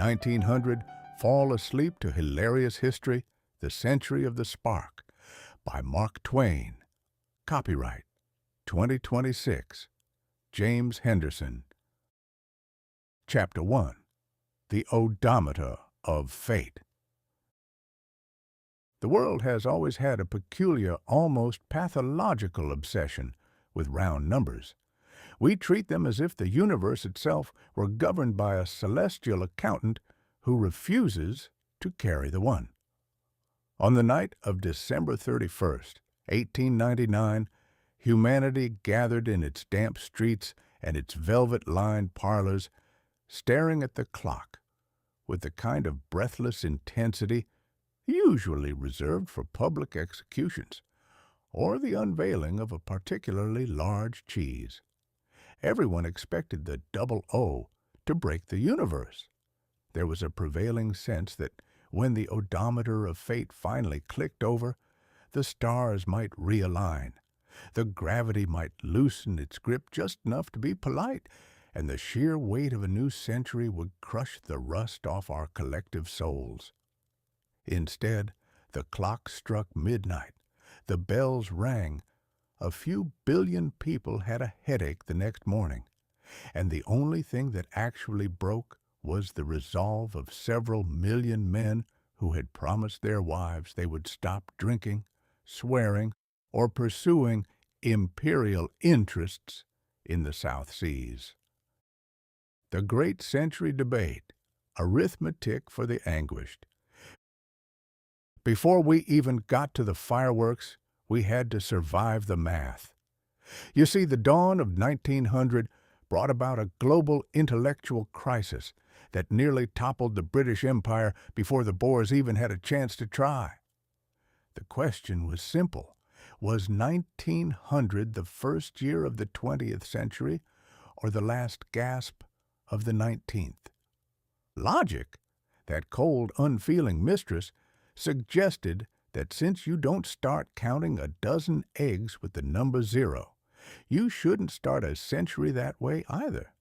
1900, fall asleep to Hilarious History, The Century of the Spark, by Mark Twain. Copyright 2026. James Henderson. Chapter 1. The Odometer of Fate. The world has always had a peculiar, almost pathological obsession with round numbers. We treat them as if the universe itself were governed by a celestial accountant who refuses to carry the one. On the night of December 31st, 1899, humanity gathered in its damp streets and its velvet-lined parlors, staring at the clock with the kind of breathless intensity usually reserved for public executions or the unveiling of a particularly large cheese. Everyone expected the double O to break the universe. There was a prevailing sense that when the odometer of fate finally clicked over, the stars might realign, the gravity might loosen its grip just enough to be polite, and the sheer weight of a new century would crush the rust off our collective souls. Instead, the clock struck midnight, the bells rang. A few billion people had a headache the next morning, and the only thing that actually broke was the resolve of several million men who had promised their wives they would stop drinking, swearing, or pursuing imperial interests in the South Seas. The great century debate, arithmetic for the anguished. Before we even got to the fireworks, we had to survive the math. You see, the dawn of 1900 brought about a global intellectual crisis that nearly toppled the British Empire before the Boers even had a chance to try. The question was simple. Was 1900 the first year of the 20th century or the last gasp of the 19th? Logic, that cold, unfeeling mistress, suggested that since you don't start counting a dozen eggs with the number 0, you shouldn't start a century that way either.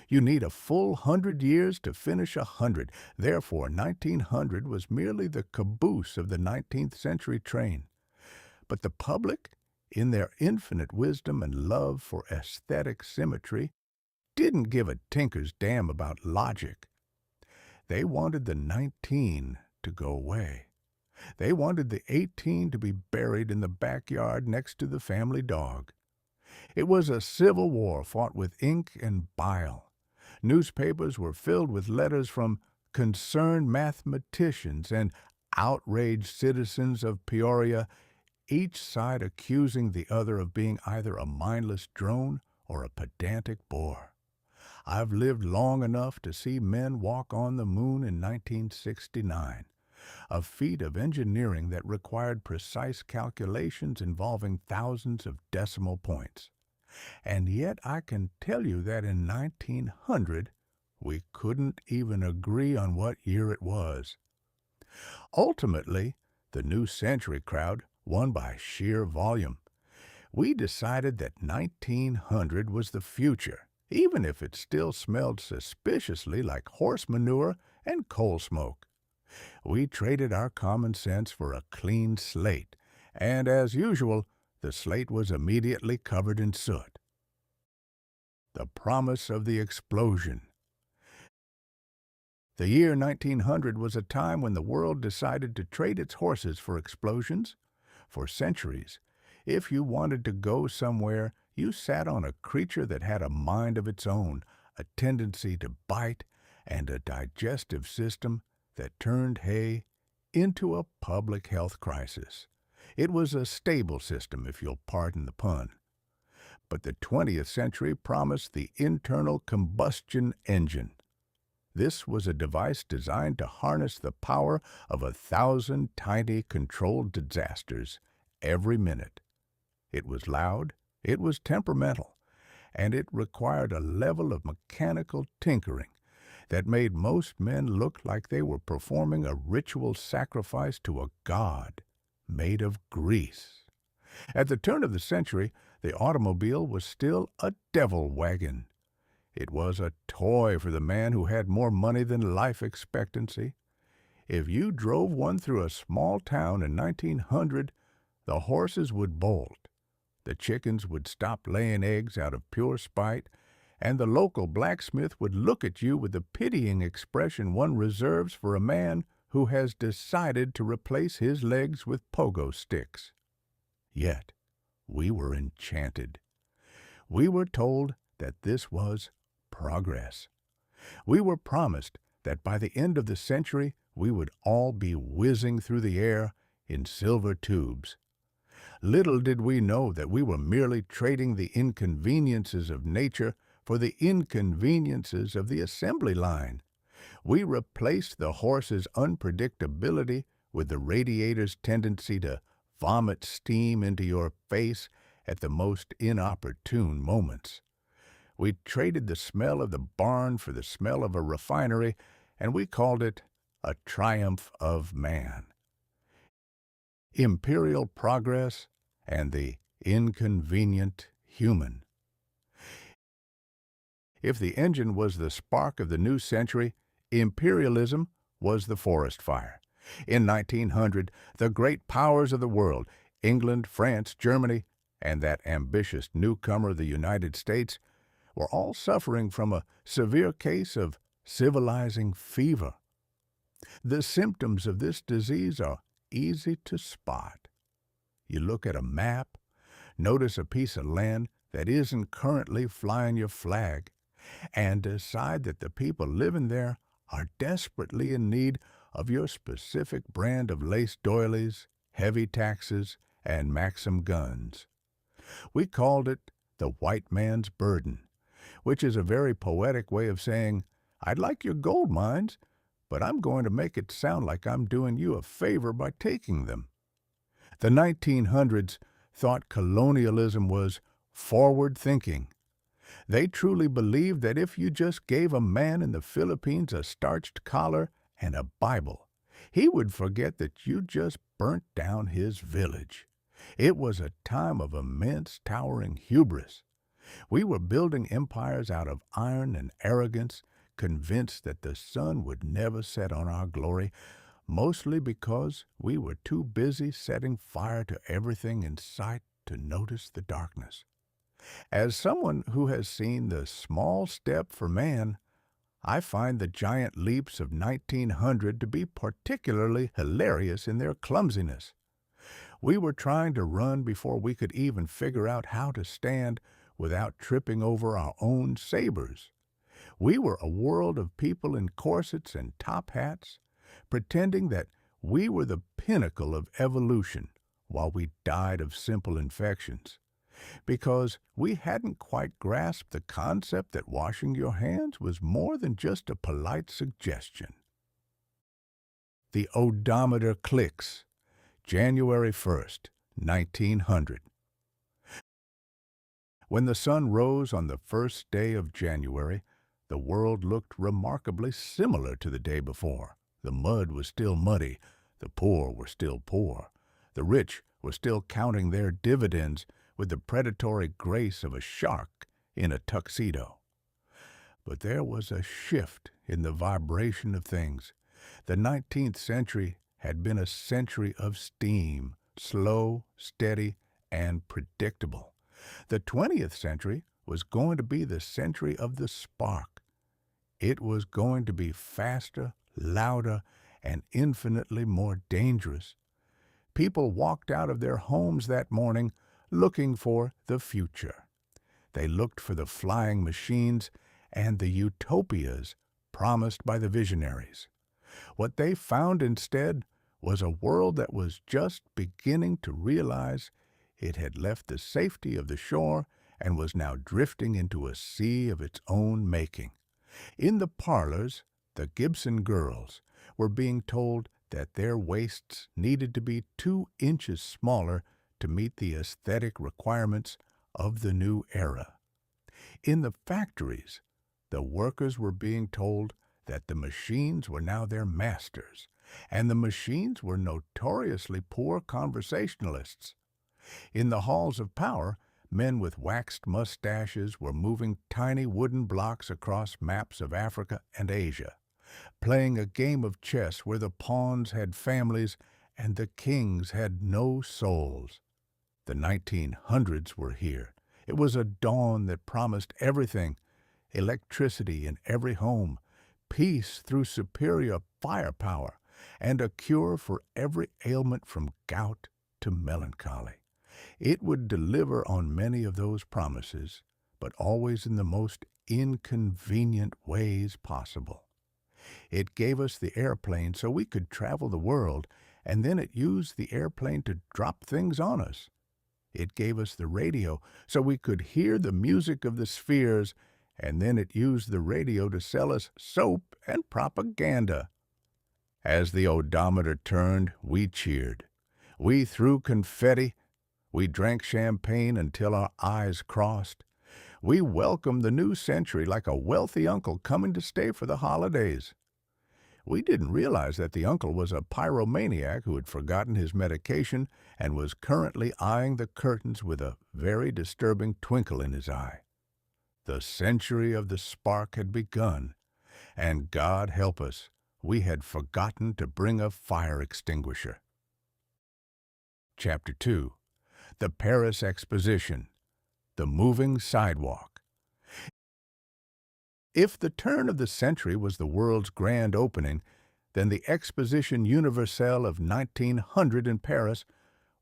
You need a full 100 years to finish 100. Therefore, 1900 was merely the caboose of the 19th century train. But the public, in their infinite wisdom and love for aesthetic symmetry, didn't give a tinker's damn about logic. They wanted the 19 to go away. They wanted the 18 to be buried in the backyard next to the family dog. It was a civil war fought with ink and bile. Newspapers were filled with letters from concerned mathematicians and outraged citizens of Peoria, each side accusing the other of being either a mindless drone or a pedantic bore. I've lived long enough to see men walk on the moon in 1969. A feat of engineering that required precise calculations involving thousands of decimal points. And yet I can tell you that in 1900, we couldn't even agree on what year it was. Ultimately, the new century crowd won by sheer volume. We decided that 1900 was the future, even if it still smelled suspiciously like horse manure and coal smoke. We traded our common sense for a clean slate, and as usual, the slate was immediately covered in soot. The promise of the explosion. The year 1900 was a time when the world decided to trade its horses for explosions. For centuries, if you wanted to go somewhere, you sat on a creature that had a mind of its own, a tendency to bite, and a digestive system that turned hay into a public health crisis. It was a stable system, if you'll pardon the pun. But the 20th century promised the internal combustion engine. This was a device designed to harness the power of 1,000 tiny controlled disasters every minute. It was loud, it was temperamental, and it required a level of mechanical tinkering that made most men look like they were performing a ritual sacrifice to a god made of grease. At the turn of the century, the automobile was still a devil wagon. It was a toy for the man who had more money than life expectancy. If you drove one through a small town in 1900, the horses would bolt, the chickens would stop laying eggs out of pure spite, and the local blacksmith would look at you with the pitying expression one reserves for a man who has decided to replace his legs with pogo sticks. Yet, we were enchanted. We were told that this was progress. We were promised that by the end of the century we would all be whizzing through the air in silver tubes. Little did we know that we were merely trading the inconveniences of nature for the inconveniences of the assembly line. We replaced the horse's unpredictability with the radiator's tendency to vomit steam into your face at the most inopportune moments. We traded the smell of the barn for the smell of a refinery, and we called it a triumph of man. Imperial progress and the inconvenient human. If the engine was the spark of the new century, imperialism was the forest fire. In 1900, the great powers of the world, England, France, Germany, and that ambitious newcomer, the United States, were all suffering from a severe case of civilizing fever. The symptoms of this disease are easy to spot. You look at a map, notice a piece of land that isn't currently flying your flag, and decide that the people living there are desperately in need of your specific brand of lace doilies, heavy taxes, and Maxim guns. We called it the white man's burden, which is a very poetic way of saying, I'd like your gold mines, but I'm going to make it sound like I'm doing you a favor by taking them. The 1900s thought colonialism was forward thinking. They truly believed that if you just gave a man in the Philippines a starched collar and a Bible, he would forget that you just burnt down his village. It was a time of immense towering hubris. We were building empires out of iron and arrogance, convinced that the sun would never set on our glory, mostly because we were too busy setting fire to everything in sight to notice the darkness. As someone who has seen the small step for man, I find the giant leaps of 1900 to be particularly hilarious in their clumsiness. We were trying to run before we could even figure out how to stand without tripping over our own sabers. We were a world of people in corsets and top hats, pretending that we were the pinnacle of evolution while we died of simple infections, because we hadn't quite grasped the concept that washing your hands was more than just a polite suggestion. The odometer clicks, January 1st, 1900. When the sun rose on the first day of January, the world looked remarkably similar to the day before. The mud was still muddy, the poor were still poor, the rich were still counting their dividends with the predatory grace of a shark in a tuxedo. But there was a shift in the vibration of things. The 19th century had been a century of steam, slow, steady, and predictable. The 20th century was going to be the century of the spark. It was going to be faster, louder, and infinitely more dangerous. People walked out of their homes that morning looking for the future. They looked for the flying machines and the utopias promised by the visionaries. What they found instead was a world that was just beginning to realize it had left the safety of the shore and was now drifting into a sea of its own making. In the parlors, the Gibson girls were being told that their waists needed to be 2 inches smaller to meet the aesthetic requirements of the new era. In the factories, the workers were being told that the machines were now their masters, and the machines were notoriously poor conversationalists. In the halls of power, Men with waxed mustaches were moving tiny wooden blocks across maps of Africa and Asia, playing a game of chess where the pawns had families and the kings had no souls. The 1900s were here. It was a dawn that promised everything: electricity in every home, peace through superior firepower, and a cure for every ailment from gout to melancholy. It would deliver on many of those promises, but always in the most inconvenient ways possible. It gave us the airplane so we could travel the world, and then it used the airplane to drop things on us. It gave us the radio so we could hear the music of the spheres, and then it used the radio to sell us soap and propaganda. As the odometer turned, we cheered. We threw confetti. We drank champagne until our eyes crossed. We welcomed the new century like a wealthy uncle coming to stay for the holidays. We didn't realize that the uncle was a pyromaniac who had forgotten his medication and was currently eyeing the curtains with a very disturbing twinkle in his eye. The century of the spark had begun, and God help us, we had forgotten to bring a fire extinguisher. Chapter 2. The Paris Exposition. The Moving Sidewalk. If the turn of the century was the world's grand opening, then the Exposition Universelle of 1900 in Paris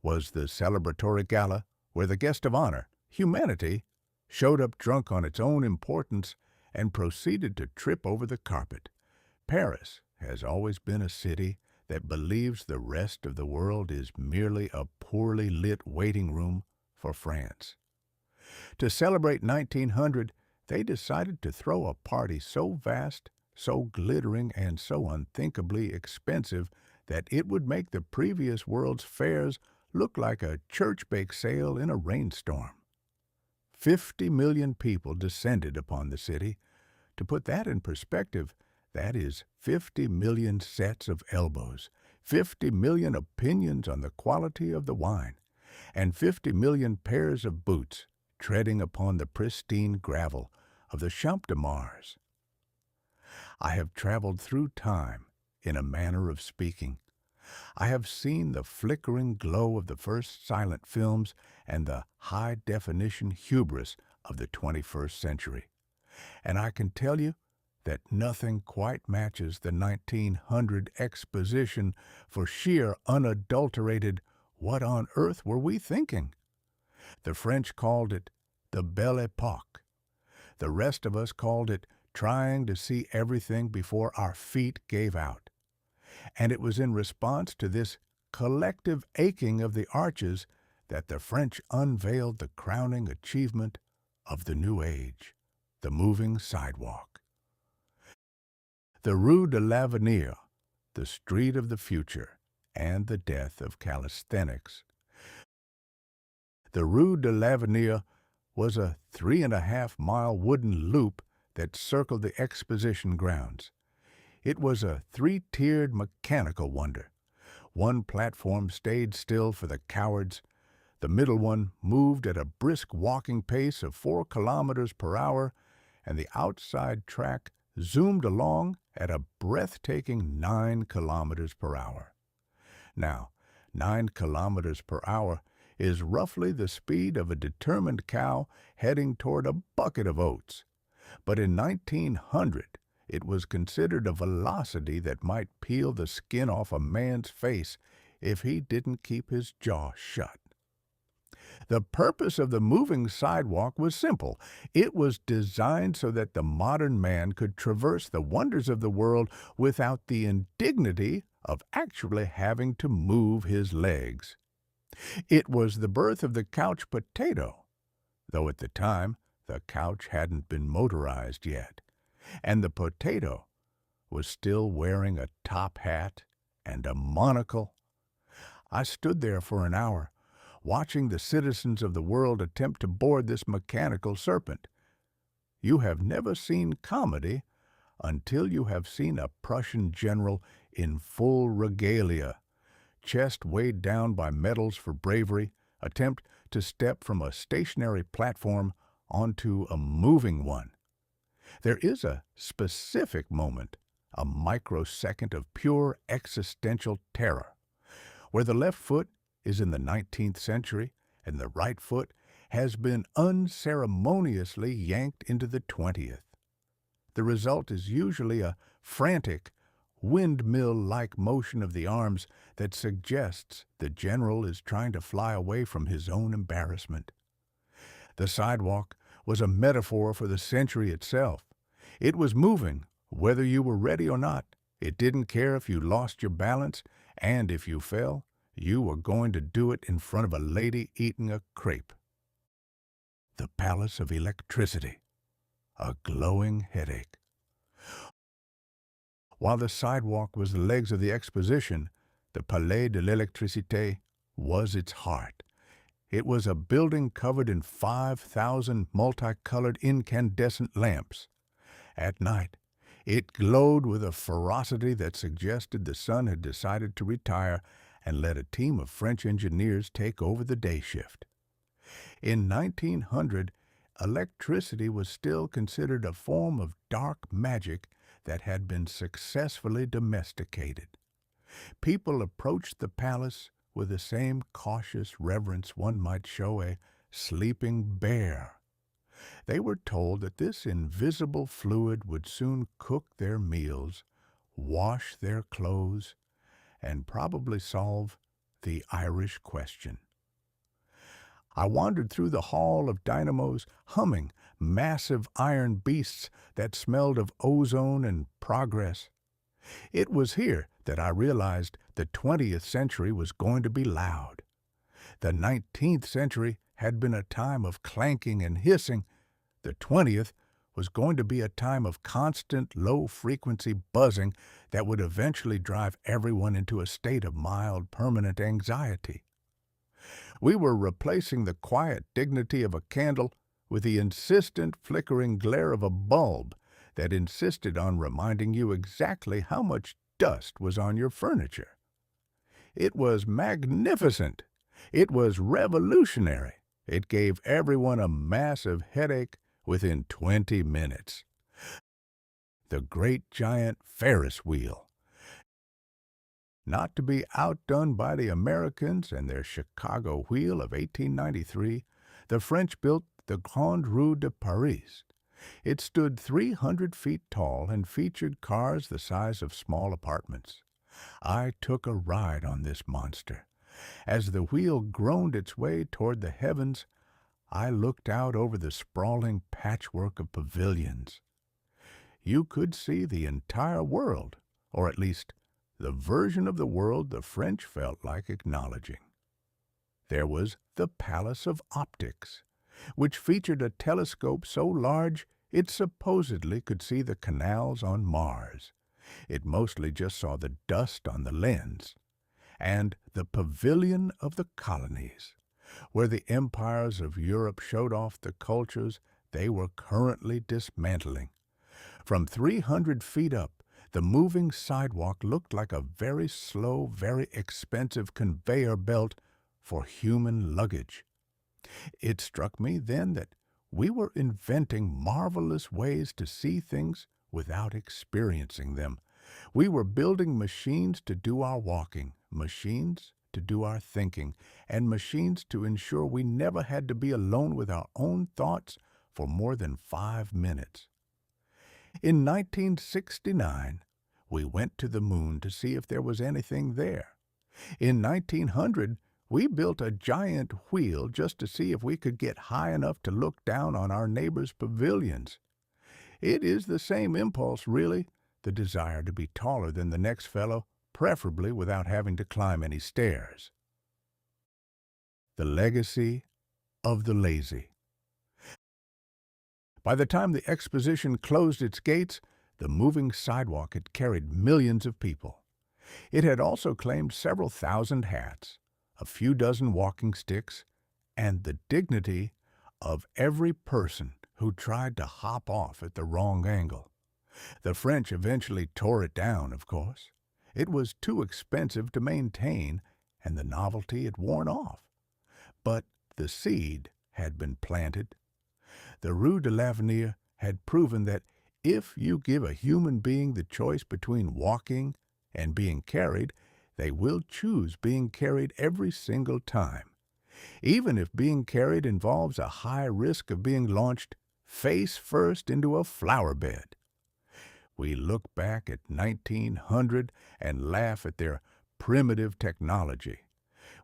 was the celebratory gala where the guest of honor, humanity, showed up drunk on its own importance and proceeded to trip over the carpet. Paris has always been a city that believes the rest of the world is merely a poorly lit waiting room for France. To celebrate 1900, they decided to throw a party so vast, so glittering, and so unthinkably expensive that it would make the previous world's fairs look like a church bake sale in a rainstorm. 50 million people descended upon the city. To put that in perspective, that is 50 million sets of elbows, 50 million opinions on the quality of the wine, and 50 million pairs of boots treading upon the pristine gravel of the Champ de Mars. I have traveled through time in a manner of speaking. I have seen the flickering glow of the first silent films and the high-definition hubris of the 21st century. And I can tell you that nothing quite matches the 1900 Exposition for sheer, unadulterated, what on earth were we thinking? The French called it the Belle Époque. The rest of us called it trying to see everything before our feet gave out. And it was in response to this collective aching of the arches that the French unveiled the crowning achievement of the new age, the moving sidewalk. The Rue de l'Avenir, the street of the future, and the death of calisthenics. The Rue de l'Avenir was a 3.5-mile wooden loop that circled the Exposition grounds. It was a 3-tiered mechanical wonder. One platform stayed still for the cowards. The middle one moved at a brisk walking pace of 4 kilometers per hour, and the outside track zoomed along at a breathtaking 9 kilometers per hour. Now, 9 kilometers per hour is roughly the speed of a determined cow heading toward a bucket of oats. But in 1900, it was considered a velocity that might peel the skin off a man's face if he didn't keep his jaw shut. The purpose of the moving sidewalk was simple. It was designed so that the modern man could traverse the wonders of the world without the indignity of actually having to move his legs. It was the birth of the couch potato, though at the time the couch hadn't been motorized yet, and the potato was still wearing a top hat and a monocle. I stood there for an hour, watching the citizens of the world attempt to board this mechanical serpent. You have never seen comedy until you have seen a Prussian general in full regalia, chest weighed down by medals for bravery, attempt to step from a stationary platform onto a moving one. There is a specific moment, a microsecond of pure existential terror, where the left foot is in the 19th century and the right foot has been unceremoniously yanked into the 20th. The result is usually a frantic, windmill-like motion of the arms that suggests the general is trying to fly away from his own embarrassment. The sidewalk was a metaphor for the century itself. It was moving, whether you were ready or not. It didn't care if you lost your balance, and if you fell, you were going to do it in front of a lady eating a crepe. The Palace of Electricity, a glowing headache. While the sidewalk was the legs of the Exposition, the Palais de l'Électricité was its heart. It was a building covered in 5,000 multicolored incandescent lamps. At night, it glowed with a ferocity that suggested the sun had decided to retire and let a team of French engineers take over the day shift. In 1900, electricity was still considered a form of dark magic that had been successfully domesticated. People approached the palace with the same cautious reverence one might show a sleeping bear. They were told that this invisible fluid would soon cook their meals, wash their clothes, and probably solve the Irish question. I wandered through the hall of dynamos, humming massive iron beasts that smelled of ozone and progress. It was here that I realized the 20th century was going to be loud. The 19th century had been a time of clanking and hissing. The 20th was going to be a time of constant low-frequency buzzing that would eventually drive everyone into a state of mild, permanent anxiety. We were replacing the quiet dignity of a candle with the insistent flickering glare of a bulb that insisted on reminding you exactly how much dust was on your furniture. It was magnificent. It was revolutionary. It gave everyone a massive headache within 20 minutes. The great giant Ferris wheel. Not to be outdone by the Americans and their Chicago wheel of 1893, the French built the Grande Roue de Paris. It stood 300 feet tall and featured cars the size of small apartments. I took a ride on this monster. As the wheel groaned its way toward the heavens, I looked out over the sprawling patchwork of pavilions. You could see the entire world, or at least the version of the world the French felt like acknowledging. There was the Palace of Optics, which featured a telescope so large it supposedly could see the canals on Mars. It mostly just saw the dust on the lens. And the Pavilion of the Colonies, where the empires of Europe showed off the cultures they were currently dismantling. From 300 feet up, the moving sidewalk looked like a very slow, very expensive conveyor belt for human luggage. It struck me then that we were inventing marvelous ways to see things without experiencing them. We were building machines to do our walking, machines to do our thinking, and machines to ensure we never had to be alone with our own thoughts for more than 5 minutes. In 1969, we went to the moon to see if there was anything there. In 1900, we built a giant wheel just to see if we could get high enough to look down on our neighbors' pavilions. It is the same impulse, really, the desire to be taller than the next fellow, preferably without having to climb any stairs. The legacy of the lazy. By the time the Exposition closed its gates, the moving sidewalk had carried millions of people. It had also claimed several thousand hats, a few dozen walking sticks, and the dignity of every person who tried to hop off at the wrong angle. The French eventually tore it down, of course. It was too expensive to maintain, and the novelty had worn off. But the seed had been planted. The Rue de l'Avenir had proven that if you give a human being the choice between walking and being carried, they will choose being carried every single time, even if being carried involves a high risk of being launched face first into a flower bed. We look back at 1900 and laugh at their primitive technology.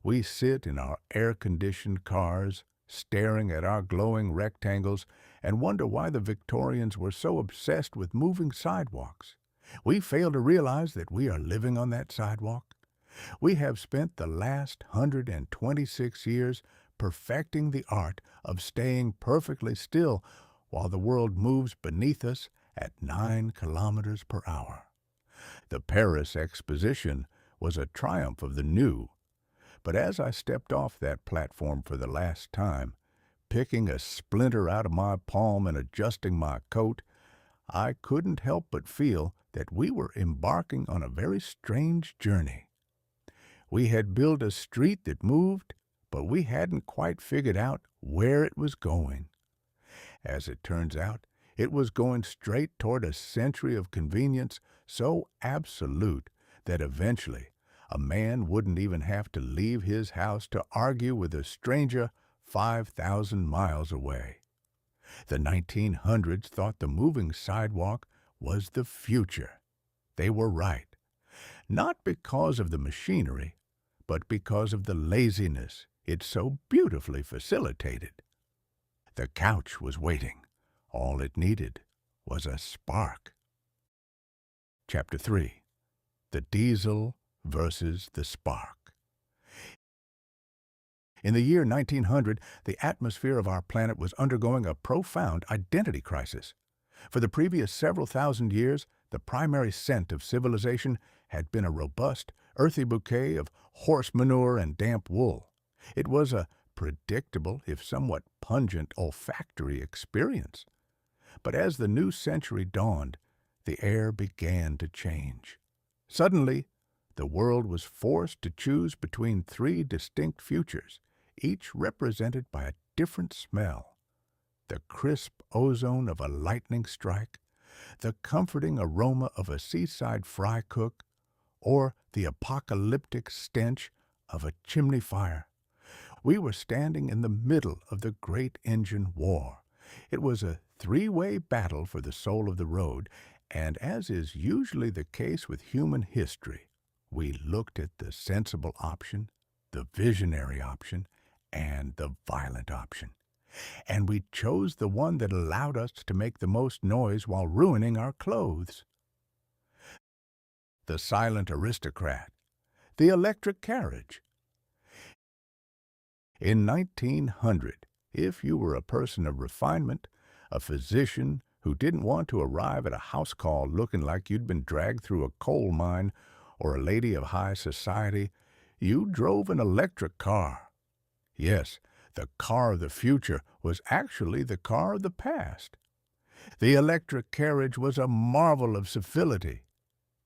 We sit in our air-conditioned cars, staring at our glowing rectangles, and wonder why the Victorians were so obsessed with moving sidewalks. We fail to realize that we are living on that sidewalk. We have spent the last 126 years perfecting the art of staying perfectly still while the world moves beneath us at 9 kilometers per hour. The Paris Exposition was a triumph of the new. But as I stepped off that platform for the last time, picking a splinter out of my palm and adjusting my coat, I couldn't help but feel that we were embarking on a very strange journey. We had built a street that moved, but we hadn't quite figured out where it was going. As it turns out, it was going straight toward a century of convenience so absolute that eventually a man wouldn't even have to leave his house to argue with a stranger 5,000 miles away. The 1900s thought the moving sidewalk was the future. They were right. Not because of the machinery, but because of the laziness it so beautifully facilitated. The couch was waiting. All it needed was a spark. Chapter 3. The Diesel versus the Spark. In the year 1900, the atmosphere of our planet was undergoing a profound identity crisis. For the previous several thousand years, the primary scent of civilization had been a robust, earthy bouquet of horse manure and damp wool. It was a predictable, if somewhat pungent, olfactory experience. But as the new century dawned, the air began to change. Suddenly, the world was forced to choose between 3 distinct futures, each represented by a different smell. The crisp ozone of a lightning strike, the comforting aroma of a seaside fry cook, or the apocalyptic stench of a chimney fire. We were standing in the middle of the great engine war. It was a 3-way battle for the soul of the road, and as is usually the case with human history, we looked at the sensible option, the visionary option, and the violent option. And we chose the one that allowed us to make the most noise while ruining our clothes. The silent aristocrat, the electric carriage. In 1900, if you were a person of refinement, a physician who didn't want to arrive at a house call looking like you'd been dragged through a coal mine, or a lady of high society, you drove an electric car. Yes, the car of the future was actually the car of the past. The electric carriage was a marvel of civility.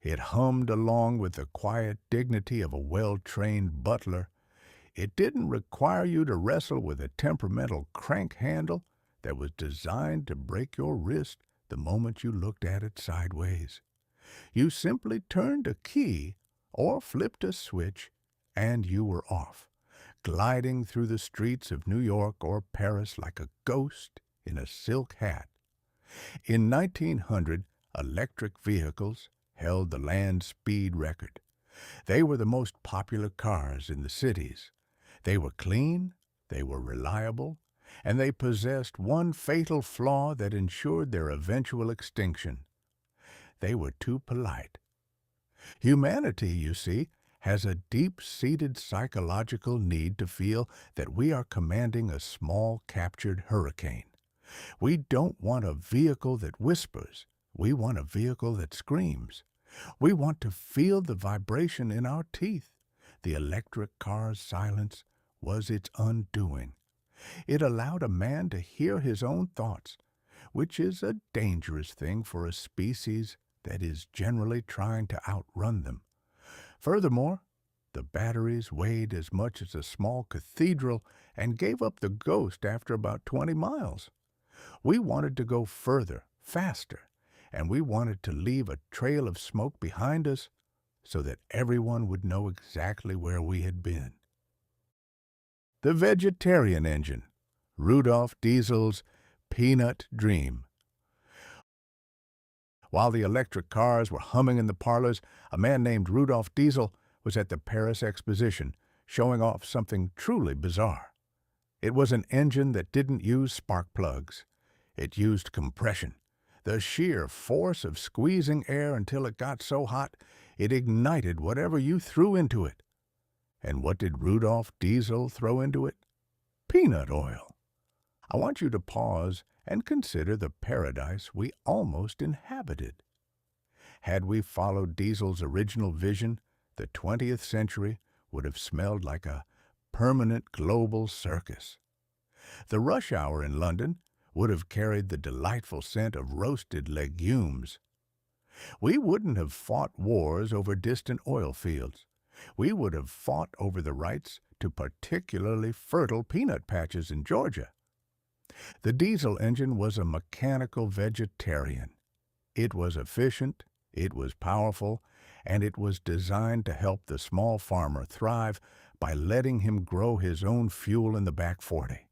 It hummed along with the quiet dignity of a well-trained butler. It didn't require you to wrestle with a temperamental crank handle that was designed to break your wrist the moment you looked at it sideways. You simply turned a key or flipped a switch, and you were off, gliding through the streets of New York or Paris like a ghost in a silk hat. In 1900, electric vehicles held the land speed record. They were the most popular cars in the cities. They were clean, they were reliable, and they possessed one fatal flaw that ensured their eventual extinction. They were too polite. Humanity, you see, has a deep-seated psychological need to feel that we are commanding a small captured hurricane. We don't want a vehicle that whispers. We want a vehicle that screams. We want to feel the vibration in our teeth. The electric car's silence was its undoing. It allowed a man to hear his own thoughts, which is a dangerous thing for a species that is generally trying to outrun them. Furthermore, The batteries weighed as much as a small cathedral and gave up the ghost after about 20 miles. We wanted to go further, faster, and we wanted to leave a trail of smoke behind us so that everyone would know exactly where we had been. The vegetarian engine, Rudolf Diesel's peanut dream. While the electric cars were humming in the parlors, a man named Rudolf Diesel was at the Paris Exposition, showing off something truly bizarre. It was an engine that didn't use spark plugs. It used compression, the sheer force of squeezing air until it got so hot it ignited whatever you threw into it. And what did Rudolf Diesel throw into it? Peanut oil. I want you to pause and consider the paradise we almost inhabited. Had we followed Diesel's original vision, the 20th century would have smelled like a permanent global circus. The rush hour in London would have carried the delightful scent of roasted legumes. We wouldn't have fought wars over distant oil fields. We would have fought over the rights to particularly fertile peanut patches in Georgia. The diesel engine was a mechanical vegetarian. It was efficient, it was powerful, and it was designed to help the small farmer thrive by letting him grow his own fuel in the back 40.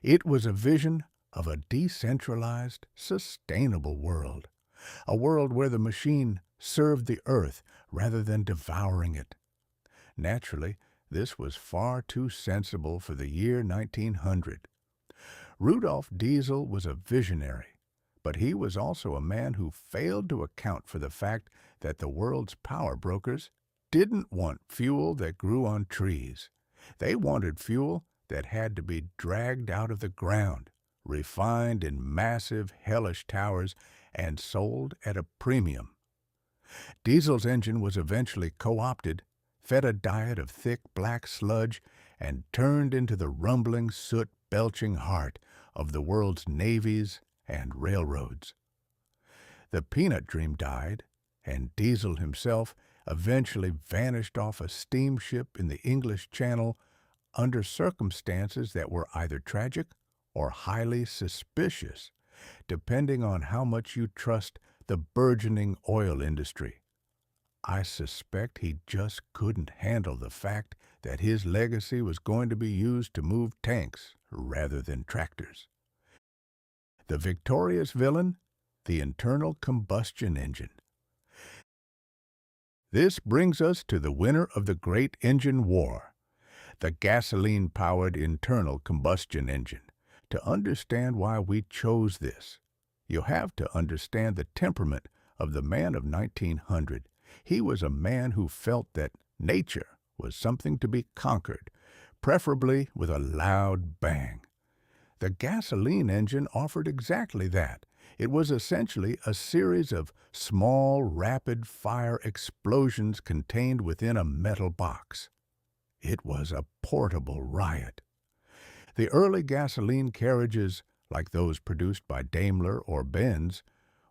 It was a vision of a decentralized, sustainable world, a world where the machine served the earth rather than devouring it. Naturally, this was far too sensible for the year 1900. Rudolf Diesel was a visionary, but he was also a man who failed to account for the fact that the world's power brokers didn't want fuel that grew on trees. They wanted fuel that had to be dragged out of the ground, refined in massive, hellish towers, and sold at a premium. Diesel's engine was eventually co-opted, fed a diet of thick black sludge, and turned into the rumbling, soot-belching heart of the world's navies and railroads. The peanut dream died, and Diesel himself eventually vanished off a steamship in the English Channel under circumstances that were either tragic or highly suspicious, depending on how much you trust the burgeoning oil industry. I suspect he just couldn't handle the fact that his legacy was going to be used to move tanks rather than tractors. The victorious villain, the internal combustion engine. This brings us to the winner of the Great Engine War, the gasoline-powered internal combustion engine. To understand why we chose this, you have to understand the temperament of the man of 1900. He was a man who felt that nature was something to be conquered, preferably with a loud bang. The gasoline engine offered exactly that. It was essentially a series of small, rapid-fire explosions contained within a metal box. It was a portable riot. The early gasoline carriages, like those produced by Daimler or Benz,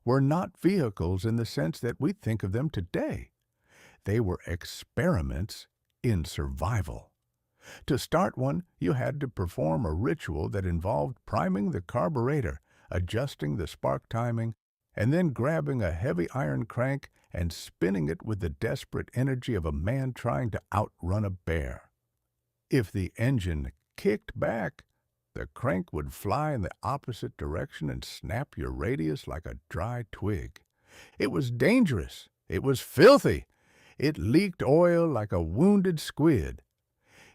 were not vehicles in the sense that we think of them today. They were experiments in survival. To start one, you had to perform a ritual that involved priming the carburetor, adjusting the spark timing, and then grabbing a heavy iron crank and spinning it with the desperate energy of a man trying to outrun a bear. If the engine kicked back, the crank would fly in the opposite direction and snap your radius like a dry twig. It was dangerous. It was filthy. It leaked oil like a wounded squid.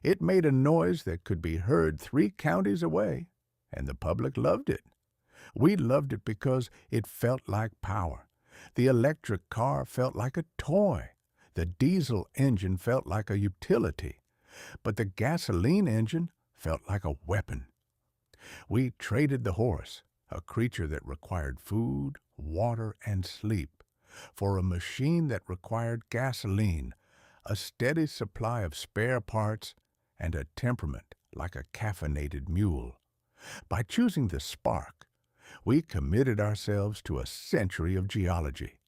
It made a noise that could be heard 3 counties away, and the public loved it. We loved it because it felt like power. The electric car felt like a toy. The diesel engine felt like a utility. But the gasoline engine felt like a weapon. We traded the horse, a creature that required food, water, and sleep, for a machine that required gasoline, a steady supply of spare parts, and a temperament like a caffeinated mule. By choosing the spark, we committed ourselves to a century of geology.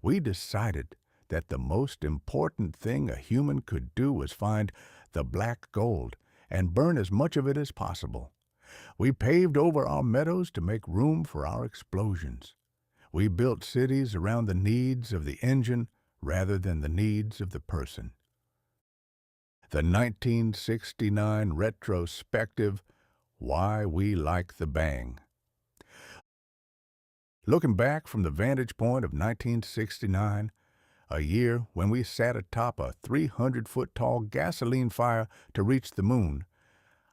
We decided that the most important thing a human could do was find the black gold and burn as much of it as possible. We paved over our meadows to make room for our explosions. We built cities around the needs of the engine rather than the needs of the person. The 1969 retrospective, Why We Like the Bang. Looking back from the vantage point of 1969, a year when we sat atop a 300-foot-tall gasoline fire to reach the moon,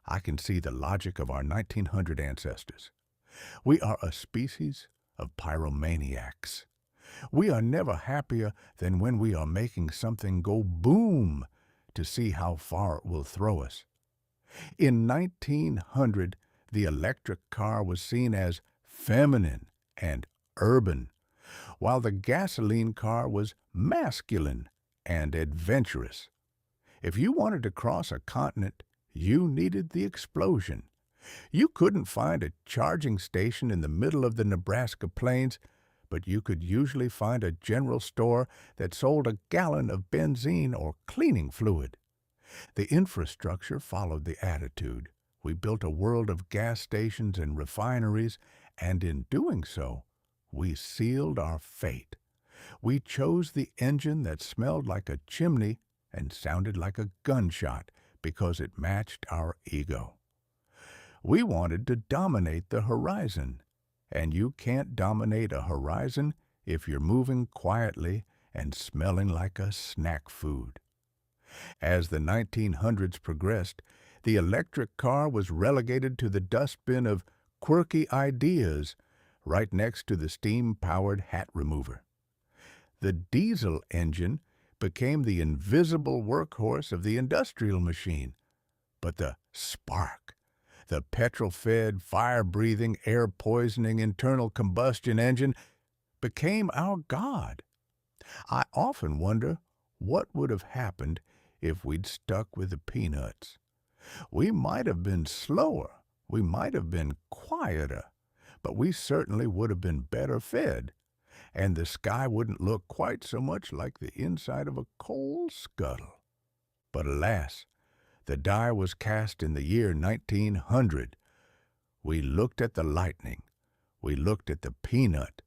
I can see the logic of our 1900 ancestors. We are a species of pyromaniacs. We are never happier than when we are making something go boom to see how far it will throw us. In 1900, the electric car was seen as feminine and urban, while the gasoline car was masculine and adventurous. If you wanted to cross a continent, you needed the explosion. You couldn't find a charging station in the middle of the Nebraska plains, but you could usually find a general store that sold a gallon of benzene or cleaning fluid. The infrastructure followed the attitude. We built a world of gas stations and refineries, and in doing so, we sealed our fate. We chose the engine that smelled like a chimney and sounded like a gunshot because it matched our ego. We wanted to dominate the horizon, and you can't dominate a horizon if you're moving quietly and smelling like a snack food. As the 1900s progressed, the electric car was relegated to the dustbin of quirky ideas right next to the steam-powered hat remover. The diesel engine became the invisible workhorse of the industrial machine, but the spark, the petrol-fed, fire-breathing, air-poisoning internal combustion engine, became our god. I often wonder what would have happened if we'd stuck with the peanuts. We might have been slower, we might have been quieter, but we certainly would have been better fed, and the sky wouldn't look quite so much like the inside of a coal scuttle. But alas, the die was cast in the year 1900. We looked at the lightning, we looked at the peanut,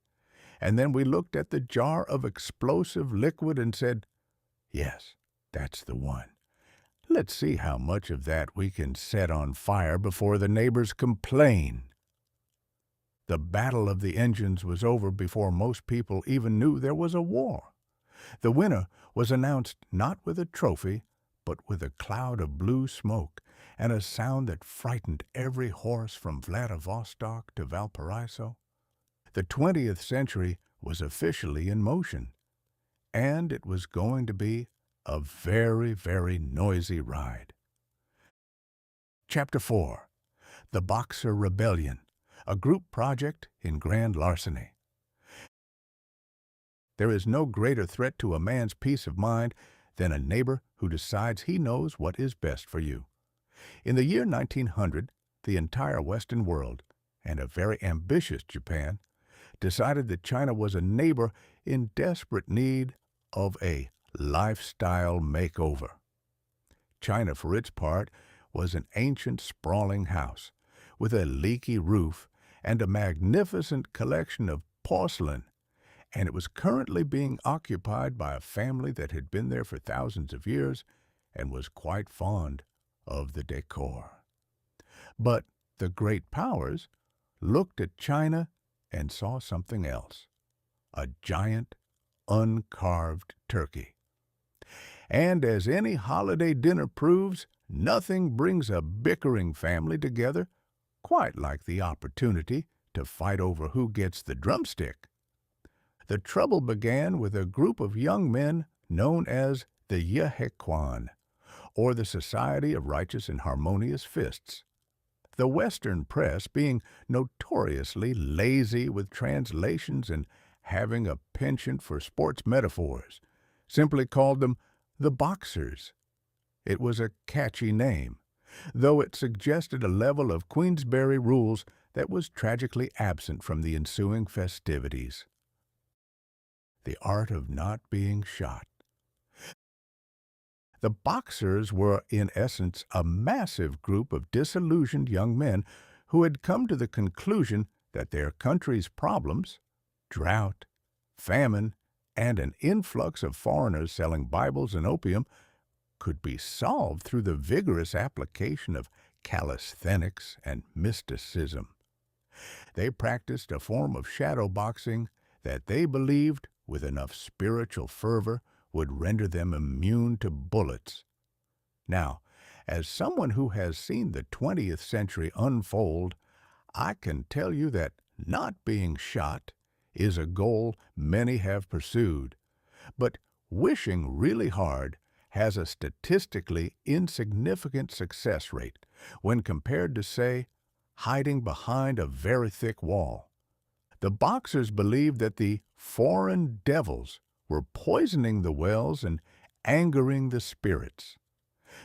and then we looked at the jar of explosive liquid and said, yes, that's the one. Let's see how much of that we can set on fire before the neighbors complain. The battle of the engines was over before most people even knew there was a war. The winner was announced not with a trophy, but with a cloud of blue smoke and a sound that frightened every horse from Vladivostok to Valparaiso. The 20th century was officially in motion, and it was going to be a very, very noisy ride. Chapter 4. The Boxer Rebellion, a group project in grand larceny. There is no greater threat to a man's peace of mind than a neighbor who decides he knows what is best for you. In the year 1900, the entire Western world, and a very ambitious Japan, decided that China was a neighbor in desperate need of a lifestyle makeover. China, for its part, was an ancient sprawling house with a leaky roof and a magnificent collection of porcelain, and it was currently being occupied by a family that had been there for thousands of years and was quite fond of the decor. But the great powers looked at China and saw something else, a giant, uncarved turkey. And as any holiday dinner proves, nothing brings a bickering family together quite like the opportunity to fight over who gets the drumstick. The trouble began with a group of young men known as the Yehequan, or the Society of Righteous and Harmonious Fists. The Western press, being notoriously lazy with translations and having a penchant for sports metaphors, simply called them the Boxers. It was a catchy name, though it suggested a level of Queensberry rules that was tragically absent from the ensuing festivities. The Art of Not Being Shot. The Boxers were, in essence, a massive group of disillusioned young men who had come to the conclusion that their country's problems, drought, famine, and an influx of foreigners selling Bibles and opium, could be solved through the vigorous application of calisthenics and mysticism. They practiced a form of shadow boxing that they believed, with enough spiritual fervor, would render them immune to bullets. Now, as someone who has seen the 20th century unfold, I can tell you that not being shot is a goal many have pursued, but wishing really hard has a statistically insignificant success rate when compared to, say, hiding behind a very thick wall. The Boxers believed that the foreign devils were poisoning the wells and angering the spirits.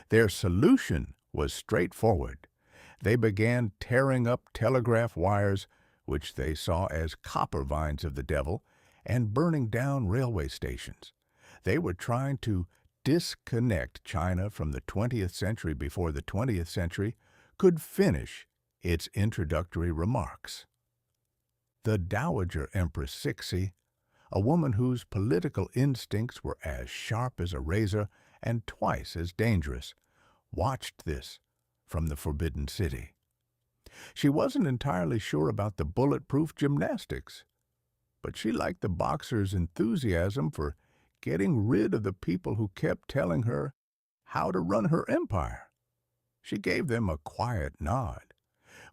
Their solution was straightforward. They began tearing up telegraph wires, which they saw as copper vines of the devil, and burning down railway stations. They were trying to disconnect China from the 20th century before the 20th century could finish its introductory remarks. The Dowager Empress Cixi, a woman whose political instincts were as sharp as a razor and twice as dangerous, watched this from the Forbidden City. She wasn't entirely sure about the bulletproof gymnastics, but she liked the Boxers' enthusiasm for getting rid of the people who kept telling her how to run her empire. She gave them a quiet nod,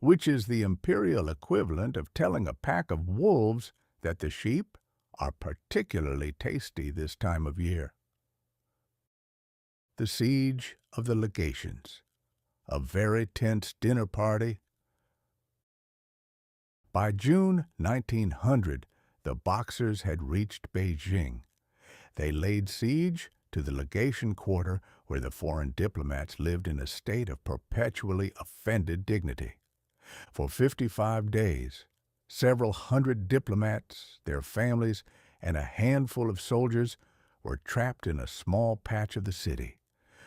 which is the imperial equivalent of telling a pack of wolves that the sheep are particularly tasty this time of year. The Siege of the Legations, a very tense dinner party. By June 1900, the Boxers had reached Beijing. They laid siege to the legation quarter where the foreign diplomats lived in a state of perpetually offended dignity. For 55 days, several hundred diplomats, their families, and a handful of soldiers were trapped in a small patch of the city,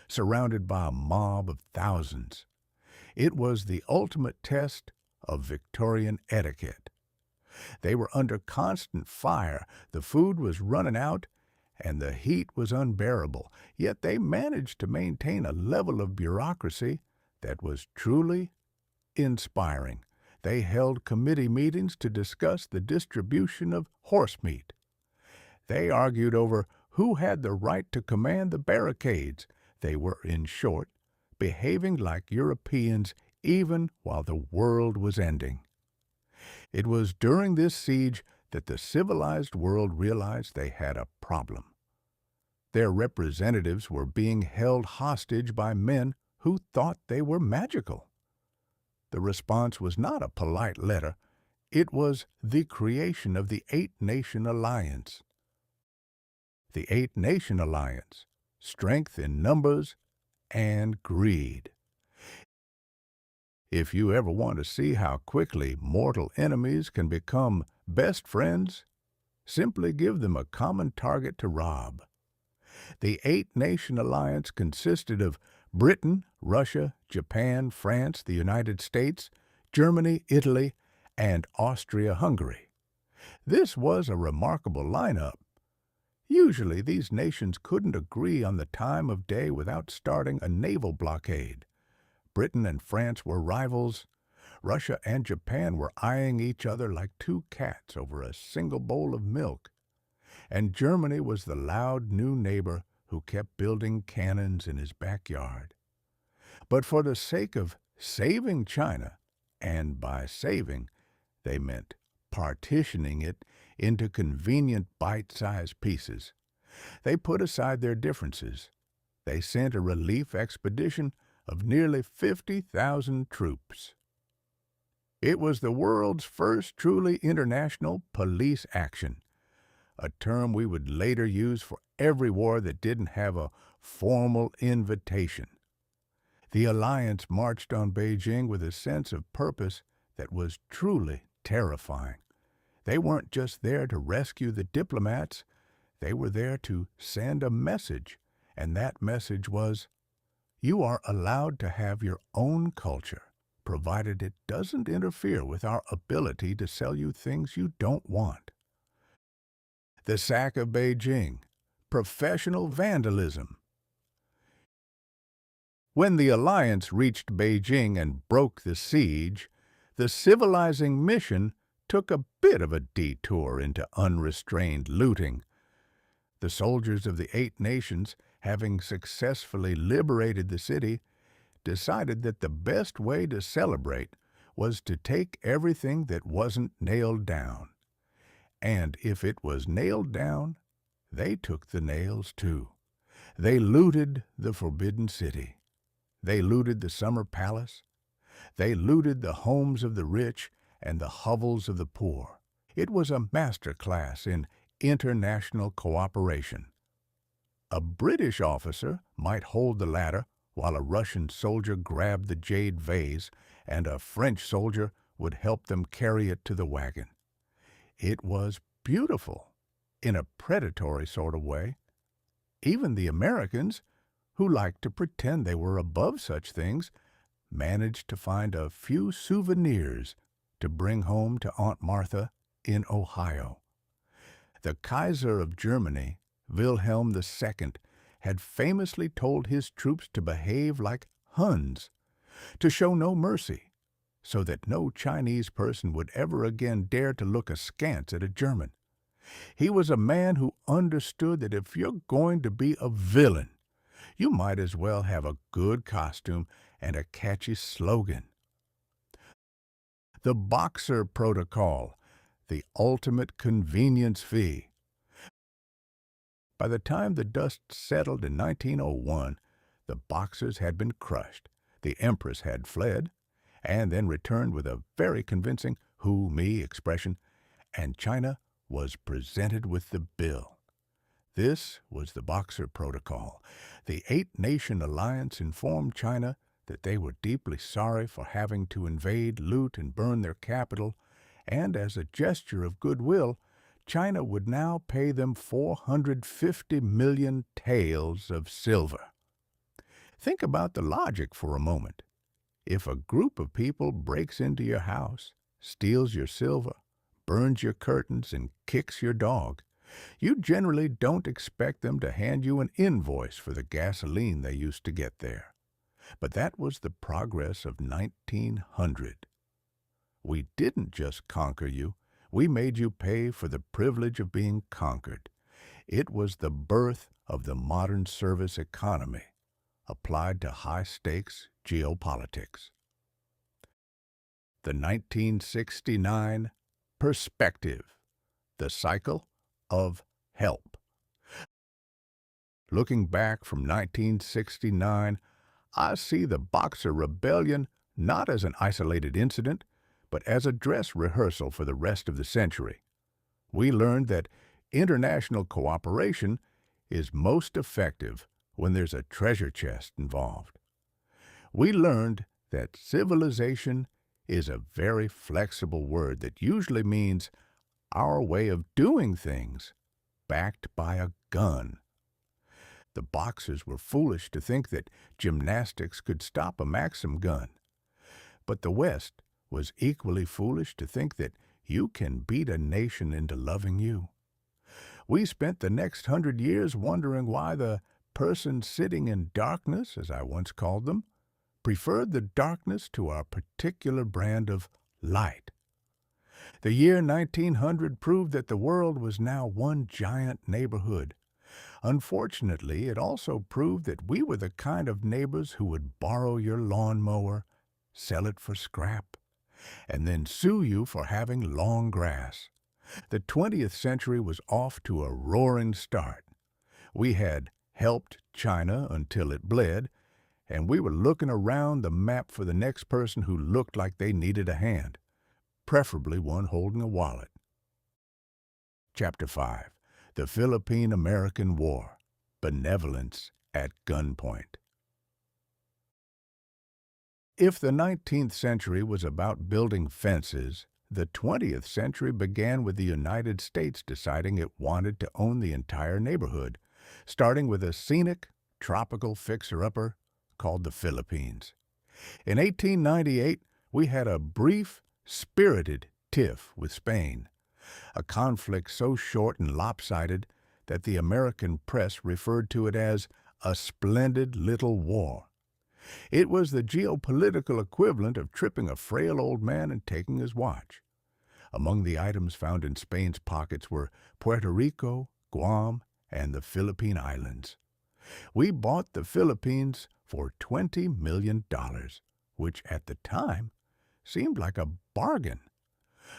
surrounded by a mob of thousands. It was the ultimate test of Victorian etiquette. They were under constant fire, the food was running out, and the heat was unbearable, yet they managed to maintain a level of bureaucracy that was truly inspiring. They held committee meetings to discuss the distribution of horse meat. They argued over who had the right to command the barricades. They were, in short, behaving like Europeans even while the world was ending. It was during this siege that the civilized world realized they had a problem. Their representatives were being held hostage by men who thought they were magical. The response was not a polite letter. It was the creation of the Eight-Nation Alliance. The Eight-Nation Alliance, strength in numbers and greed. If you ever want to see how quickly mortal enemies can become best friends, simply give them a common target to rob. The Eight-Nation Alliance consisted of Britain, Russia, Japan, France, the United States, Germany, Italy, and Austria-Hungary. This was a remarkable lineup. Usually these nations couldn't agree on the time of day without starting a naval blockade. Britain and France were rivals. Russia and Japan were eyeing each other like two cats over a single bowl of milk. And Germany was the loud new neighbor who kept building cannons in his backyard. But for the sake of saving China, and by saving, they meant partitioning it into convenient bite-sized pieces, they put aside their differences. They sent a relief expedition of nearly 50,000 troops. It was the world's first truly international police action, a term we would later use for every war that didn't have a formal invitation. The alliance marched on Beijing with a sense of purpose that was truly terrifying. They weren't just there to rescue the diplomats. They were there to send a message, and that message was, you are allowed to have your own culture, provided it doesn't interfere with our ability to sell you things you don't want. The sack of Beijing, professional vandalism. When the Alliance reached Beijing and broke the siege, the civilizing mission took a bit of a detour into unrestrained looting. The soldiers of the 8 nations, having successfully liberated the city, decided that the best way to celebrate was to take everything that wasn't nailed down. And if it was nailed down, they took the nails too. They looted the Forbidden City. They looted the Summer Palace. They looted the homes of the rich and the hovels of the poor. It was a master class in international cooperation. A British officer might hold the ladder while a Russian soldier grabbed the jade vase, and a French soldier would help them carry it to the wagon. It was beautiful, in a predatory sort of way. Even the Americans, who liked to pretend they were above such things, managed to find a few souvenirs to bring home to Aunt Martha in Ohio. The Kaiser of Germany, Wilhelm II, had famously told his troops to behave like Huns, to show no mercy, so that no Chinese person would ever again dare to look askance at a German. He was a man who understood that if you're going to be a villain, you might as well have a good costume and a catchy slogan. The Boxer Protocol, the ultimate convenience fee. By the time the dust settled in 1901, the Boxers had been crushed, the Empress had fled, and then returned with a very convincing "who me" expression, and China was presented with the bill. This was the Boxer Protocol. The 8-nation alliance informed China that they were deeply sorry for having to invade, loot, and burn their capital, and as a gesture of goodwill, China would now pay them 450 million taels of silver. Think about the logic for a moment. If a group of people breaks into your house, steals your silver, burns your curtains, and kicks your dog, you generally don't expect them to hand you an invoice for the gasoline they used to get there. But that was the progress of 1900. We didn't just conquer you, we made you pay for the privilege of being conquered. It was the birth of the modern service economy, applied to high-stakes geopolitics. The 1969 perspective, the cycle of help. Looking back from 1969, I see the Boxer Rebellion not as an isolated incident, but as a dress rehearsal for the rest of the century. We learned that international cooperation is most effective when there's a treasure chest involved. We learned that civilization is a very flexible word that usually means our way of doing things, backed by a gun. The Boxers were foolish to think that gymnastics could stop a Maxim gun. But the West was equally foolish to think that you can beat a nation into loving you. We spent the next 100 years wondering why the person sitting in darkness, as I once called them, preferred the darkness to our particular brand of light. The year 1900 proved that the world was now one giant neighborhood. Unfortunately, it also proved that we were the kind of neighbors who would borrow your lawnmower, sell it for scrap, and then sue you for having long grass. The 20th century was off to a roaring start. We had helped China until it bled, and we were looking around the map for the next person who looked like they needed a hand, preferably one holding a wallet. Chapter 5. The Philippine-American War. Benevolence at Gunpoint. If the 19th century was about building fences, The 20th century began with the United States deciding it wanted to own the entire neighborhood, starting with a scenic, tropical fixer-upper called the Philippines. In 1898, we had a brief, spirited tiff with Spain, a conflict so short and lopsided that the American press referred to it as a splendid little war. It was the geopolitical equivalent of tripping a frail old man and taking his watch. Among the items found in Spain's pockets were Puerto Rico, Guam, and the Philippine Islands. We bought the Philippines for $20 million, which at the time seemed like a bargain.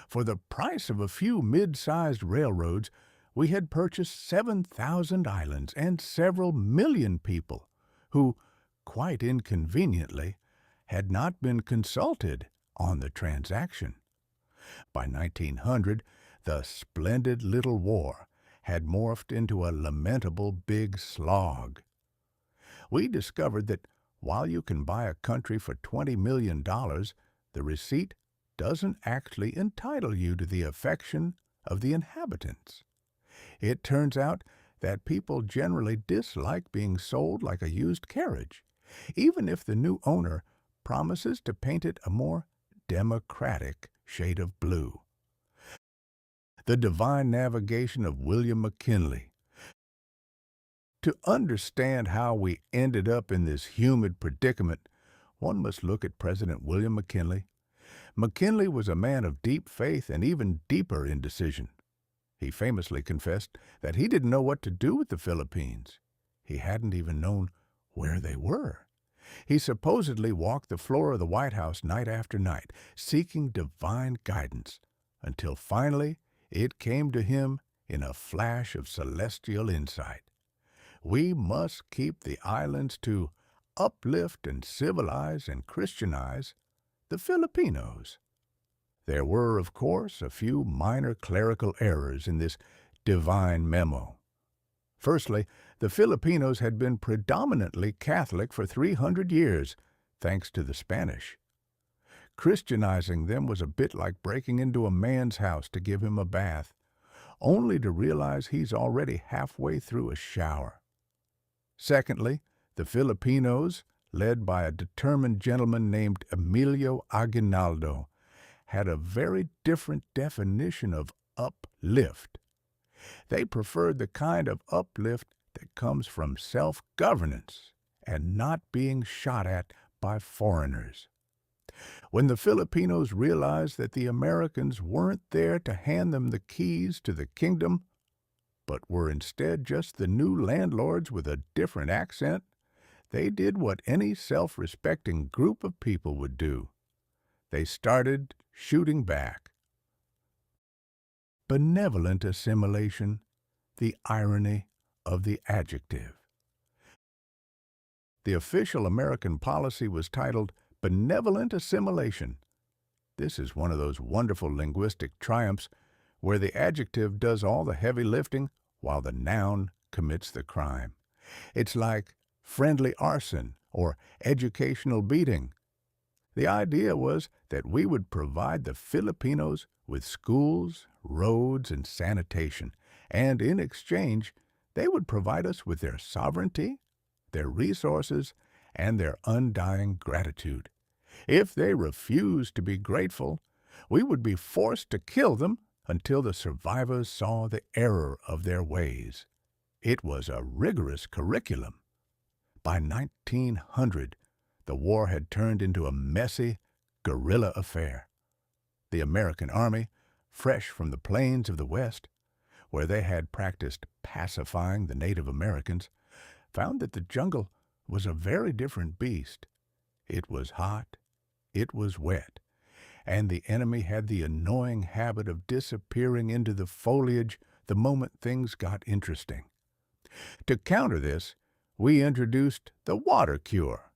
For the price of a few mid-sized railroads, we had purchased 7,000 islands and several million people who, quite inconveniently, had not been consulted on the transaction. By 1900, the splendid little war had morphed into a lamentable big slog. We discovered that while you can buy a country for $20 million, the receipt doesn't actually entitle you to the affection of the inhabitants. It turns out that people generally dislike being sold like a used carriage, even if the new owner promises to paint it a more democratic shade of blue. The divine navigation of William McKinley. To understand how we ended up in this humid predicament, one must look at President William McKinley. McKinley was a man of deep faith and even deeper indecision. He famously confessed that he didn't know what to do with the Philippines. He hadn't even known where they were. He supposedly walked the floor of the White House night after night, seeking divine guidance, until finally it came to him in a flash of celestial insight. We must keep the islands to uplift and civilize and Christianize the Filipinos. There were, of course, a few minor clerical errors in this divine memo. Firstly, the Filipinos had been predominantly Catholic for 300 years, thanks to the Spanish. Christianizing them was a bit like breaking into a man's house to give him a bath, only to realize he's already halfway through a shower. Secondly, the Filipinos, led by a determined gentleman named Emilio Aguinaldo, had a very different definition of uplift. They preferred the kind of uplift that comes from self-governance and not being shot at by foreigners. When the Filipinos realized that the Americans weren't there to hand them the keys to the kingdom, but were instead just the new landlords with a different accent, they did what any self-respecting group of people would do. They started shooting back. Benevolent assimilation, the irony of the adjective. The official American policy was titled Benevolent Assimilation. This is one of those wonderful linguistic triumphs where the adjective does all the heavy lifting while the noun commits the crime. It's like friendly arson or educational beating. The idea was that we would provide the Filipinos with schools, roads, and sanitation, and in exchange, they would provide us with their sovereignty, their resources, and their undying gratitude. If they refused to be grateful, we would be forced to kill them until the survivors saw the error of their ways. It was a rigorous curriculum. By 1900, the war had turned into a messy, guerrilla affair. The American army, fresh from the plains of the West, where they had practiced pacifying the Native Americans, found that the jungle was a very different beast. It was hot, it was wet, and the enemy had the annoying habit of disappearing into the foliage the moment things got interesting. To counter this, we introduced the water cure.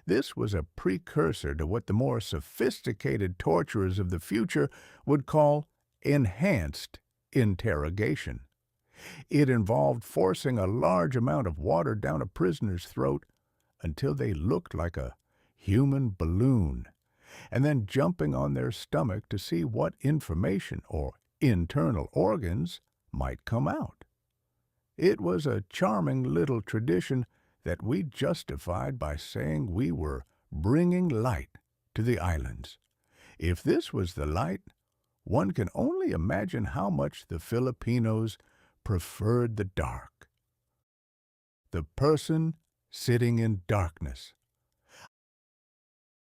This was a precursor to what the more sophisticated torturers of the future would call enhanced interrogation. It involved forcing a large amount of water down a prisoner's throat until they looked like a human balloon, and then jumping on their stomach to see what information or internal organs might come out. It was a charming little tradition that we justified by saying we were bringing light to the islands. If this was the light, one can only imagine how much the Filipinos preferred the dark. The person sitting in darkness.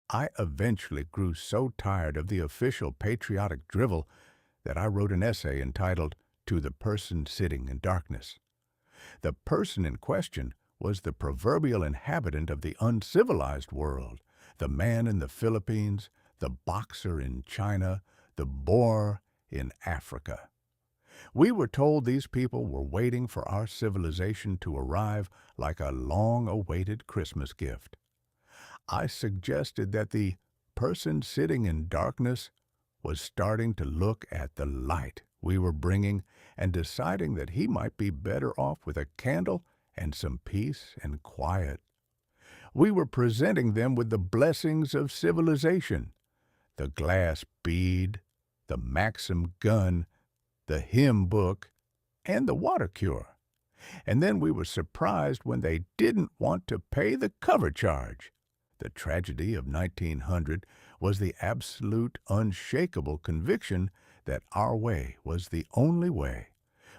I eventually grew so tired of the official patriotic drivel that I wrote an essay entitled "To the Person Sitting in Darkness." The person in question was the proverbial inhabitant of the uncivilized world, the man in the Philippines, the boxer in China, the Boer in Africa. We were told these people were waiting for our civilization to arrive like a long-awaited Christmas gift. I suggested that the person sitting in darkness was starting to look at the light we were bringing and deciding that he might be better off with a candle and some peace and quiet. We were presenting them with the blessings of civilization, the glass bead, the Maxim gun, the hymn book, and the water cure. And then we were surprised when they didn't want to pay the cover charge. The tragedy of 1900 was the absolute, unshakable conviction that our way was the only way.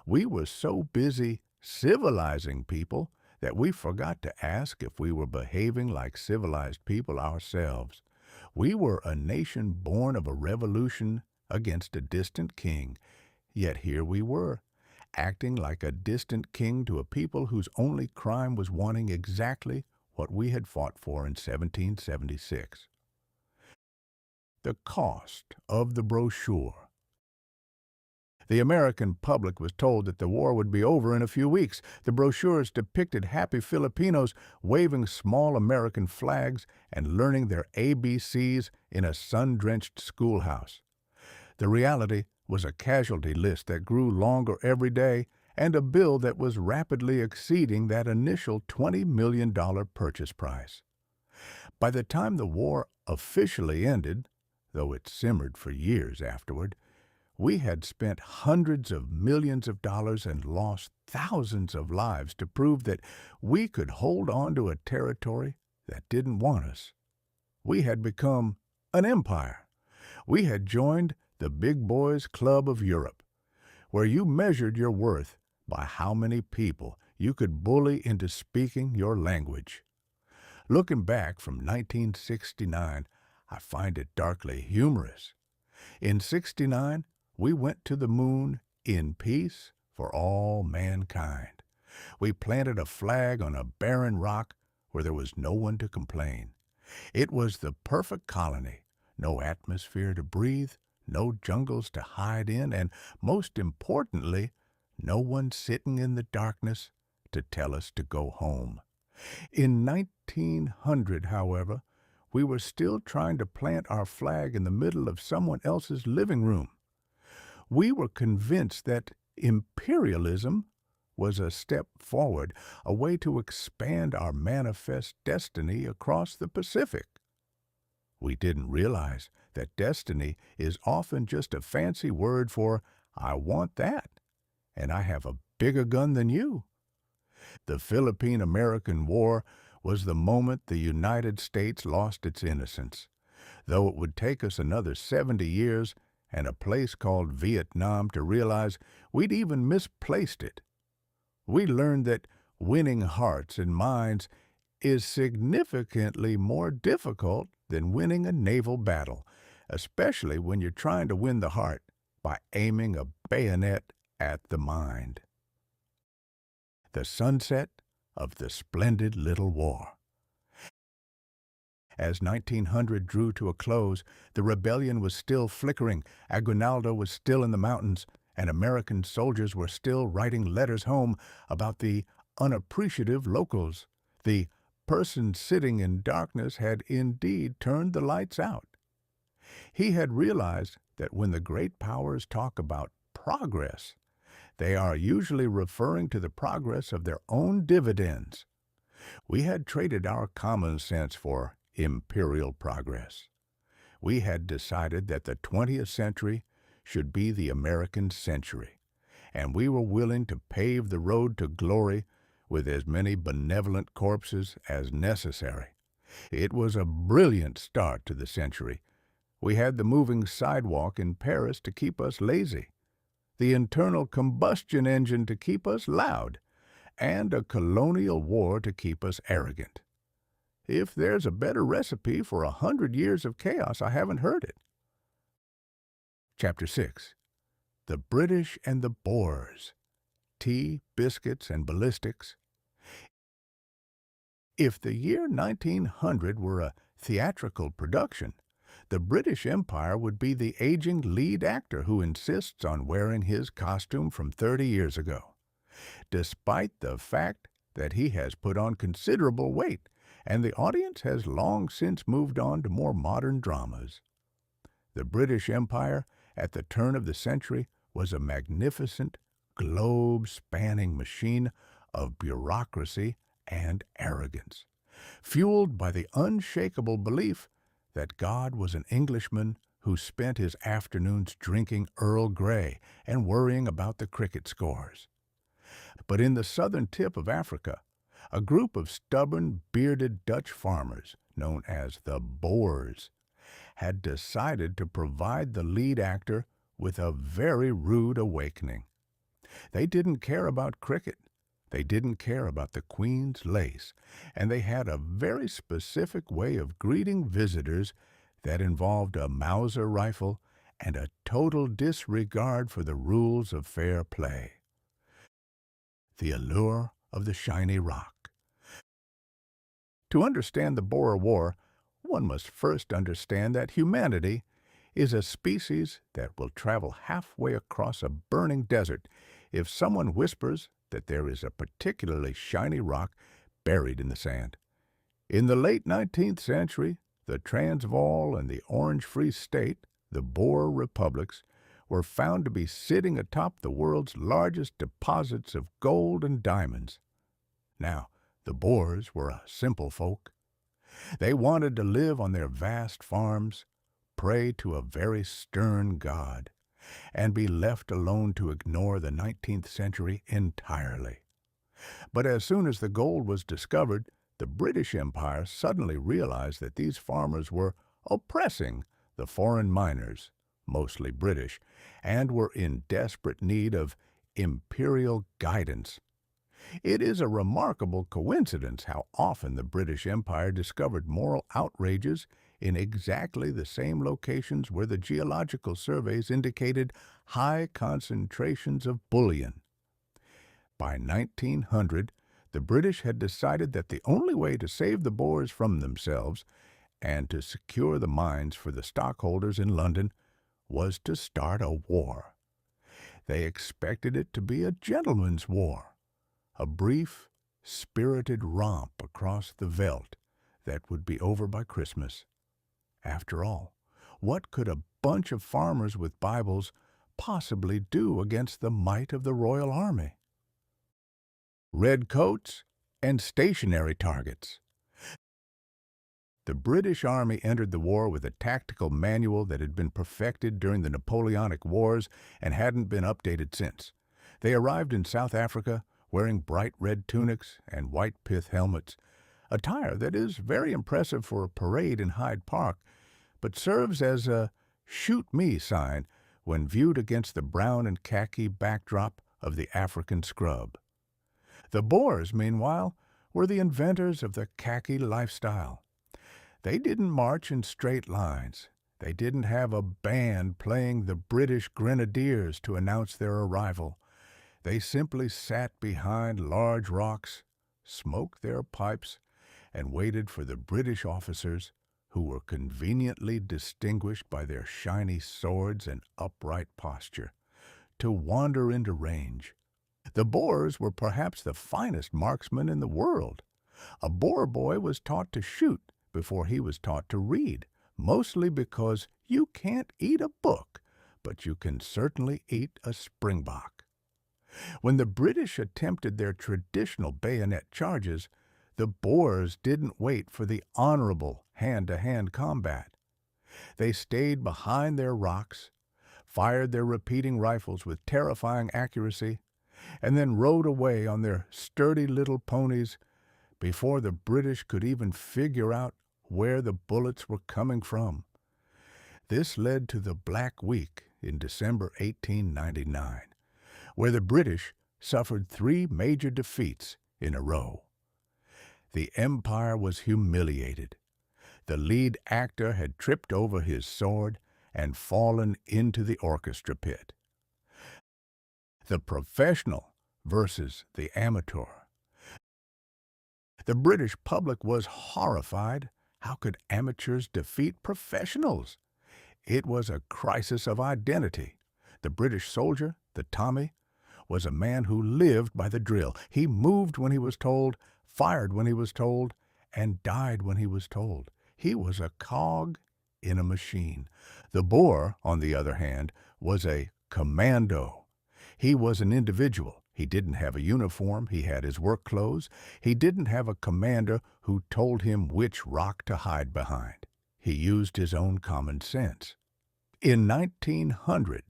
We were so busy civilizing people that we forgot to ask if we were behaving like civilized people ourselves. We were a nation born of a revolution against a distant king, yet here we were, acting like a distant king to a people whose only crime was wanting exactly what we had fought for in 1776. The cost of the brochure. The American public was told that the war would be over in a few weeks. The brochures depicted happy Filipinos waving small American flags and learning their ABCs in a sun-drenched schoolhouse. The reality was a casualty list that grew longer every day and a bill that was rapidly exceeding that initial $20 million purchase price. By the time the war officially ended, though it simmered for years afterward, we had spent hundreds of millions of dollars and lost thousands of lives to prove that we could hold on to a territory that didn't want us. We had become an empire. We had joined the big boys club of Europe, where you measured your worth by how many people you could bully into speaking your language. Looking back from 1969, I find it darkly humorous. In '69, we went to the moon in peace for all mankind. We planted a flag on a barren rock where there was no one to complain. It was the perfect colony, no atmosphere to breathe, no jungles to hide in, and most importantly, no one sitting in the darkness to tell us to go home. In 1900, however, we were still trying to plant our flag in the middle of someone else's living room. We were convinced that imperialism was a step forward, a way to expand our manifest destiny across the Pacific. We didn't realize that destiny is often just a fancy word for, I want that, and I have a bigger gun than you. The Philippine-American War was the moment the United States lost its innocence. Though it would take us another 70 years and a place called Vietnam to realize we'd even misplaced it. We learned that winning hearts and minds is significantly more difficult than winning a naval battle, especially when you're trying to win the heart by aiming a bayonet at the mind. The sunset of the splendid little war. As 1900 drew to a close, the rebellion was still flickering, Aguinaldo was still in the mountains, and American soldiers were still writing letters home about the unappreciative locals. The person sitting in darkness had indeed turned the lights out. He had realized that when the great powers talk about progress, they are usually referring to the progress of their own dividends. We had traded our common sense for imperial progress. We had decided that the 20th century should be the American century, and we were willing to pave the road to glory with as many benevolent corpses as necessary. It was a brilliant start to the century. We had the moving sidewalk in Paris to keep us lazy, the internal combustion engine to keep us loud, and a colonial war to keep us arrogant. If there's a better recipe for 100 years of chaos, I haven't heard it. Chapter 6. The British and the Boers. Tea, biscuits, and ballistics. If the year 1900 were a theatrical production, the British Empire would be the aging lead actor who insists on wearing his costume from 30 years ago, despite the fact that he has put on considerable weight, and the audience has long since moved on to more modern dramas. The British Empire, at the turn of the century, was a magnificent, globe-spanning machine of bureaucracy and arrogance, fueled by the unshakable belief that God was an Englishman who spent his afternoons drinking Earl Grey and worrying about the cricket scores. But in the southern tip of Africa, a group of stubborn, bearded Dutch farmers, known as the Boers, had decided to provide the lead actor with a very rude awakening. They didn't care about cricket. They didn't care about the Queen's lace, and they had a very specific way of greeting visitors that involved a Mauser rifle and a total disregard for the rules of fair play. The allure of the shiny rock. To understand the Boer War, one must first understand that humanity is a species that will travel halfway across a burning desert if someone whispers that there is a particularly shiny rock buried in the sand. In the late 19th century, the Transvaal and the Orange Free State, the Boer republics, were found to be sitting atop the world's largest deposits of gold and diamonds. Now, the Boers were a simple folk. They wanted to live on their vast farms, pray to a very stern God, and be left alone to ignore the 19th century entirely. But as soon as the gold was discovered, the British Empire suddenly realized that these farmers were oppressing the foreign miners, mostly British, and were in desperate need of imperial guidance. It is a remarkable coincidence how often the British Empire discovered moral outrages in exactly the same locations where the geological surveys indicated high concentrations of bullion. By 1900, the British had decided that the only way to save the Boers from themselves and to secure the mines for the stockholders in London was to start a war. They expected it to be a gentleman's war, a brief, spirited romp across the veldt that would be over by Christmas. After all, what could a bunch of farmers with Bibles possibly do against the might of the Royal Army? Red coats and stationary targets. The British Army entered the war with a tactical manual that had been perfected during the Napoleonic Wars and hadn't been updated since. They arrived in South Africa wearing bright red tunics and white pith helmets, attire that is very impressive for a parade in Hyde Park, but serves as a "shoot me" sign when viewed against the brown and khaki backdrop of the African scrub. The Boers, meanwhile, were the inventors of the khaki lifestyle. They didn't march in straight lines. They didn't have a band playing the British Grenadiers to announce their arrival. They simply sat behind large rocks, smoked their pipes, and waited for the British officers, who were conveniently distinguished by their shiny swords and upright posture, to wander into range. The Boers were perhaps the finest marksmen in the world. A Boer boy was taught to shoot before he was taught to read, mostly because you can't eat a book, but you can certainly eat a springbok. When the British attempted their traditional bayonet charges, the Boers didn't wait for the honorable hand-to-hand combat. They stayed behind their rocks, fired their repeating rifles with terrifying accuracy, and then rode away on their sturdy little ponies before the British could even figure out where the bullets were coming from. This led to the Black Week in December 1899, where the British suffered 3 major defeats in a row. The Empire was humiliated. The lead actor had tripped over his sword and fallen into the orchestra pit. The professional versus the amateur. The British public was horrified. How could amateurs defeat professionals? It was a crisis of identity. The British soldier, the Tommy, was a man who lived by the drill. He moved when he was told, fired when he was told, and died when he was told. He was a cog in a machine. The Boer, on the other hand, was a commando. He was an individual. He didn't have a uniform. He had his work clothes. He didn't have a commander who told him which rock to hide behind. He used his own common sense. In 1900,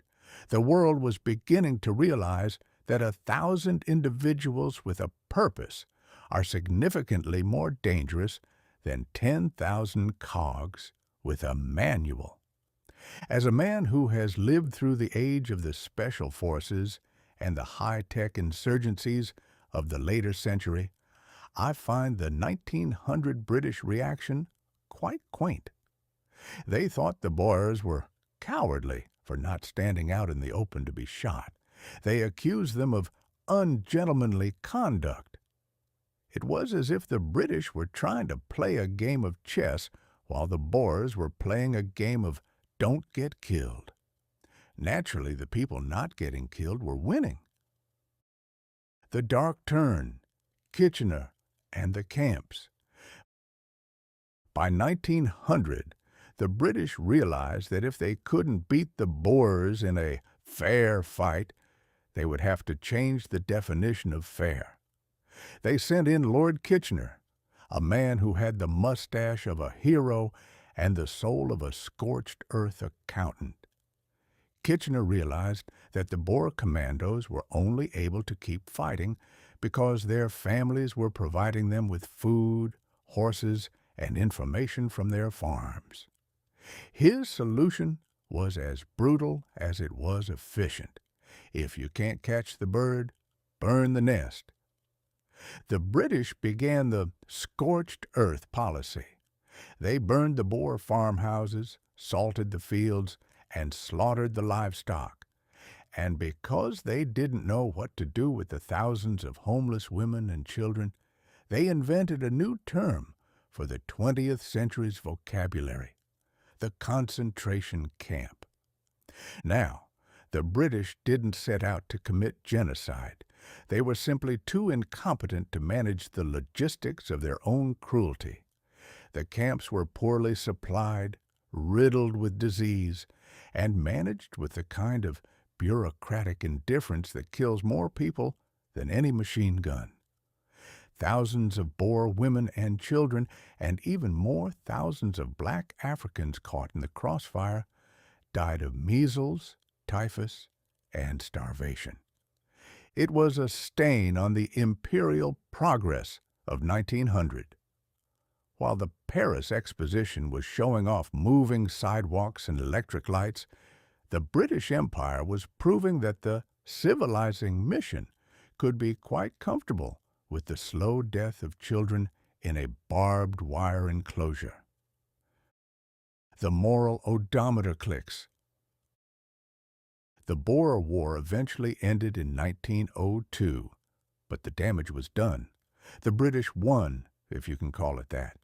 the world was beginning to realize that 1,000 individuals with a purpose are significantly more dangerous than 10,000 cogs with a manual. As a man who has lived through the age of the special forces and the high-tech insurgencies of the later century, I find the 1900 British reaction quite quaint. They thought the Boers were cowardly for not standing out in the open to be shot. They accused them of ungentlemanly conduct. It was as if the British were trying to play a game of chess while the Boers were playing a game of don't get killed. Naturally, the people not getting killed were winning. The Dark Turn, Kitchener, and the camps. By 1900, the British realized that if they couldn't beat the Boers in a fair fight, they would have to change the definition of fair. They sent in Lord Kitchener, a man who had the mustache of a hero and the soul of a scorched earth accountant. Kitchener realized that the Boer commandos were only able to keep fighting because their families were providing them with food, horses, and information from their farms. His solution was as brutal as it was efficient. If you can't catch the bird, burn the nest. The British began the scorched earth policy. They burned the Boer farmhouses, salted the fields, and slaughtered the livestock. And because they didn't know what to do with the thousands of homeless women and children, they invented a new term for the 20th century's vocabulary: the concentration camp. Now, the British didn't set out to commit genocide. They were simply too incompetent to manage the logistics of their own cruelty. The camps were poorly supplied, riddled with disease, and managed with the kind of bureaucratic indifference that kills more people than any machine gun. Thousands of Boer women and children, and even more thousands of black Africans caught in the crossfire, died of measles, typhus, and starvation. It was a stain on the imperial progress of 1900. While the Paris Exposition was showing off moving sidewalks and electric lights, the British Empire was proving that the civilizing mission could be quite comfortable with the slow death of children in a barbed wire enclosure. The moral odometer clicks. The Boer War eventually ended in 1902, but the damage was done. The British won, if you can call it that.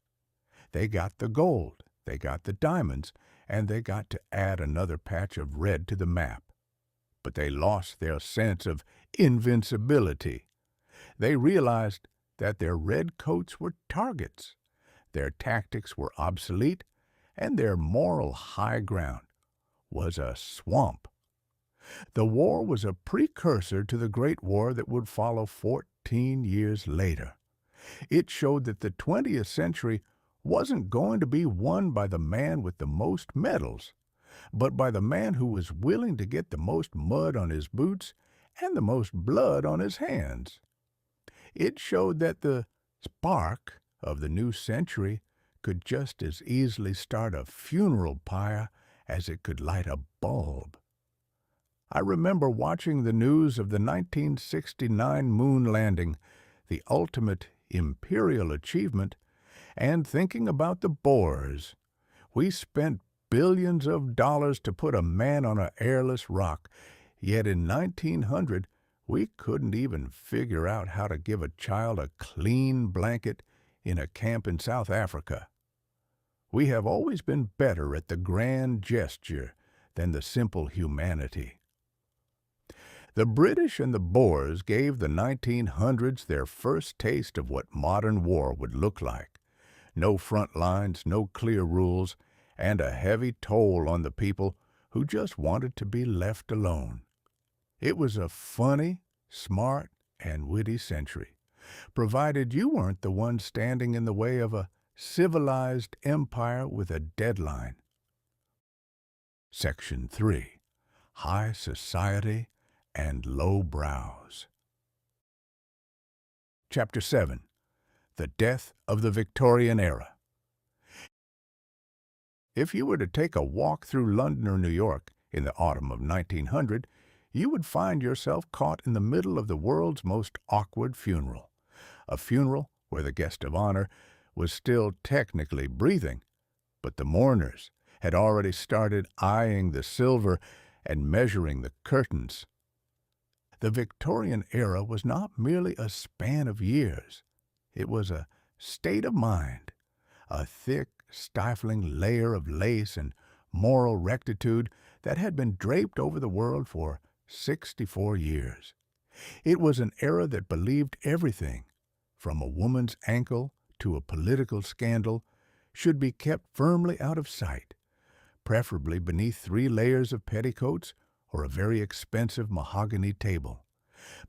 They got the gold, they got the diamonds, and they got to add another patch of red to the map. But they lost their sense of invincibility. They realized that their red coats were targets, their tactics were obsolete, and their moral high ground was a swamp. The war was a precursor to the Great War that would follow 14 years later. It showed that the 20th century wasn't going to be won by the man with the most medals, but by the man who was willing to get the most mud on his boots and the most blood on his hands. It showed that the spark of the new century could just as easily start a funeral pyre as it could light a bulb. I remember watching the news of the 1969 moon landing, the ultimate imperial achievement, and thinking about the Boers. We spent billions of dollars to put a man on an airless rock, yet in 1900 we couldn't even figure out how to give a child a clean blanket in a camp in South Africa. We have always been better at the grand gesture than the simple humanity. The British and the Boers gave the 1900s their first taste of what modern war would look like. No front lines, no clear rules, and a heavy toll on the people who just wanted to be left alone. It was a funny, smart, and witty century, provided you weren't the one standing in the way of a civilized empire with a deadline. Section 3. High Society and Low Brows. Chapter 7. The Death of the Victorian Era. If you were to take a walk through London or New York in the autumn of 1900, you would find yourself caught in the middle of the world's most awkward funeral. A funeral where the guest of honor was still technically breathing, but the mourners had already started eyeing the silver and measuring the curtains. The Victorian era was not merely a span of years. It was a state of mind, a thick, stifling layer of lace and moral rectitude that had been draped over the world for 64 years. It was an era that believed everything, from a woman's ankle to a political scandal, should be kept firmly out of sight, preferably beneath 3 layers of petticoats or a very expensive mahogany table.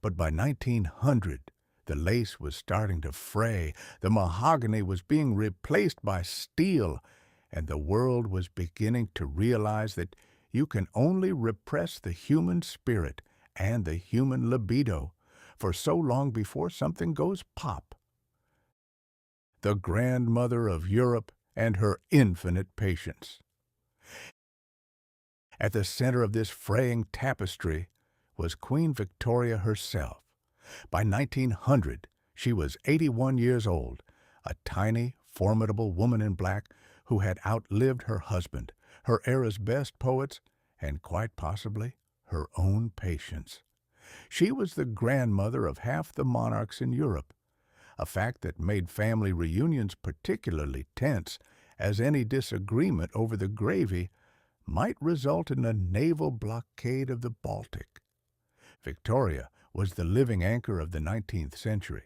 But by 1900, the lace was starting to fray, the mahogany was being replaced by steel, and the world was beginning to realize that you can only repress the human spirit and the human libido for so long before something goes pop. The grandmother of Europe and her infinite patience. At the center of this fraying tapestry was Queen Victoria herself. By 1900, she was 81 years old, a tiny, formidable woman in black who had outlived her husband, her era's best poets, and quite possibly her own patience. She was the grandmother of half the monarchs in Europe, a fact that made family reunions particularly tense, as any disagreement over the gravy might result in a naval blockade of the Baltic. Victoria was the living anchor of the 19th century.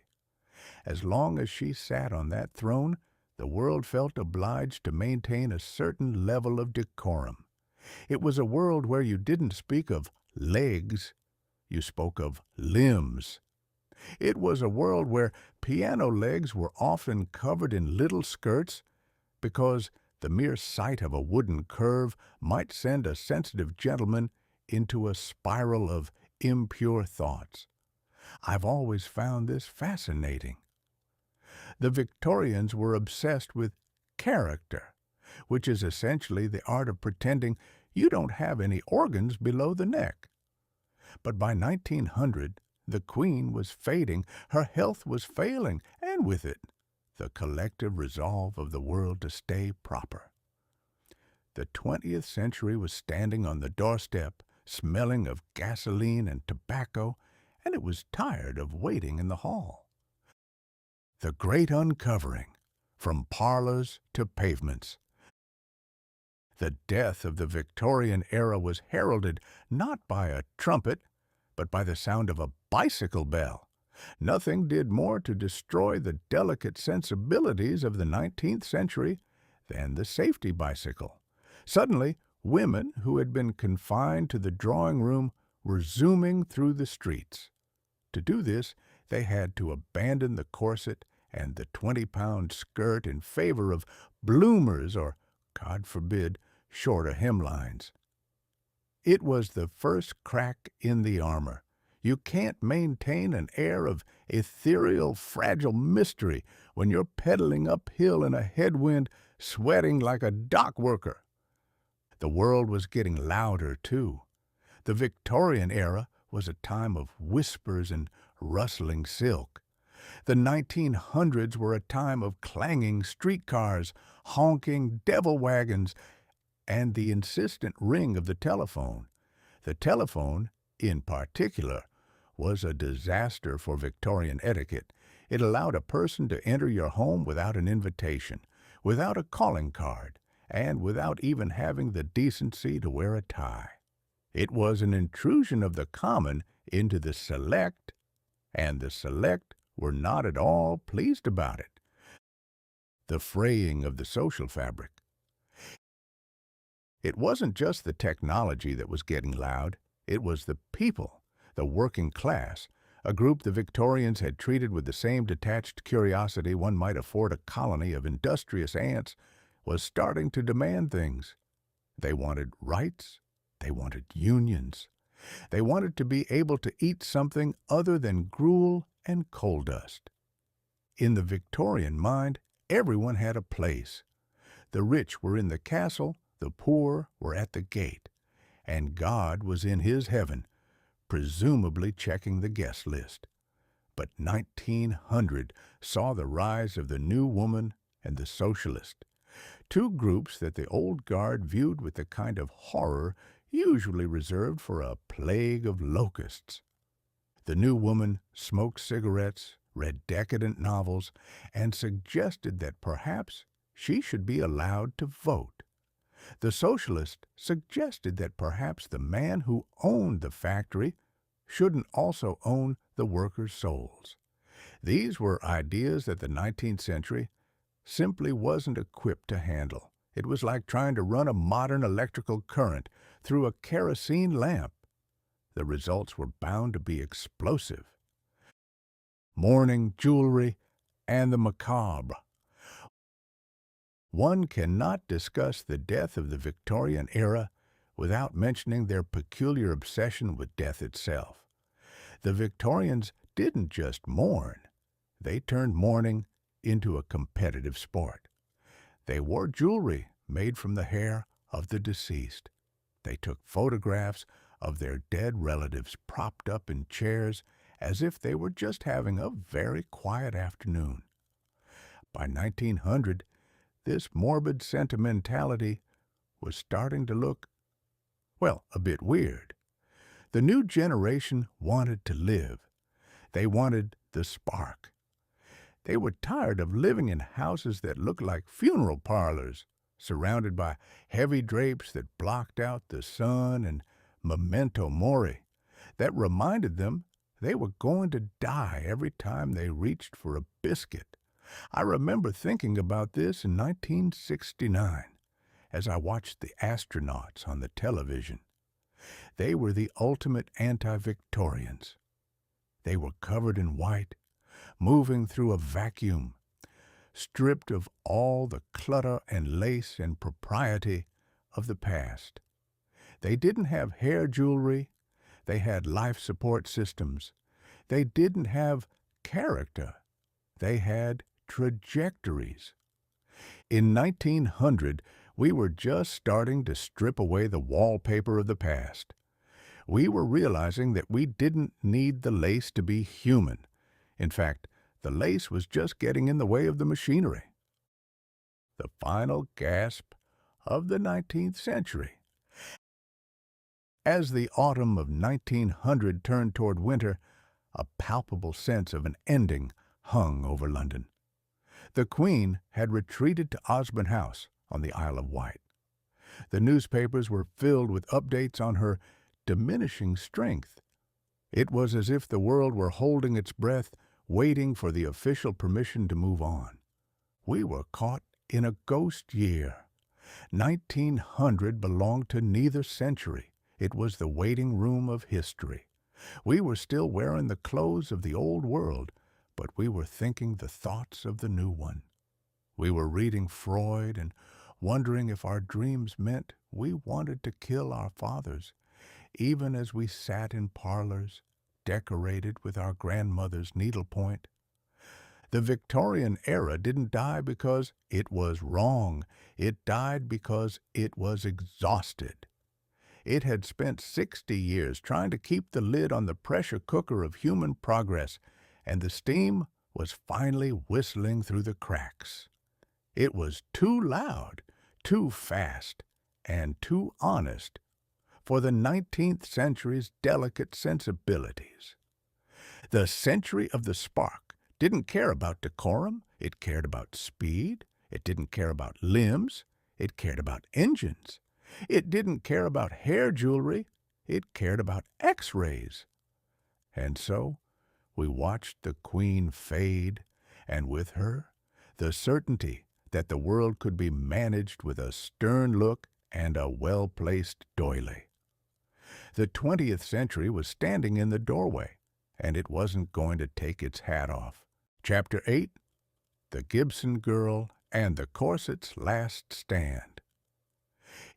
As long as she sat on that throne, the world felt obliged to maintain a certain level of decorum. It was a world where you didn't speak of legs, you spoke of limbs. It was a world where piano legs were often covered in little skirts because the mere sight of a wooden curve might send a sensitive gentleman into a spiral of impure thoughts. I've always found this fascinating. The Victorians were obsessed with character, which is essentially the art of pretending you don't have any organs below the neck. But by 1900, the Queen was fading, her health was failing, and with it, the collective resolve of the world to stay proper. The 20th century was standing on the doorstep, smelling of gasoline and tobacco, and it was tired of waiting in the hall. The great uncovering, from parlors to pavements. The death of the Victorian era was heralded not by a trumpet, but by the sound of a bicycle bell. Nothing did more to destroy the delicate sensibilities of the 19th century than the safety bicycle. Suddenly, women who had been confined to the drawing room were zooming through the streets. To do this, they had to abandon the corset and the 20-pound skirt in favor of bloomers or, God forbid, shorter hemlines. It was the first crack in the armor. You can't maintain an air of ethereal, fragile mystery when you're pedaling uphill in a headwind, sweating like a dock worker. The world was getting louder, too. The Victorian era was a time of whispers and rustling silk. The 1900s were a time of clanging streetcars, honking devil wagons, and the insistent ring of the telephone. The telephone, in particular, was a disaster for Victorian etiquette. It allowed a person to enter your home without an invitation, without a calling card, and without even having the decency to wear a tie. It was an intrusion of the common into the select, and the select were not at all pleased about it. The fraying of the social fabric. It wasn't just the technology that was getting loud, it was the people, the working class, a group the Victorians had treated with the same detached curiosity one might afford a colony of industrious ants, was starting to demand things. They wanted rights, they wanted unions, they wanted to be able to eat something other than gruel and coal dust. In the Victorian mind, everyone had a place. The rich were in the castle, the poor were at the gate, and God was in his heaven, presumably checking the guest list. But 1900 saw the rise of the New Woman and the Socialist, two groups that the old guard viewed with the kind of horror usually reserved for a plague of locusts. The New Woman smoked cigarettes, read decadent novels, and suggested that perhaps she should be allowed to vote. The Socialist suggested that perhaps the man who owned the factory shouldn't also own the workers' souls. These were ideas that the 19th century simply wasn't equipped to handle. It was like trying to run a modern electrical current through a kerosene lamp. The results were bound to be explosive. Mourning, jewelry, and the macabre. One cannot discuss the death of the Victorian era without mentioning their peculiar obsession with death itself. The Victorians didn't just mourn. They turned mourning into a competitive sport. They wore jewelry made from the hair of the deceased. They took photographs of their dead relatives propped up in chairs as if they were just having a very quiet afternoon. By 1900, this morbid sentimentality was starting to look, well, a bit weird. The new generation wanted to live. They wanted the spark. They were tired of living in houses that looked like funeral parlors, surrounded by heavy drapes that blocked out the sun and memento mori, that reminded them they were going to die every time they reached for a biscuit. I remember thinking about this in 1969 as I watched the astronauts on the television. They were the ultimate anti-Victorians. They were covered in white, moving through a vacuum, stripped of all the clutter and lace and propriety of the past. They didn't have hair jewelry. They had life support systems. They didn't have character. They had trajectories. In 1900, we were just starting to strip away the wallpaper of the past. We were realizing that we didn't need the lace to be human. In fact, the lace was just getting in the way of the machinery. The final gasp of the 19th century. As the autumn of 1900 turned toward winter, a palpable sense of an ending hung over London. The Queen had retreated to Osborne House on the Isle of Wight. The newspapers were filled with updates on her diminishing strength. It was as if the world were holding its breath, waiting for the official permission to move on. We were caught in a ghost year. 1900 belonged to neither century. It was the waiting room of history. We were still wearing the clothes of the old world, but we were thinking the thoughts of the new one. We were reading Freud and wondering if our dreams meant we wanted to kill our fathers, even as we sat in parlors decorated with our grandmother's needlepoint. The Victorian era didn't die because it was wrong. It died because it was exhausted. It had spent 60 years trying to keep the lid on the pressure cooker of human progress, and the steam was finally whistling through the cracks. It was too loud, too fast, and too honest for the 19th century's delicate sensibilities. The century of the spark didn't care about decorum, it cared about speed, it didn't care about limbs, it cared about engines. It didn't care about hair jewelry, it cared about X-rays. And so we watched the Queen fade, and with her, the certainty that the world could be managed with a stern look and a well-placed doily. The 20th century was standing in the doorway, and it wasn't going to take its hat off. Chapter 8, The Gibson Girl and the Corset's Last Stand.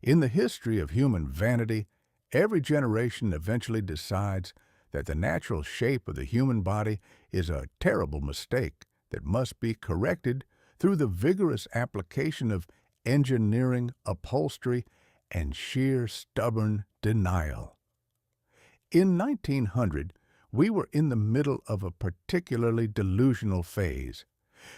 In the history of human vanity, every generation eventually decides that the natural shape of the human body is a terrible mistake that must be corrected through the vigorous application of engineering, upholstery, and sheer stubborn denial. In 1900, we were in the middle of a particularly delusional phase.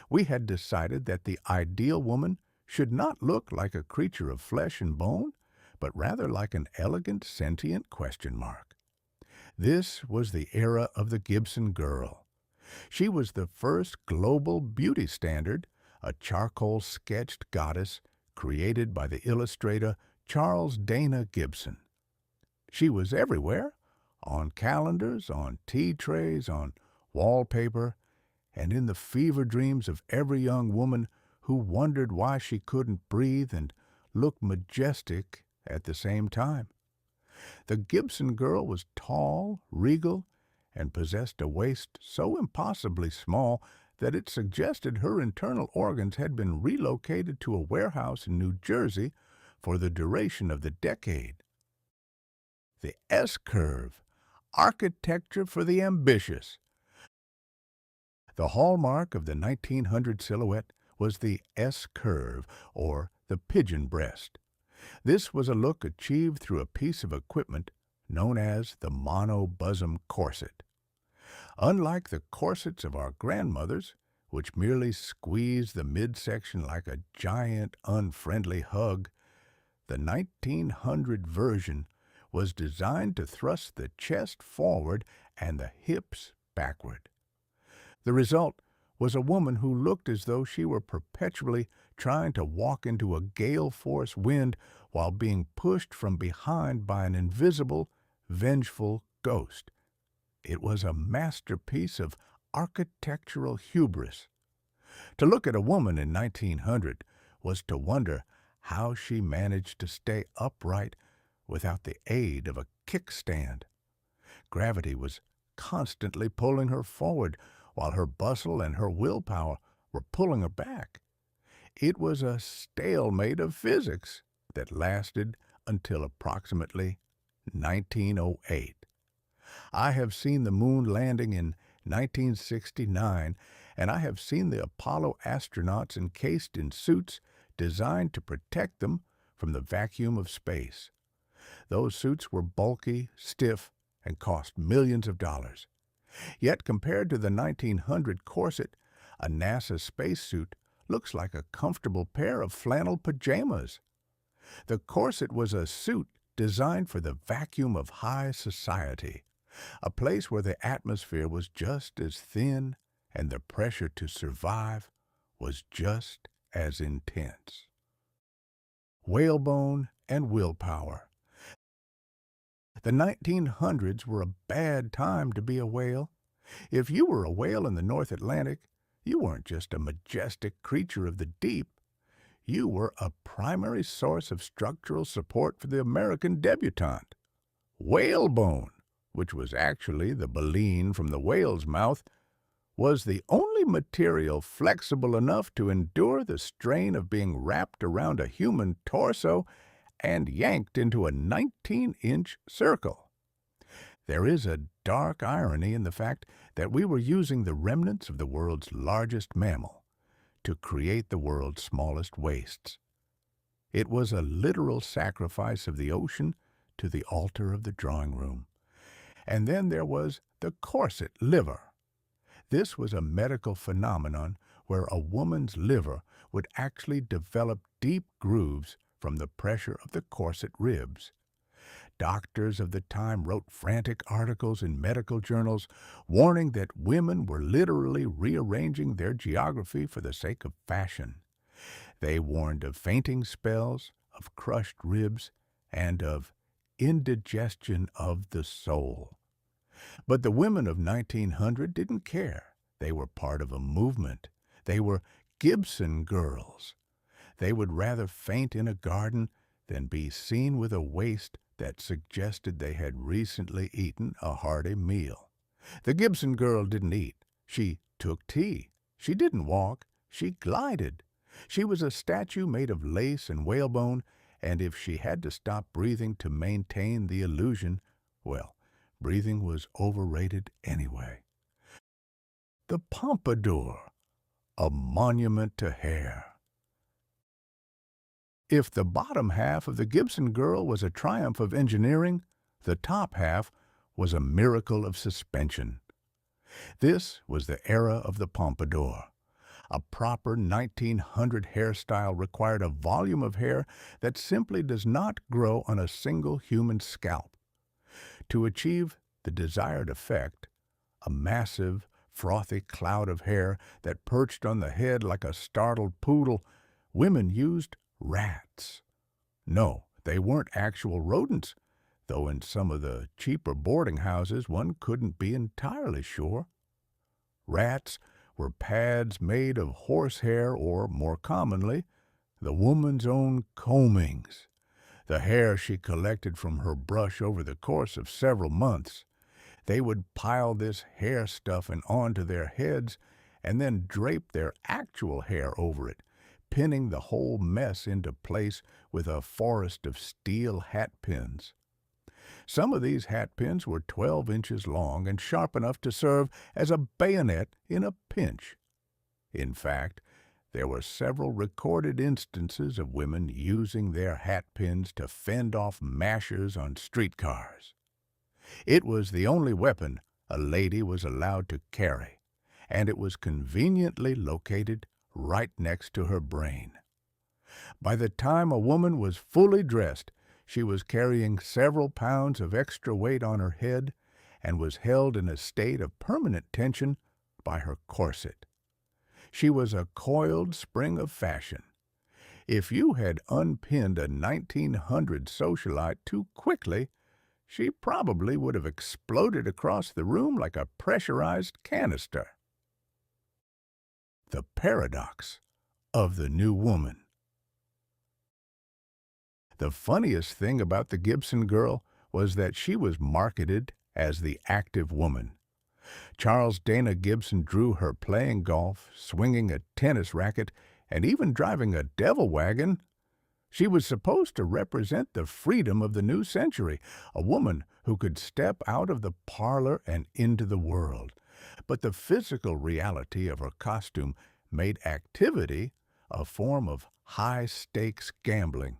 We had decided that the ideal woman should not look like a creature of flesh and bone, but rather like an elegant, sentient question mark. This was the era of the Gibson girl. She was the first global beauty standard, a charcoal-sketched goddess created by the illustrator Charles Dana Gibson. She was everywhere, on calendars, on tea trays, on wallpaper, and in the fever dreams of every young woman who wondered why she couldn't breathe and look majestic at the same time. The Gibson girl was tall, regal, and possessed a waist so impossibly small that it suggested her internal organs had been relocated to a warehouse in New Jersey for the duration of the decade. The S-curve, architecture for the ambitious. The hallmark of the 1900 silhouette was the S-curve, or the pigeon breast. This was a look achieved through a piece of equipment known as the monobosom corset. Unlike the corsets of our grandmothers, which merely squeezed the midsection like a giant, unfriendly hug, the 1900 version was designed to thrust the chest forward and the hips backward. The result was a woman who looked as though she were perpetually trying to walk into a gale-force wind while being pushed from behind by an invisible, vengeful ghost. It was a masterpiece of architectural hubris. To look at a woman in 1900 was to wonder how she managed to stay upright without the aid of a kickstand. Gravity was constantly pulling her forward, while her bustle and her willpower were pulling her back. It was a stalemate of physics that lasted until approximately 1908. I have seen the moon landing in 1969, and I have seen the Apollo astronauts encased in suits designed to protect them from the vacuum of space. Those suits were bulky, stiff, and cost millions of dollars. Yet compared to the 1900 corset, a NASA spacesuit looks like a comfortable pair of flannel pajamas. The corset was a suit designed for the vacuum of high society, a place where the atmosphere was just as thin and the pressure to survive was just as intense. Whalebone and willpower. The 1900s were a bad time to be a whale. If you were a whale in the North Atlantic, you weren't just a majestic creature of the deep. You were a primary source of structural support for the American debutante. Whalebone, which was actually the baleen from the whale's mouth, was the only material flexible enough to endure the strain of being wrapped around a human torso and yanked into a 19-inch circle. There is a dark irony in the fact that we were using the remnants of the world's largest mammal to create the world's smallest wastes. It was a literal sacrifice of the ocean to the altar of the drawing room. And then there was the corset liver. This was a medical phenomenon where a woman's liver would actually develop deep grooves from the pressure of the corset ribs. Doctors of the time wrote frantic articles in medical journals warning that women were literally rearranging their geography for the sake of fashion. They warned of fainting spells, of crushed ribs, and of indigestion of the soul. But the women of 1900 didn't care. They were part of a movement. They were Gibson girls. They would rather faint in a garden than be seen with a waist that suggested they had recently eaten a hearty meal. The Gibson girl didn't eat. She took tea. She didn't walk. She glided. She was a statue made of lace and whalebone, and if she had to stop breathing to maintain the illusion, well, breathing was overrated anyway. The pompadour, a monument to hair. If the bottom half of the Gibson girl was a triumph of engineering, the top half was a miracle of suspension. This was the era of the pompadour. A proper 1900 hairstyle required a volume of hair that simply does not grow on a single human scalp. To achieve the desired effect, a massive, frothy cloud of hair that perched on the head like a startled poodle, women used rats. No, they weren't actual rodents, though in some of the cheaper boarding houses one couldn't be entirely sure. Rats were pads made of horsehair or, more commonly, the woman's own combings, the hair she collected from her brush over the course of several months. They would pile this hair stuffing onto their heads and then drape their actual hair over it, pinning the whole mess into place with a forest of steel hat pins. Some of these hat pins were 12 inches long and sharp enough to serve as a bayonet in a pinch. In fact, there were several recorded instances of women using their hat pins to fend off mashers on streetcars. It was the only weapon a lady was allowed to carry, and it was conveniently located right next to her brain. By the time a woman was fully dressed, she was carrying several pounds of extra weight on her head and was held in a state of permanent tension by her corset. She was a coiled spring of fashion. If you had unpinned a 1900 socialite too quickly, she probably would have exploded across the room like a pressurized canister. The paradox of the new woman. The funniest thing about the Gibson girl was that she was marketed as the active woman. Charles Dana Gibson drew her playing golf, swinging a tennis racket, and even driving a devil wagon. She was supposed to represent the freedom of the new century, a woman who could step out of the parlor and into the world. But the physical reality of her costume made activity a form of high-stakes gambling.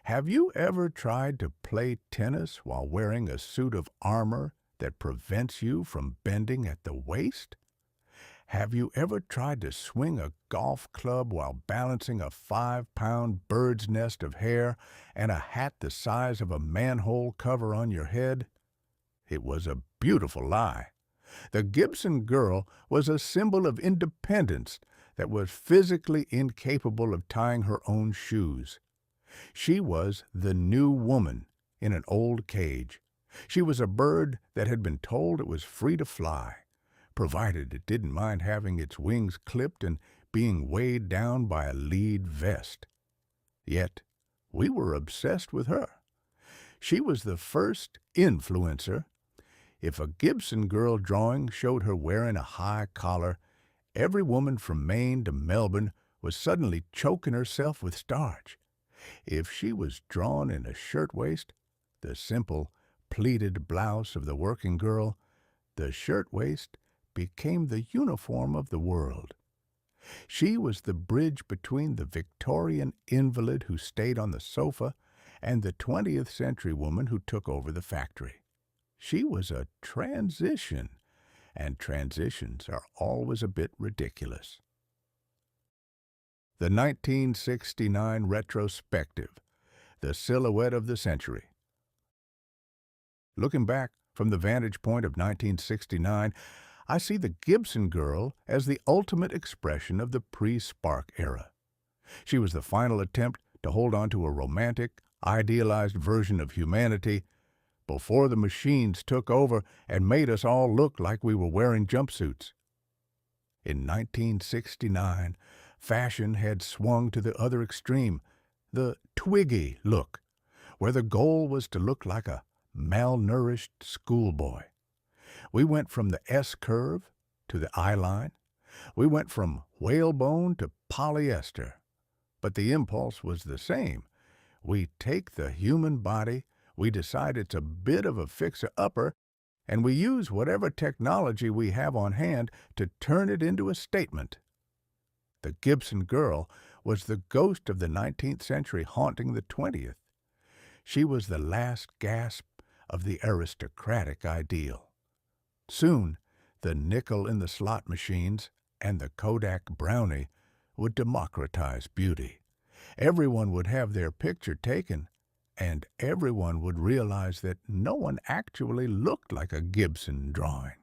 Have you ever tried to play tennis while wearing a suit of armor that prevents you from bending at the waist? Have you ever tried to swing a golf club while balancing a 5-pound bird's nest of hair and a hat the size of a manhole cover on your head? It was a beautiful lie. The Gibson girl was a symbol of independence that was physically incapable of tying her own shoes. She was the new woman in an old cage. She was a bird that had been told it was free to fly, provided it didn't mind having its wings clipped and being weighed down by a lead vest. Yet, we were obsessed with her. She was the first influencer. If a Gibson girl drawing showed her wearing a high collar, every woman from Maine to Melbourne was suddenly choking herself with starch. If she was drawn in a shirtwaist, the simple, pleated blouse of the working girl, the shirtwaist became the uniform of the world. She was the bridge between the Victorian invalid who stayed on the sofa and the 20th century woman who took over the factory. She was a transition, and transitions are always a bit ridiculous. The 1969 retrospective, the silhouette of the century. Looking back from the vantage point of 1969, I see the Gibson girl as the ultimate expression of the pre-Spark era. She was the final attempt to hold on to a romantic, idealized version of humanity before the machines took over and made us all look like we were wearing jumpsuits. In 1969, fashion had swung to the other extreme, the Twiggy look, where the goal was to look like a malnourished schoolboy. We went from the S-curve to the I-line. We went from whalebone to polyester. But the impulse was the same. We take the human body, we decide it's a bit of a fixer-upper, and we use whatever technology we have on hand to turn it into a statement. The Gibson girl was the ghost of the 19th century haunting the 20th. She was the last gasp of the aristocratic ideal. Soon, the nickel in the slot machines and the Kodak Brownie would democratize beauty. Everyone would have their picture taken, and everyone would realize that no one actually looked like a Gibson drawing.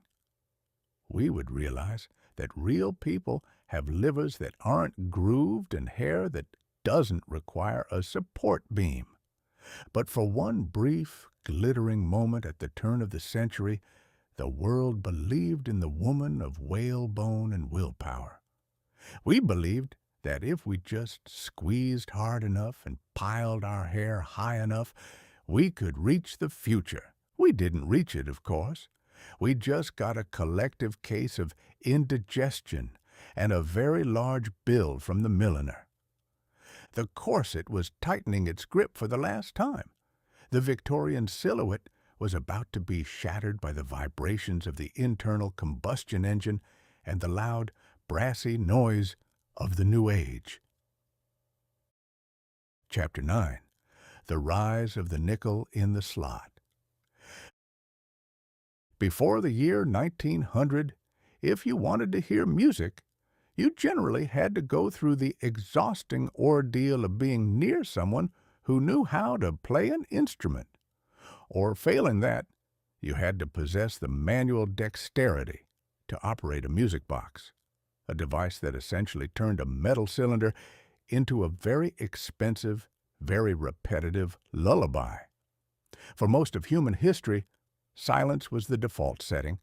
We would realize that real people have livers that aren't grooved and hair that doesn't require a support beam. But for one brief, glittering moment at the turn of the century, the world believed in the woman of whalebone and willpower. We believed that if we just squeezed hard enough and piled our hair high enough, we could reach the future. We didn't reach it, of course. We just got a collective case of indigestion and a very large bill from the milliner. The corset was tightening its grip for the last time. The Victorian silhouette was about to be shattered by the vibrations of the internal combustion engine and the loud, brassy noise of the New Age. Chapter 9. The Rise of the Nickel in the Slot. Before the year 1900, if you wanted to hear music, you generally had to go through the exhausting ordeal of being near someone who knew how to play an instrument. Or failing that, you had to possess the manual dexterity to operate a music box, a device that essentially turned a metal cylinder into a very expensive, very repetitive lullaby. For most of human history, silence was the default setting,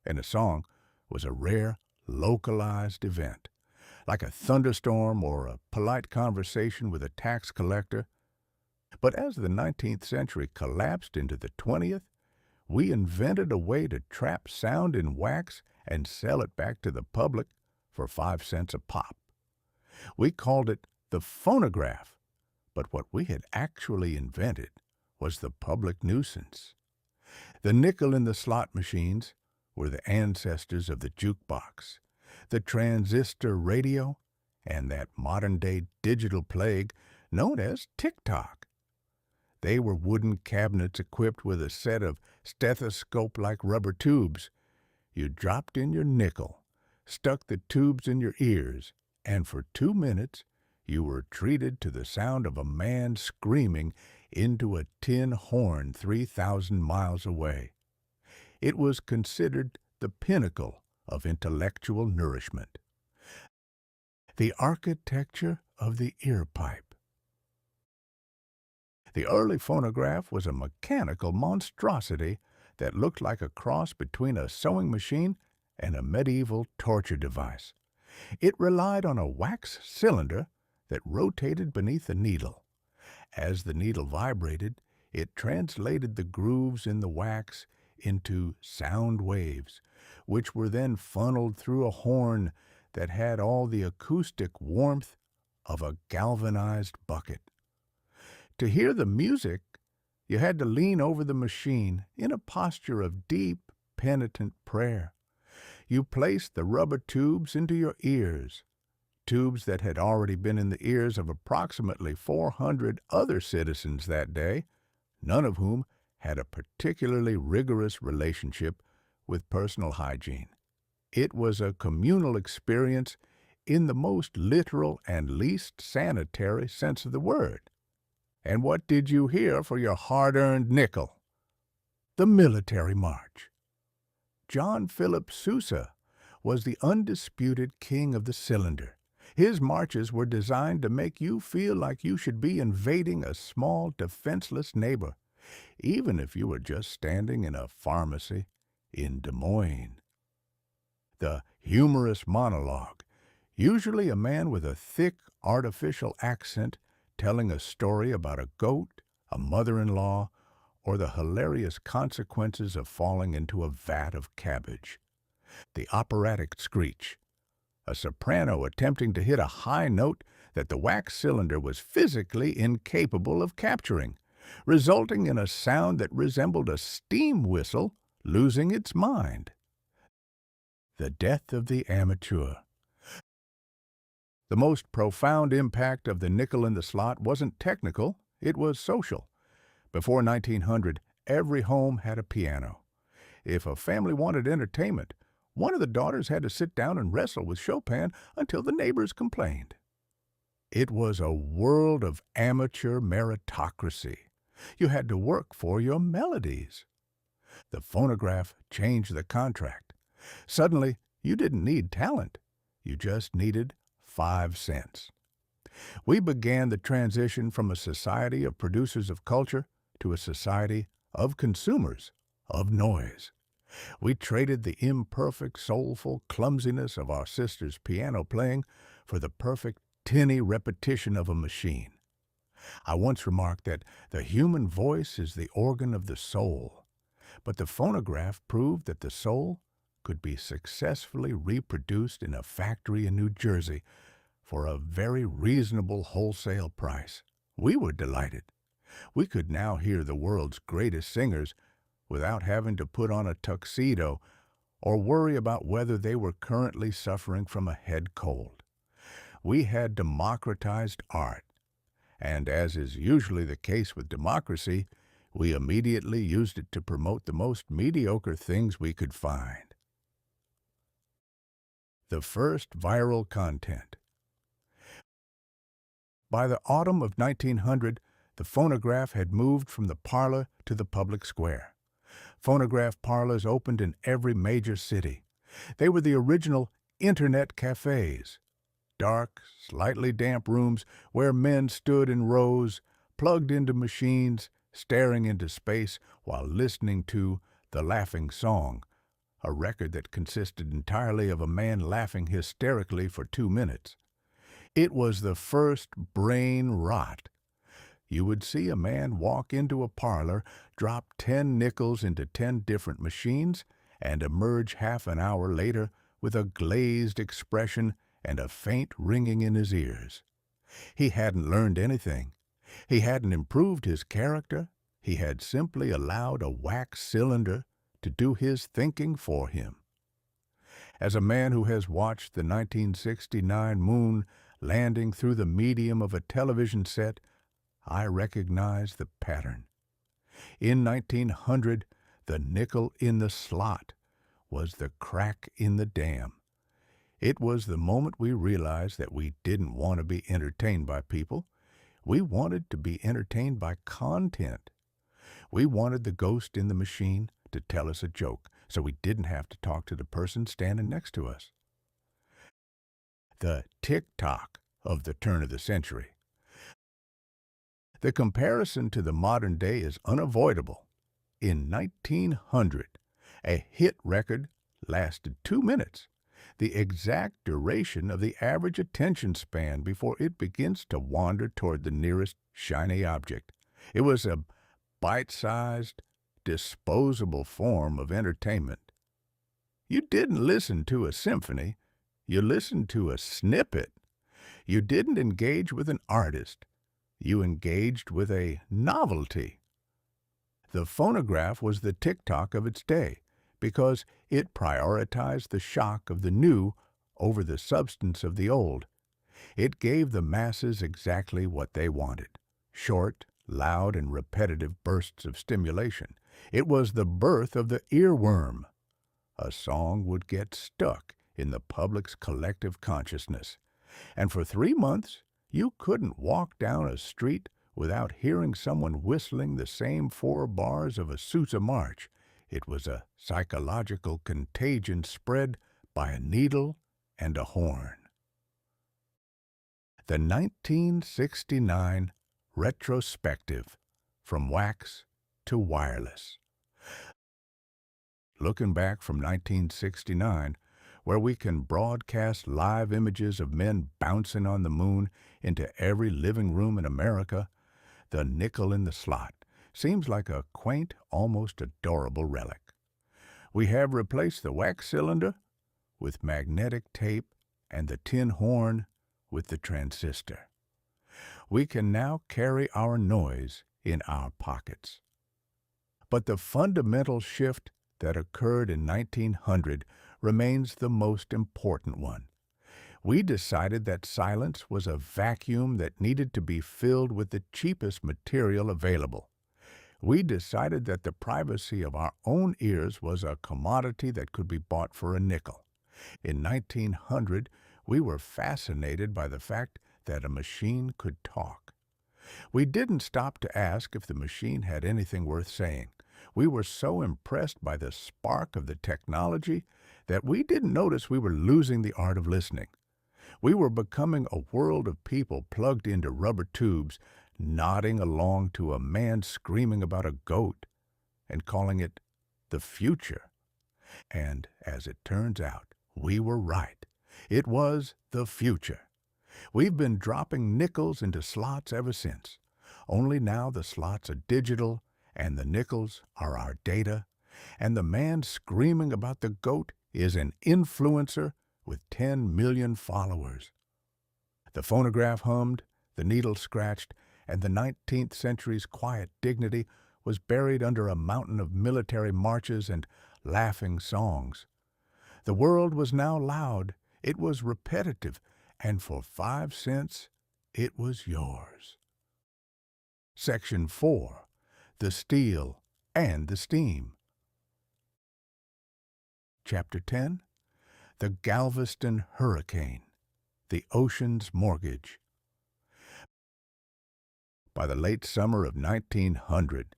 and a song was a rare, localized event, like a thunderstorm or a polite conversation with a tax collector. But as the 19th century collapsed into the 20th, we invented a way to trap sound in wax and sell it back to the public for 5 cents a pop. We called it the phonograph, but what we had actually invented was the public nuisance. The nickel in the slot machines were the ancestors of the jukebox, the transistor radio, and that modern-day digital plague known as TikTok. They were wooden cabinets equipped with a set of stethoscope-like rubber tubes. You dropped in your nickel, stuck the tubes in your ears, and for 2 minutes you were treated to the sound of a man screaming into a tin horn 3,000 miles away. It was considered the pinnacle of intellectual nourishment. The architecture of the ear pipe. The early phonograph was a mechanical monstrosity that looked like a cross between a sewing machine and a medieval torture device. It relied on a wax cylinder that rotated beneath a needle. As the needle vibrated, it translated the grooves in the wax into sound waves, which were then funneled through a horn that had all the acoustic warmth of a galvanized bucket. To hear the music, you had to lean over the machine in a posture of deep, penitent prayer. You placed the rubber tubes into your ears, tubes that had already been in the ears of approximately 400 other citizens that day, none of whom had a particularly rigorous relationship with personal hygiene. It was a communal experience in the most literal and least sanitary sense of the word. And what did you hear for your hard-earned nickel? The military march. John Philip Sousa was the undisputed king of the cylinder. His marches were designed to make you feel like you should be invading a small, defenseless neighbor, even if you were just standing in a pharmacy in Des Moines. The humorous monologue, usually a man with a thick, artificial accent telling a story about a goat, a mother-in-law, or the hilarious consequences of falling into a vat of cabbage. The operatic screech, a soprano attempting to hit a high note that the wax cylinder was physically incapable of capturing, resulting in a sound that resembled a steam whistle losing its mind. The death of the amateur. The most profound impact of the nickel in the slot wasn't technical, it was social. Before 1900, every home had a piano. If a family wanted entertainment, one of the daughters had to sit down and wrestle with Chopin until the neighbors complained. It was a world of amateur meritocracy. You had to work for your melodies. The phonograph changed the contract. Suddenly, you didn't need talent. You just needed 5 cents. We began the transition from a society of producers of culture to a society of consumers of noise. We traded the imperfect, soulful clumsiness of our sister's piano playing for the perfect, tinny repetition of a machine. I once remarked that the human voice is the organ of the soul, but the phonograph proved that the soul could be successfully reproduced in a factory in New Jersey for a very reasonable wholesale price. We were delighted. We could now hear the world's greatest singers without having to put on a tuxedo or worry about whether they were currently suffering from a head cold. We had democratized art, and as is usually the case with democracy, we immediately used it to promote the most mediocre things we could find. The first viral content. By the autumn of 1900, the phonograph had moved from the parlor to the public square. Phonograph parlors opened in every major city. They were the original internet cafes, dark, slightly damp rooms where men stood in rows, plugged into machines, staring into space while listening to The Laughing Song, a record that consisted entirely of a man laughing hysterically for 2 minutes. It was the first brain rot. You would see a man walk into a parlor, drop 10 nickels into 10 different machines, and emerge half an hour later with a glazed expression and a faint ringing in his ears. He hadn't learned anything. He hadn't improved his character. He had simply allowed a wax cylinder to do his thinking for him. As a man who has watched the 1969 moon landing through the medium of a television set, I recognize the pattern. In 1900, the nickel in the slot was the crack in the dam. It was the moment we realized that we didn't want to be entertained by people. We wanted to be entertained by content. We wanted the ghost in the machine to tell us a joke, so we didn't have to talk to the person standing next to us. The tick-tock of the turn of the century. The comparison to the modern day is unavoidable. In 1900, a hit record lasted 2 minutes, the exact duration of the average attention span before it begins to wander toward the nearest shiny object. It was a bite-sized, disposable form of entertainment. You didn't listen to a symphony, you listened to a snippet. You didn't engage with an artist, you engaged with a novelty. The phonograph was the tick-tock of its day because it prioritized the shock of the new over the substance of the old. It gave the masses exactly what they wanted: short, loud, and repetitive bursts of stimulation. It was the birth of the earworm. A song would get stuck in the public's collective consciousness, and for 3 months you couldn't walk down a street without hearing someone whistling the same 4 bars of a Sousa march. It was a psychological contagion spread by a needle and a horn. The 1969 Retrospective, From Wax to Wireless. Looking back from 1969, where we can broadcast live images of men bouncing on the moon into every living room in America, the nickel in the slot seems like a quaint, almost adorable relic. We have replaced the wax cylinder with magnetic tape and the tin horn with the transistor. We can now carry our noise in our pockets. But the fundamental shift that occurred in 1900 remains the most important one. We decided that silence was a vacuum that needed to be filled with the cheapest material available. We decided that the privacy of our own ears was a commodity that could be bought for a nickel. In 1900, we were fascinated by the fact that a machine could talk. We didn't stop to ask if the machine had anything worth saying. We were so impressed by the spark of the technology that we didn't notice we were losing the art of listening. We were becoming a world of people plugged into rubber tubes, nodding along to a man screaming about a goat and calling it the future. And as it turns out, we were right. It was the future. We've been dropping nickels into slots ever since. Only now the slots are digital and the nickels are our data, and the man screaming about the goat is an influencer with 10 million followers. The phonograph hummed, the needle scratched, and the 19th century's quiet dignity was buried under a mountain of military marches and laughing songs. The world was now loud, it was repetitive, and for 5 cents, it was yours. Section 4. The Steel and the Steam. Chapter 10. The Galveston Hurricane, the Ocean's Mortgage. By the late summer of 1900,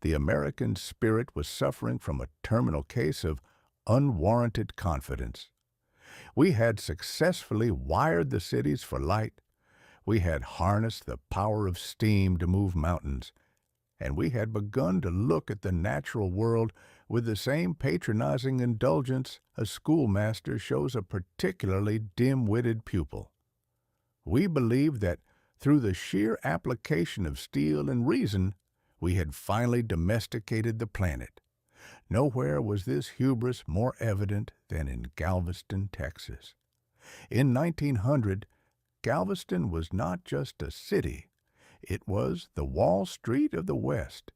the American spirit was suffering from a terminal case of unwarranted confidence. We had successfully wired the cities for light, we had harnessed the power of steam to move mountains, and we had begun to look at the natural world with the same patronizing indulgence a schoolmaster shows a particularly dim-witted pupil. We believed that through the sheer application of steel and reason, we had finally domesticated the planet. Nowhere was this hubris more evident than in Galveston, Texas. In 1900, Galveston was not just a city. It was the Wall Street of the West.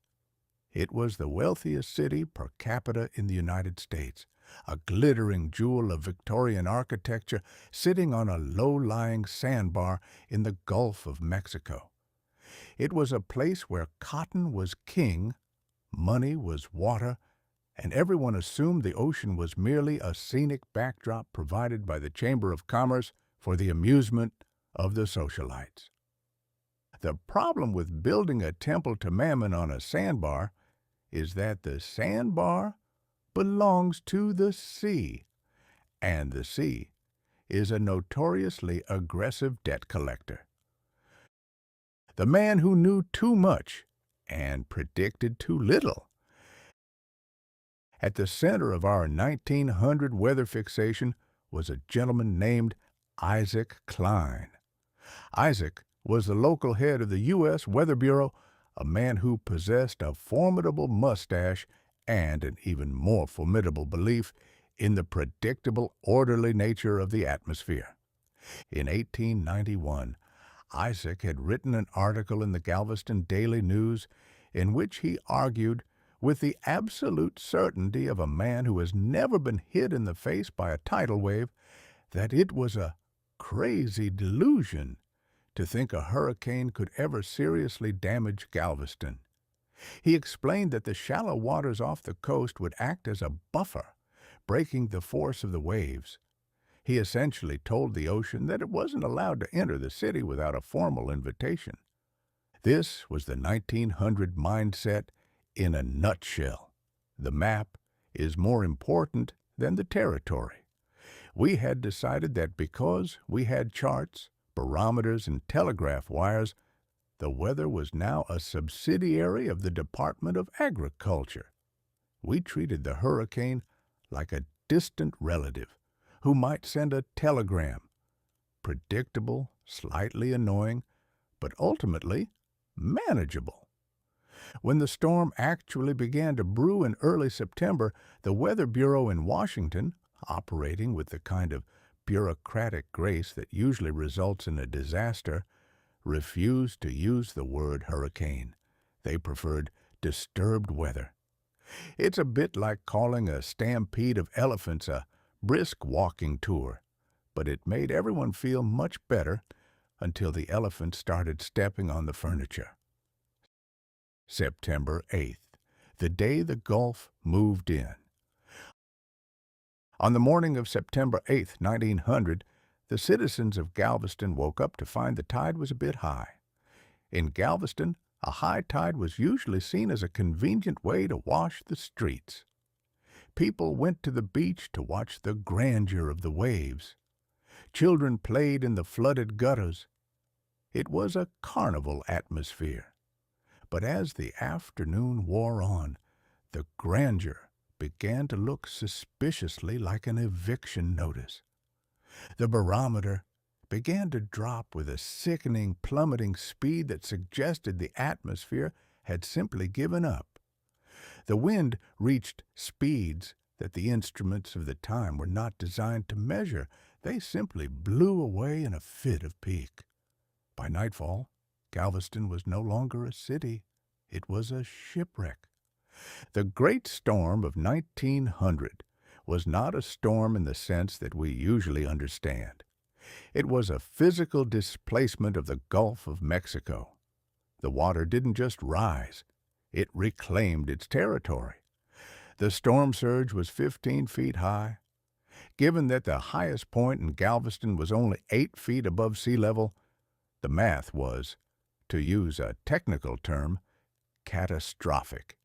It was the wealthiest city per capita in the United States, a glittering jewel of Victorian architecture sitting on a low-lying sandbar in the Gulf of Mexico. It was a place where cotton was king, money was water, and everyone assumed the ocean was merely a scenic backdrop provided by the Chamber of Commerce for the amusement of the socialites. The problem with building a temple to Mammon on a sandbar is that the sandbar belongs to the sea, and the sea is a notoriously aggressive debt collector. The man who knew too much and predicted too little. At the center of our 1900 weather fixation was a gentleman named Isaac Klein. Isaac was the local head of the U.S. Weather Bureau, a man who possessed a formidable mustache and an even more formidable belief in the predictable, orderly nature of the atmosphere. In 1891, Isaac had written an article in the Galveston Daily News in which he argued, with the absolute certainty of a man who has never been hit in the face by a tidal wave, that it was a crazy delusion to think a hurricane could ever seriously damage Galveston. He explained that the shallow waters off the coast would act as a buffer, breaking the force of the waves. He essentially told the ocean that it wasn't allowed to enter the city without a formal invitation. This was the 1900 mindset in a nutshell. The map is more important than the territory. We had decided that because we had charts, barometers, and telegraph wires, the weather was now a subsidiary of the Department of Agriculture. We treated the hurricane like a distant relative who might send a telegram. Predictable, slightly annoying, but ultimately manageable. When the storm actually began to brew in early September, the Weather Bureau in Washington, operating with the kind of bureaucratic grace that usually results in a disaster, refused to use the word hurricane. They preferred disturbed weather. It's a bit like calling a stampede of elephants a brisk walking tour, but it made everyone feel much better until the elephants started stepping on the furniture. September 8th, the day the Gulf moved in. On the morning of September 8th, 1900, the citizens of Galveston woke up to find the tide was a bit high. In Galveston, a high tide was usually seen as a convenient way to wash the streets. People went to the beach to watch the grandeur of the waves. Children played in the flooded gutters. It was a carnival atmosphere. But as the afternoon wore on, the grandeur began to look suspiciously like an eviction notice. The barometer began to drop with a sickening, plummeting speed that suggested the atmosphere had simply given up. The wind reached speeds that the instruments of the time were not designed to measure. They simply blew away in a fit of pique. By nightfall, Galveston was no longer a city. It was a shipwreck. The great storm of 1900 was not a storm in the sense that we usually understand. It was a physical displacement of the Gulf of Mexico. The water didn't just rise. It reclaimed its territory. The storm surge was 15 feet high. Given that the highest point in Galveston was only 8 feet above sea level, the math was, to use a technical term, catastrophic.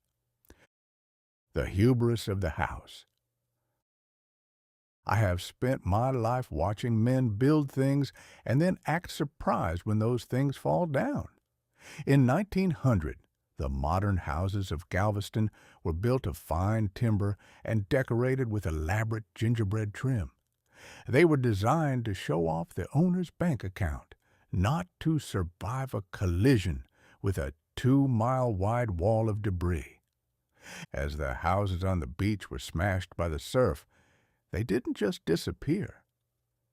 The hubris of the house. I have spent my life watching men build things and then act surprised when those things fall down. In 1900, the modern houses of Galveston were built of fine timber and decorated with elaborate gingerbread trim. They were designed to show off the owner's bank account, not to survive a collision with a 2-mile-wide wall of debris. As the houses on the beach were smashed by the surf, they didn't just disappear.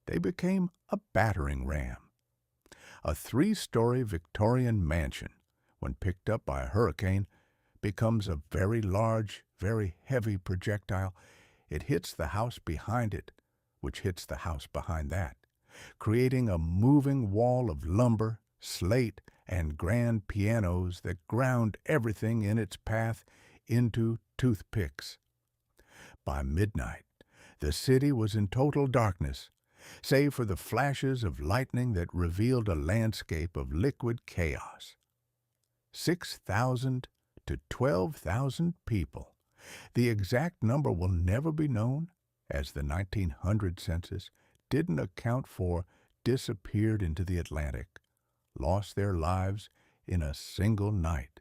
They became a battering ram. A 3-story Victorian mansion, when picked up by a hurricane, becomes a very large, very heavy projectile. It hits the house behind it, which hits the house behind that, creating a moving wall of lumber, slate, and grand pianos that ground everything in its path into toothpicks. By midnight, the city was in total darkness, save for the flashes of lightning that revealed a landscape of liquid chaos. 6,000 to 12,000 people. The exact number will never be known, as the 1900 census didn't account for, disappeared into the Atlantic, lost their lives in a single night.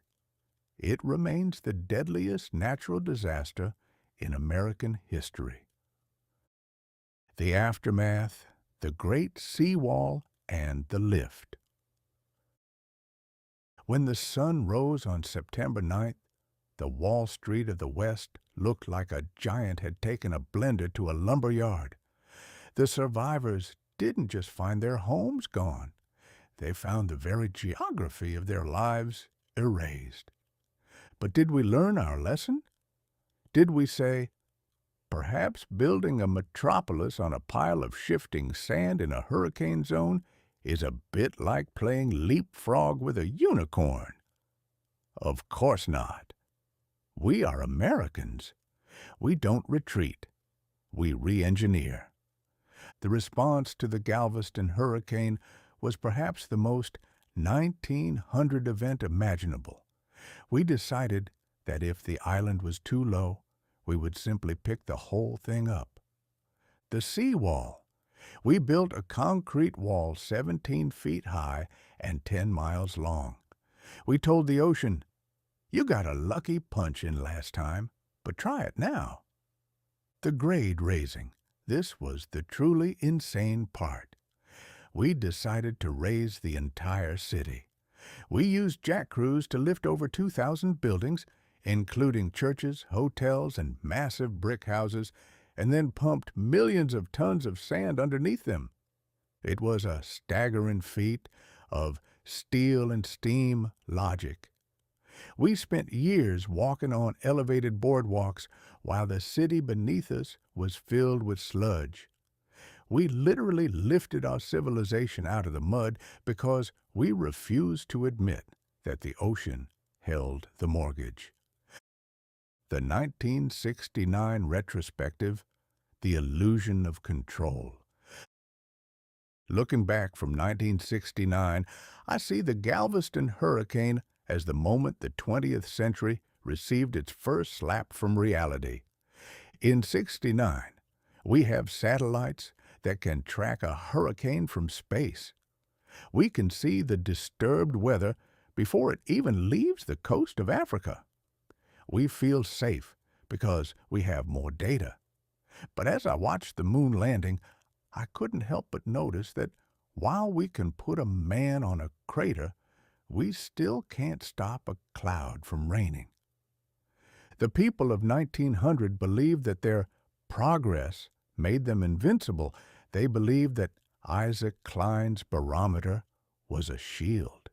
It remains the deadliest natural disaster in American history. The aftermath, the Great Seawall, and the lift. When the sun rose on September 9th, the Wall Street of the West looked like a giant had taken a blender to a lumber yard. The survivors didn't just find their homes gone. They found the very geography of their lives erased. But did we learn our lesson? Did we say, perhaps building a metropolis on a pile of shifting sand in a hurricane zone is a bit like playing leapfrog with a unicorn? Of course not. We are Americans. We don't retreat. We re-engineer. The response to the Galveston hurricane was perhaps the most 1900 event imaginable. We decided that if the island was too low, we would simply pick the whole thing up. The seawall. We built a concrete wall 17 feet high and 10 miles long. We told the ocean, "You got a lucky punch in last time, but try it now." The grade raising. This was the truly insane part. We decided to raise the entire city. We used jack crews to lift over 2,000 buildings, including churches, hotels, and massive brick houses, and then pumped millions of tons of sand underneath them. It was a staggering feat of steel and steam logic. We spent years walking on elevated boardwalks while the city beneath us was filled with sludge. We literally lifted our civilization out of the mud because we refused to admit that the ocean held the mortgage. The 1969 retrospective, The Illusion of Control. Looking back from 1969, I see the Galveston hurricane as the moment the 20th century received its first slap from reality. In '69, we have satellites that can track a hurricane from space. We can see the disturbed weather before it even leaves the coast of Africa. We feel safe because we have more data. But as I watched the moon landing, I couldn't help but notice that while we can put a man on a crater, we still can't stop a cloud from raining. The people of 1900 believed that their progress made them invincible. They believed that Isaac Klein's barometer was a shield.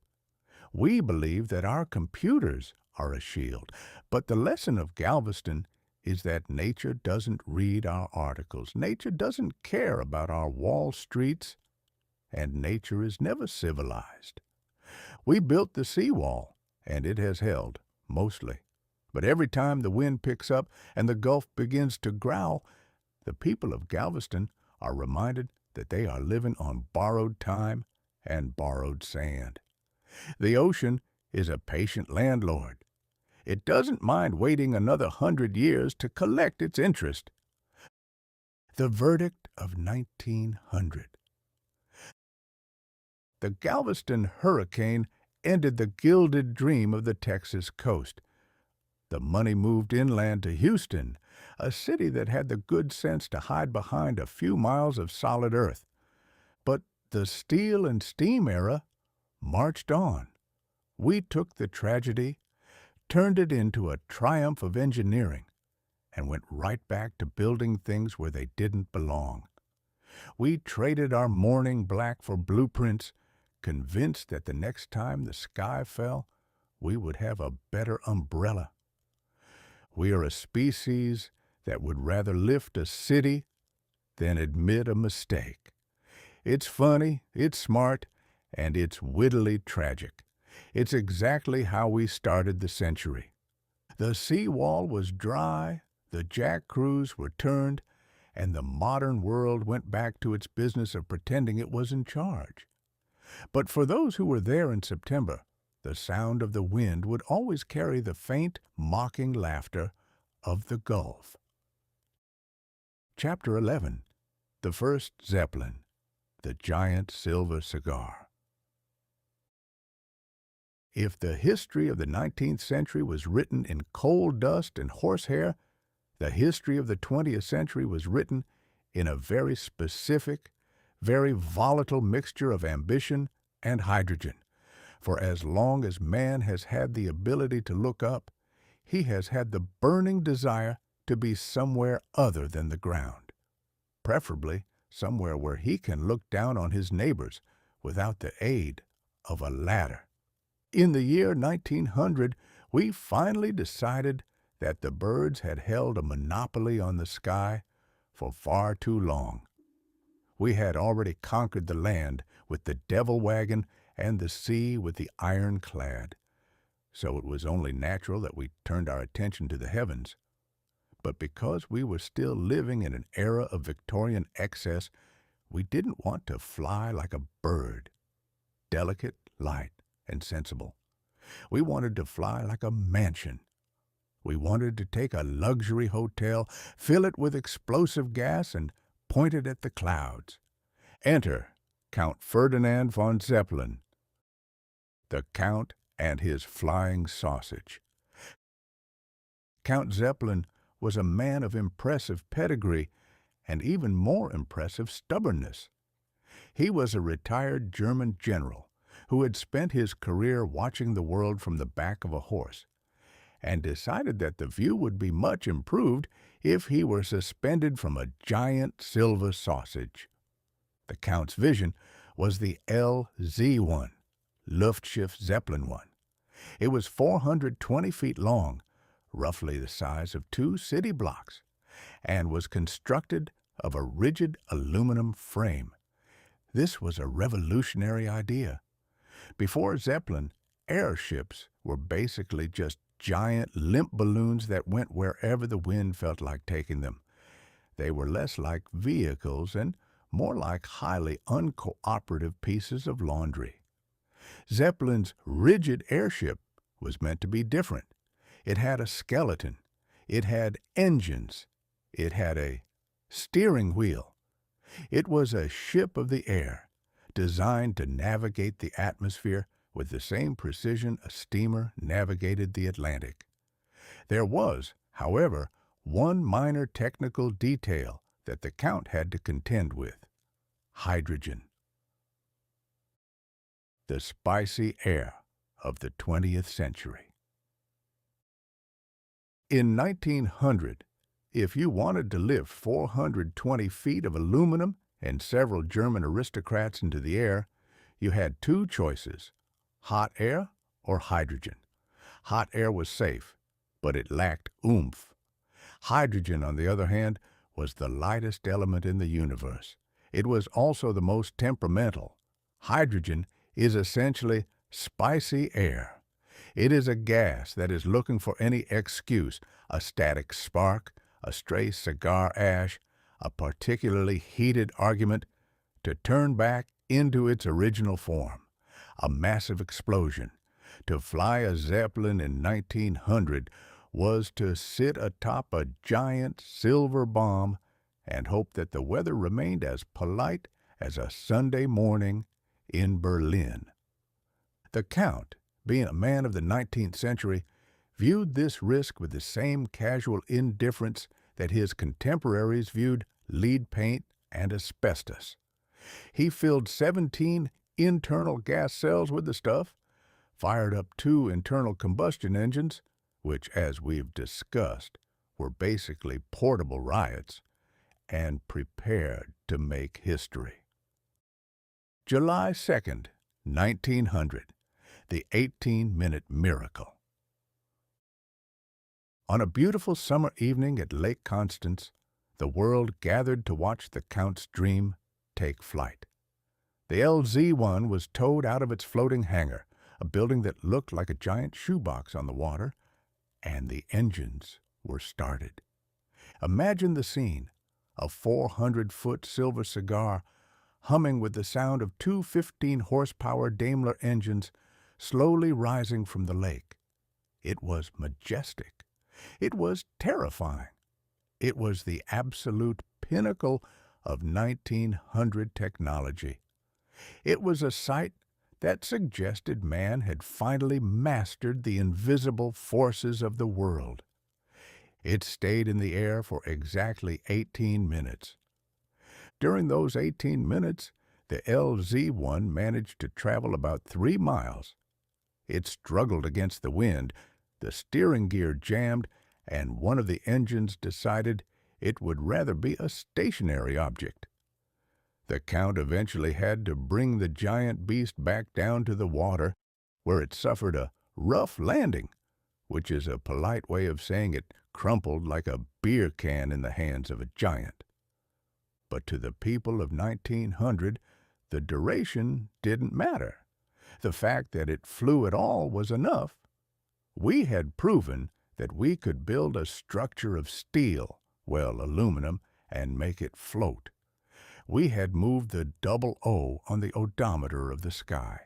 We believe that our computers are a shield. But the lesson of Galveston is that nature doesn't read our articles. Nature doesn't care about our Wall Streets, and nature is never civilized. We built the seawall, and it has held, mostly. But every time the wind picks up and the Gulf begins to growl, the people of Galveston are reminded that they are living on borrowed time and borrowed sand. The ocean is a patient landlord. It doesn't mind waiting another 100 years to collect its interest. The verdict of 1900. The Galveston hurricane ended the gilded dream of the Texas coast. The money moved inland to Houston, a city that had the good sense to hide behind a few miles of solid earth. But the steel and steam era marched on. We took the tragedy, turned it into a triumph of engineering, and went right back to building things where they didn't belong. We traded our morning black for blueprints, convinced that the next time the sky fell, we would have a better umbrella. We are a species that would rather lift a city than admit a mistake. It's funny, it's smart, and it's wittily tragic. It's exactly how we started the century. The seawall was dry, the jack crews were turned, and the modern world went back to its business of pretending it was in charge. But for those who were there in September, the sound of the wind would always carry the faint, mocking laughter of the Gulf. Chapter 11. The First Zeppelin, the Giant Silver Cigar. If the history of the 19th century was written in coal dust and horsehair, the history of the 20th century was written in a very specific, very volatile mixture of ambition and hydrogen. For as long as man has had the ability to look up, he has had the burning desire to be somewhere other than the ground, preferably somewhere where he can look down on his neighbors without the aid of a ladder. In the year 1900, we finally decided that the birds had held a monopoly on the sky for far too long. We had already conquered the land with the devil wagon and the sea with the ironclad, so it was only natural that we turned our attention to the heavens. But because we were still living in an era of Victorian excess, we didn't want to fly like a bird, delicate, light, and sensible. We wanted to fly like a mansion. We wanted to take a luxury hotel, fill it with explosive gas, and point it at the clouds. Enter Count Ferdinand von Zeppelin, the Count and his flying sausage. Count Zeppelin was a man of impressive pedigree and even more impressive stubbornness. He was a retired German general who had spent his career watching the world from the back of a horse, and decided that the view would be much improved if he were suspended from a giant silver sausage. The Count's vision was the LZ-1, Luftschiff Zeppelin 1. It was 420 feet long, roughly the size of 2 city blocks, and was constructed of a rigid aluminum frame. This was a revolutionary idea. Before Zeppelin, airships were basically just giant, limp balloons that went wherever the wind felt like taking them. They were less like vehicles and more like highly uncooperative pieces of laundry. Zeppelin's rigid airship was meant to be different. It had a skeleton. It had engines. It had a steering wheel. It was a ship of the air, designed to navigate the atmosphere with the same precision a steamer navigated the Atlantic. There was, however, one minor technical detail that the Count had to contend with: hydrogen. The spicy air of the 20th century. In 1900, if you wanted to lift 420 feet of aluminum and several German aristocrats into the air, you had 2 choices: hot air or hydrogen. Hot air was safe, but it lacked oomph. Hydrogen, on the other hand, was the lightest element in the universe. It was also the most temperamental. Hydrogen is essentially spicy air. It is a gas that is looking for any excuse: a static spark, a stray cigar ash, a particularly heated argument, to turn back into its original form, a massive explosion. To fly a Zeppelin in 1900 was to sit atop a giant silver bomb and hope that the weather remained as polite as a Sunday morning in Berlin. The Count, being a man of the 19th century, viewed this risk with the same casual indifference that his contemporaries viewed lead paint and asbestos. He filled 17 internal gas cells with the stuff, fired up 2 internal combustion engines, which, as we've discussed, were basically portable riots, and prepared to make history. July 2nd, 1900, the 18-minute miracle. On a beautiful summer evening at Lake Constance, the world gathered to watch the Count's dream take flight. The LZ-1 was towed out of its floating hangar, a building that looked like a giant shoebox on the water, and the engines were started. Imagine the scene: a 400-foot silver cigar humming with the sound of 2 15-horsepower Daimler engines slowly rising from the lake. It was majestic. It was terrifying. It was the absolute pinnacle of 1900 technology. It was a sight that suggested man had finally mastered the invisible forces of the world. It stayed in the air for exactly 18 minutes. During those 18 minutes, the LZ-1 managed to travel about 3 miles It struggled against the wind, the steering gear jammed, and one of the engines decided it would rather be a stationary object. The Count eventually had to bring the giant beast back down to the water, where it suffered a rough landing, which is a polite way of saying it crumpled like a beer can in the hands of a giant. But to the people of 1900, the duration didn't matter. The fact that it flew at all was enough. We had proven that we could build a structure of steel, well, aluminum, and make it float. We had moved the double O on the odometer of the sky.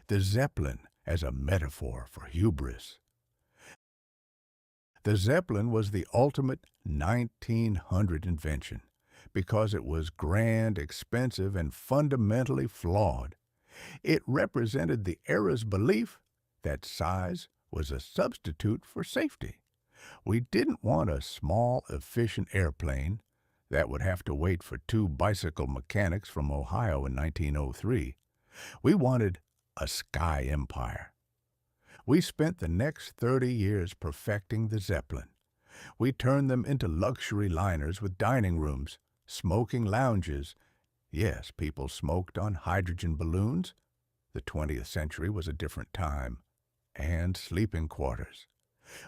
The Zeppelin as a metaphor for hubris. The Zeppelin was the ultimate 1900 invention because it was grand, expensive, and fundamentally flawed. It represented the era's belief that size was a substitute for safety. We didn't want a small, efficient airplane that would have to wait for two bicycle mechanics from Ohio in 1903. We wanted a sky empire. We spent the next 30 years perfecting the Zeppelin. We turned them into luxury liners with dining rooms, smoking lounges. Yes, people smoked on hydrogen balloons. The 20th century was a different time. And sleeping quarters.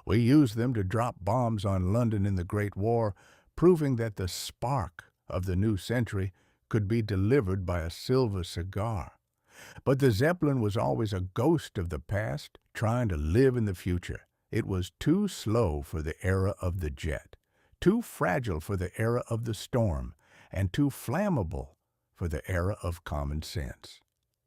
We used them to drop bombs on London in the Great War, proving that the spark of the new century could be delivered by a silver cigar. But the Zeppelin was always a ghost of the past, trying to live in the future. It was too slow for the era of the jet, too fragile for the era of the storm, and too flammable for the era of common sense.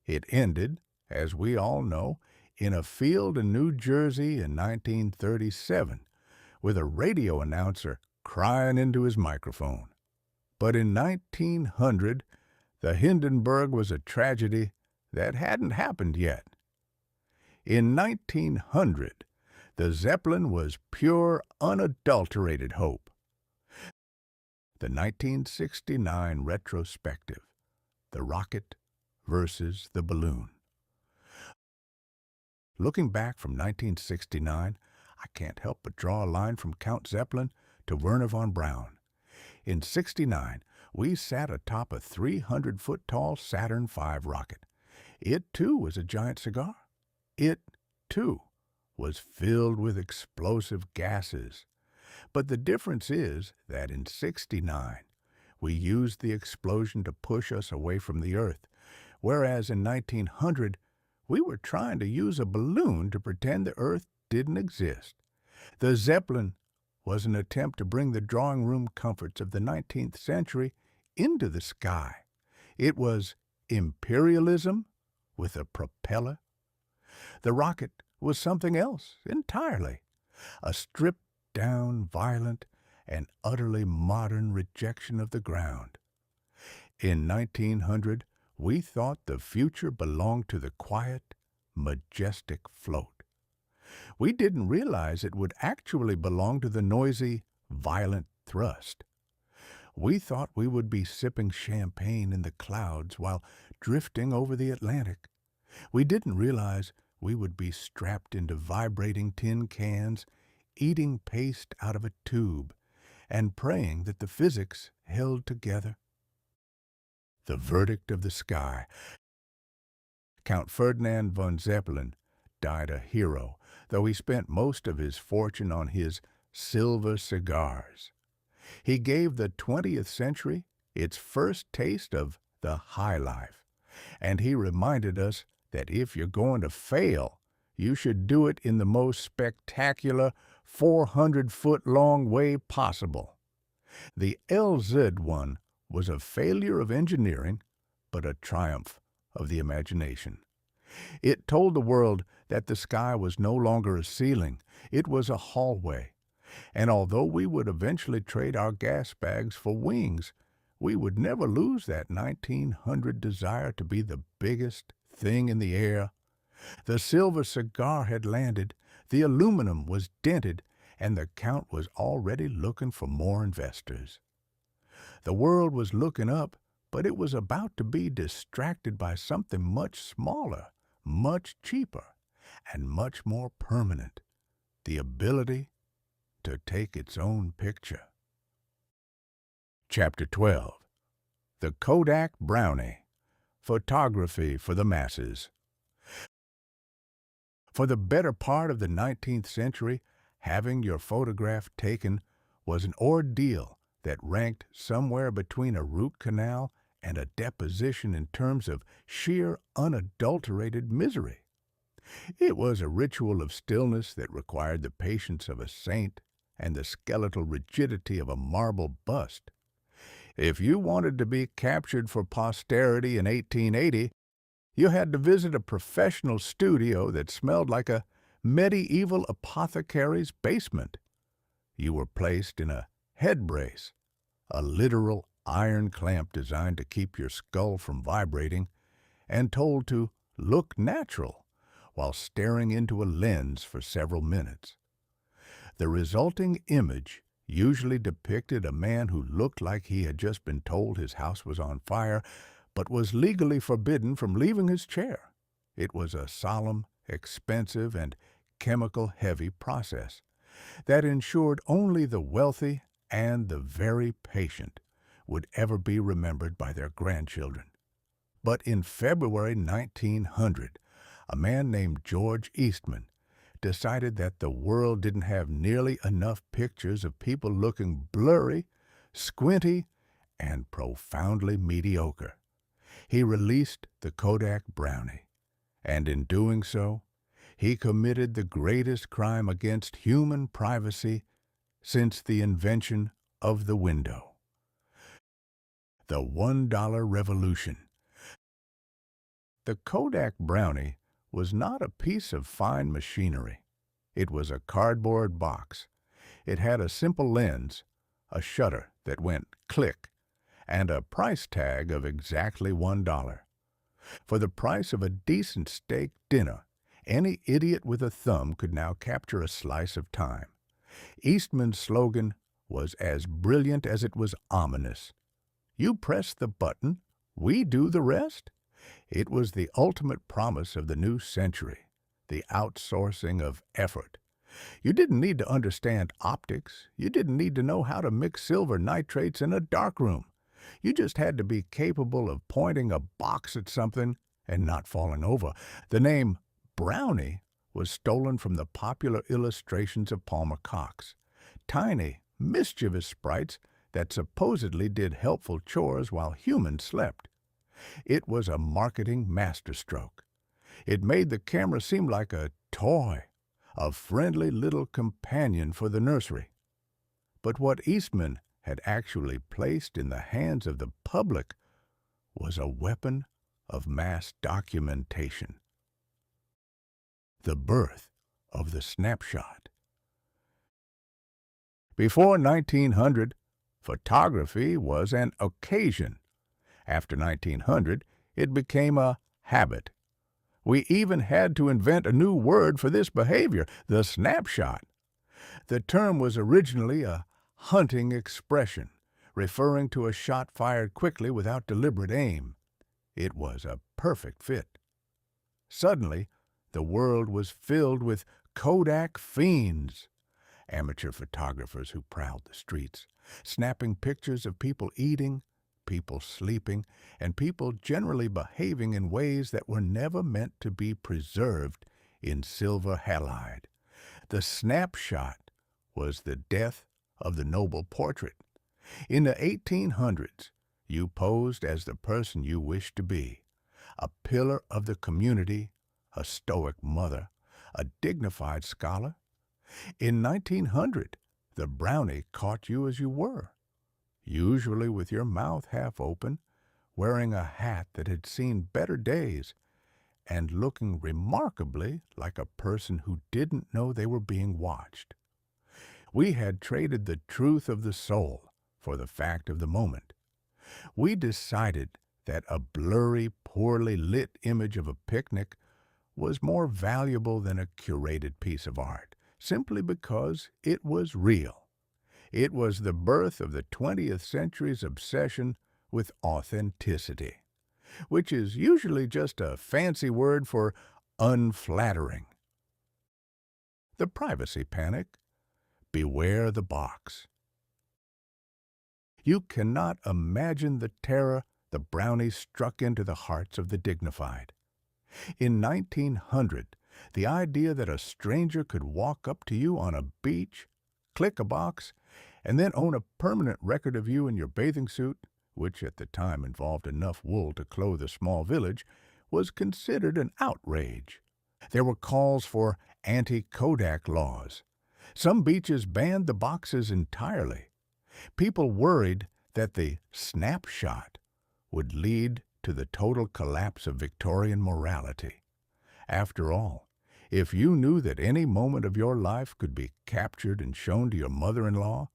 It ended, as we all know, in a field in New Jersey in 1937, with a radio announcer crying into his microphone. But in 1900, the Hindenburg was a tragedy that hadn't happened yet. In 1900, the Zeppelin was pure, unadulterated hope. The 1969 retrospective, the rocket versus the balloon. Looking back from 1969, I can't help but draw a line from Count Zeppelin to Wernher von Braun. In '69, we sat atop a 300-foot-tall Saturn V rocket. It, too, was a giant cigar. It, too, was filled with explosive gases. But the difference is that in '69, we used the explosion to push us away from the Earth, whereas in 1900, we were trying to use a balloon to pretend the Earth didn't exist. The Zeppelin was an attempt to bring the drawing room comforts of the 19th century into the sky. It was imperialism with a propeller. The rocket was something else entirely, a stripped-down, violent, and utterly modern rejection of the ground. In 1900, we thought the future belonged to the quiet, majestic float. We didn't realize it would actually belong to the noisy, violent thrust. We thought we would be sipping champagne in the clouds while drifting over the Atlantic. We didn't realize we would be strapped into vibrating tin cans, eating paste out of a tube, and praying that the physics held together. The verdict of the sky. Count Ferdinand von Zeppelin died a hero, though he spent most of his fortune on his silver cigars. He gave the 20th century its first taste of the high life, and he reminded us that if you're going to fail, you should do it in the most spectacular 400-foot-long way possible. The LZ-1 was a failure of engineering, but a triumph of the imagination. It told the world that the sky was no longer a ceiling, it was a hallway. And although we would eventually trade our gas bags for wings, we would never lose that 1900 desire to be the biggest thing in the air. The silver cigar had landed, the aluminum was dented, and the Count was already looking for more investors. The world was looking up, but it was about to be distracted by something much smaller, much cheaper. and much more permanent, the ability to take its own picture. Chapter 12. The Kodak Brownie, Photography for the Masses. For the better part of the 19th century, having your photograph taken was an ordeal that ranked somewhere between a root canal and a deposition in terms of sheer unadulterated misery. It was a ritual of stillness that required the patience of a saint and the skeletal rigidity of a marble bust. If you wanted to be captured for posterity in 1880, you had to visit a professional studio that smelled like a medieval apothecary's basement. You were placed in a head brace, a literal iron clamp designed to keep your skull from vibrating, and told to look natural while staring into a lens for several minutes. The resulting image usually depicted a man who looked like he had just been told his house was on fire, but was legally forbidden from leaving his chair. It was a solemn, expensive, and chemical-heavy process that ensured only the wealthy and the very patient would ever be remembered by their grandchildren. But in February 1900, a man named George Eastman decided that the world didn't have nearly enough pictures of people looking blurry, squinty, and profoundly mediocre. He released the Kodak Brownie, and in doing so, he committed the greatest crime against human privacy since the invention of the window. The $1 Revolution. The Kodak Brownie was not a piece of fine machinery. It was a cardboard box. It had a simple lens, a shutter that went click, and a price tag of exactly $1. For the price of a decent steak dinner, any idiot with a thumb could now capture a slice of time. Eastman's slogan was as brilliant as it was ominous. You press the button, we do the rest. It was the ultimate promise of the new century, the outsourcing of effort. You didn't need to understand optics. You didn't need to know how to mix silver nitrates in a darkroom. You just had to be capable of pointing a box at something and not falling over. The name Brownie was stolen from the popular illustrations of Palmer Cox. Tiny, mischievous sprites that supposedly did helpful chores while humans slept. It was a marketing masterstroke. It made the camera seem like a toy, a friendly little companion for the nursery. But what Eastman had actually placed in the hands of the public was a weapon of mass documentation. The birth of the snapshot. Before 1900, photography was an occasion. After 1900, it became a habit. We even had to invent a new word for this behavior, the snapshot. The term was originally a hunting expression, referring to a shot fired quickly without deliberate aim. It was a perfect fit. Suddenly, the world was filled with Kodak fiends, amateur photographers who prowled the streets, snapping pictures of people eating, people sleeping, and people generally behaving in ways that were never meant to be preserved in silver halide. The snapshot was the death of the noble portrait. In the 1800s, you posed as the person you wished to be, a pillar of the community, a stoic mother, a dignified scholar. In 1900, the Brownie caught you as you were, usually with your mouth half open, wearing a hat that had seen better days, and looking remarkably like a person who didn't know they were being watched. We had traded the truth of the soul for the fact of the moment. We decided that a blurry, poorly lit image of a picnic was more valuable than a curated piece of art, simply because it was real. It was the birth of the 20th century's obsession with authenticity, which is usually just a fancy word for unflattering. the privacy panic. Beware the box. You cannot imagine the terror the brownies struck into the hearts of the dignified. In 1900, the idea that a stranger could walk up to you on a beach, click a box, and then own a permanent record of you in your bathing suit, which at the time involved enough wool to clothe a small village, was considered an outrage. There were calls for anti-Kodak laws. Some beaches banned the boxes entirely. People worried that the snapshot would lead to the total collapse of Victorian morality. After all, if you knew that any moment of your life could be captured and shown to your mother-in-law,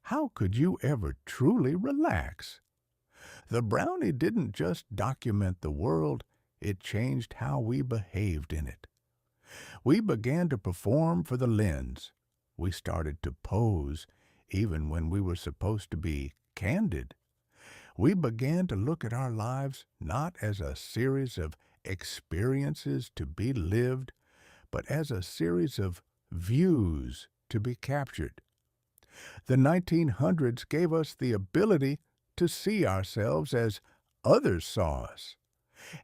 how could you ever truly relax? The brownie didn't just document the world, it changed how we behaved in it. We began to perform for the lens. We started to pose even when we were supposed to be candid. We began to look at our lives not as a series of experiences to be lived, but as a series of views to be captured. The 1900s gave us the ability to see ourselves as others saw us,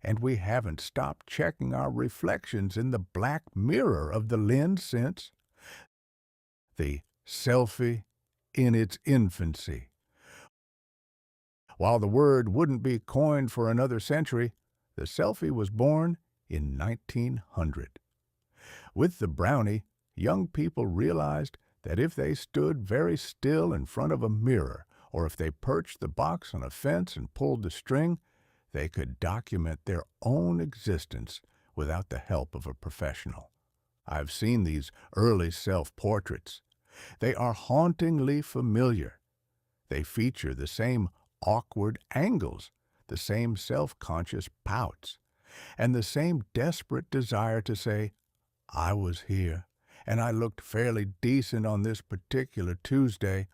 and we haven't stopped checking our reflections in the black mirror of the lens since. The selfie in its infancy. While the word wouldn't be coined for another century, the selfie was born in 1900. With the brownie, young people realized that if they stood very still in front of a mirror, or if they perched the box on a fence and pulled the string, they could document their own existence without the help of a professional. I've seen these early self-portraits. They are hauntingly familiar. They feature the same awkward angles, the same self-conscious pouts, and the same desperate desire to say, "I was here, and I looked fairly decent on this particular Tuesday."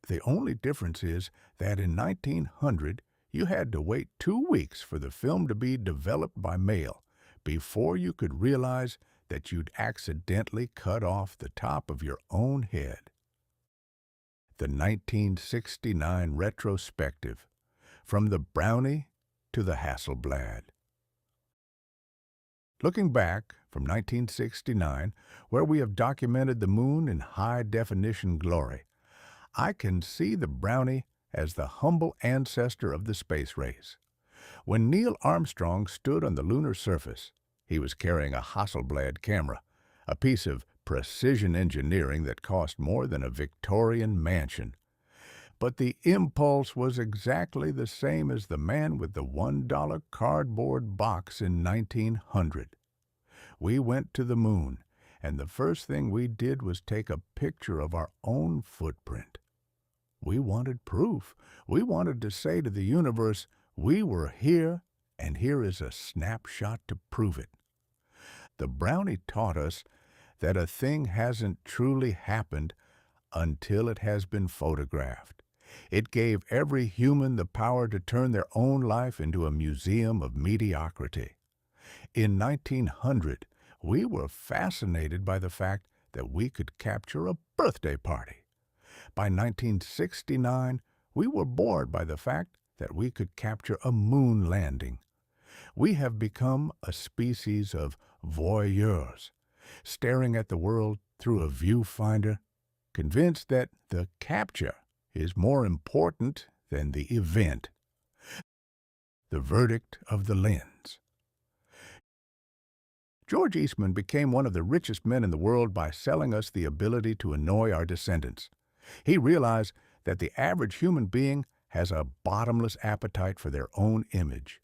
The only difference is that in 1900, you had to wait 2 weeks for the film to be developed by mail before you could realize that you'd accidentally cut off the top of your own head. The 1969 retrospective, From the Brownie to the Hasselblad. Looking back from 1969, where we have documented the moon in high-definition glory, I can see the brownie as the humble ancestor of the space race. When Neil Armstrong stood on the lunar surface, he was carrying a Hasselblad camera, a piece of precision engineering that cost more than a Victorian mansion. But the impulse was exactly the same as the man with the $1 cardboard box in 1900. We went to the moon, and the first thing we did was take a picture of our own footprint. We wanted proof. We wanted to say to the universe, we were here, and here is a snapshot to prove it. The brownie taught us that a thing hasn't truly happened until it has been photographed. It gave every human the power to turn their own life into a museum of mediocrity. In 1900, we were fascinated by the fact that we could capture a birthday party. By 1969, we were bored by the fact that we could capture a moon landing. We have become a species of voyeurs, staring at the world through a viewfinder, convinced that the capture is more important than the event. The verdict of the lens. George Eastman became one of the richest men in the world by selling us the ability to annoy our descendants. He realized that the average human being has a bottomless appetite for their own image.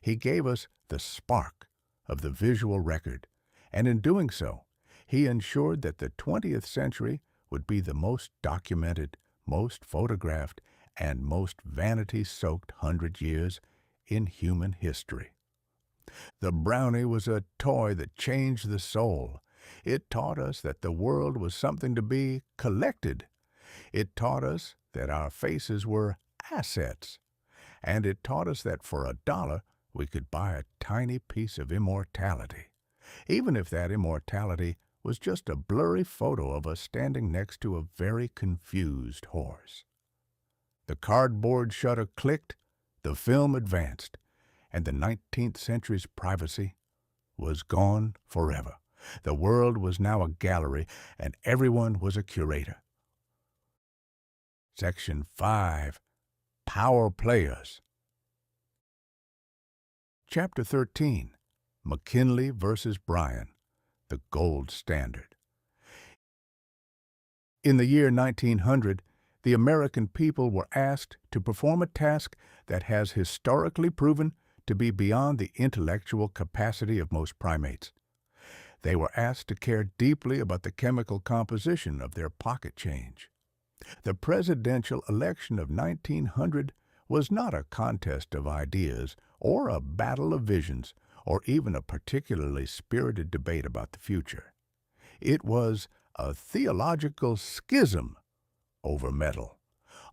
He gave us the spark of the visual record, and in doing so, he ensured that the 20th century would be the most documented, most photographed, and most vanity-soaked 100 years in human history. The brownie was a toy that changed the soul. It taught us that the world was something to be collected. It taught us that our faces were assets. And it taught us that for $1, we could buy a tiny piece of immortality, even if that immortality was just a blurry photo of us standing next to a very confused horse. The cardboard shutter clicked, the film advanced, and the 19th century's privacy was gone forever. The world was now a gallery, and everyone was a curator. Section 5. Power Players. Chapter 13. McKinley versus Bryan, the gold standard. In the year 1900, the American people were asked to perform a task that has historically proven to be beyond the intellectual capacity of most primates. They were asked to care deeply about the chemical composition of their pocket change. The presidential election of 1900 was not a contest of ideas or a battle of visions or even a particularly spirited debate about the future. It was a theological schism over metal.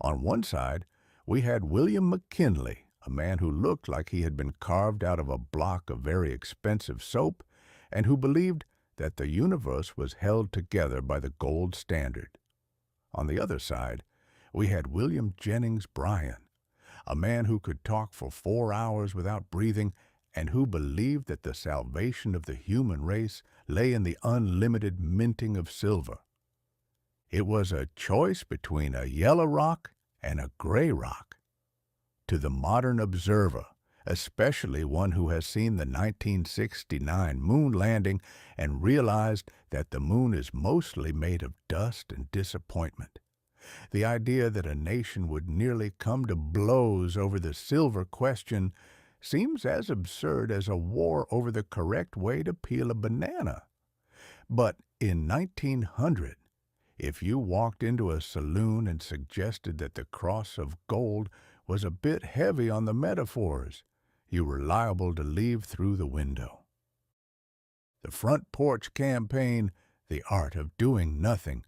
On one side, we had William McKinley, a man who looked like he had been carved out of a block of very expensive soap and who believed that the universe was held together by the gold standard. On the other side, we had William Jennings Bryan, a man who could talk for 4 hours without breathing and who believed that the salvation of the human race lay in the unlimited minting of silver. It was a choice between a yellow rock and a gray rock. To the modern observer, especially one who has seen the 1969 moon landing and realized that the moon is mostly made of dust and disappointment, the idea that a nation would nearly come to blows over the silver question seems as absurd as a war over the correct way to peel a banana. But in 1900, if you walked into a saloon and suggested that the cross of gold was a bit heavy on the metaphors, you were liable to leave through the window. The Front Porch Campaign, The Art of Doing Nothing.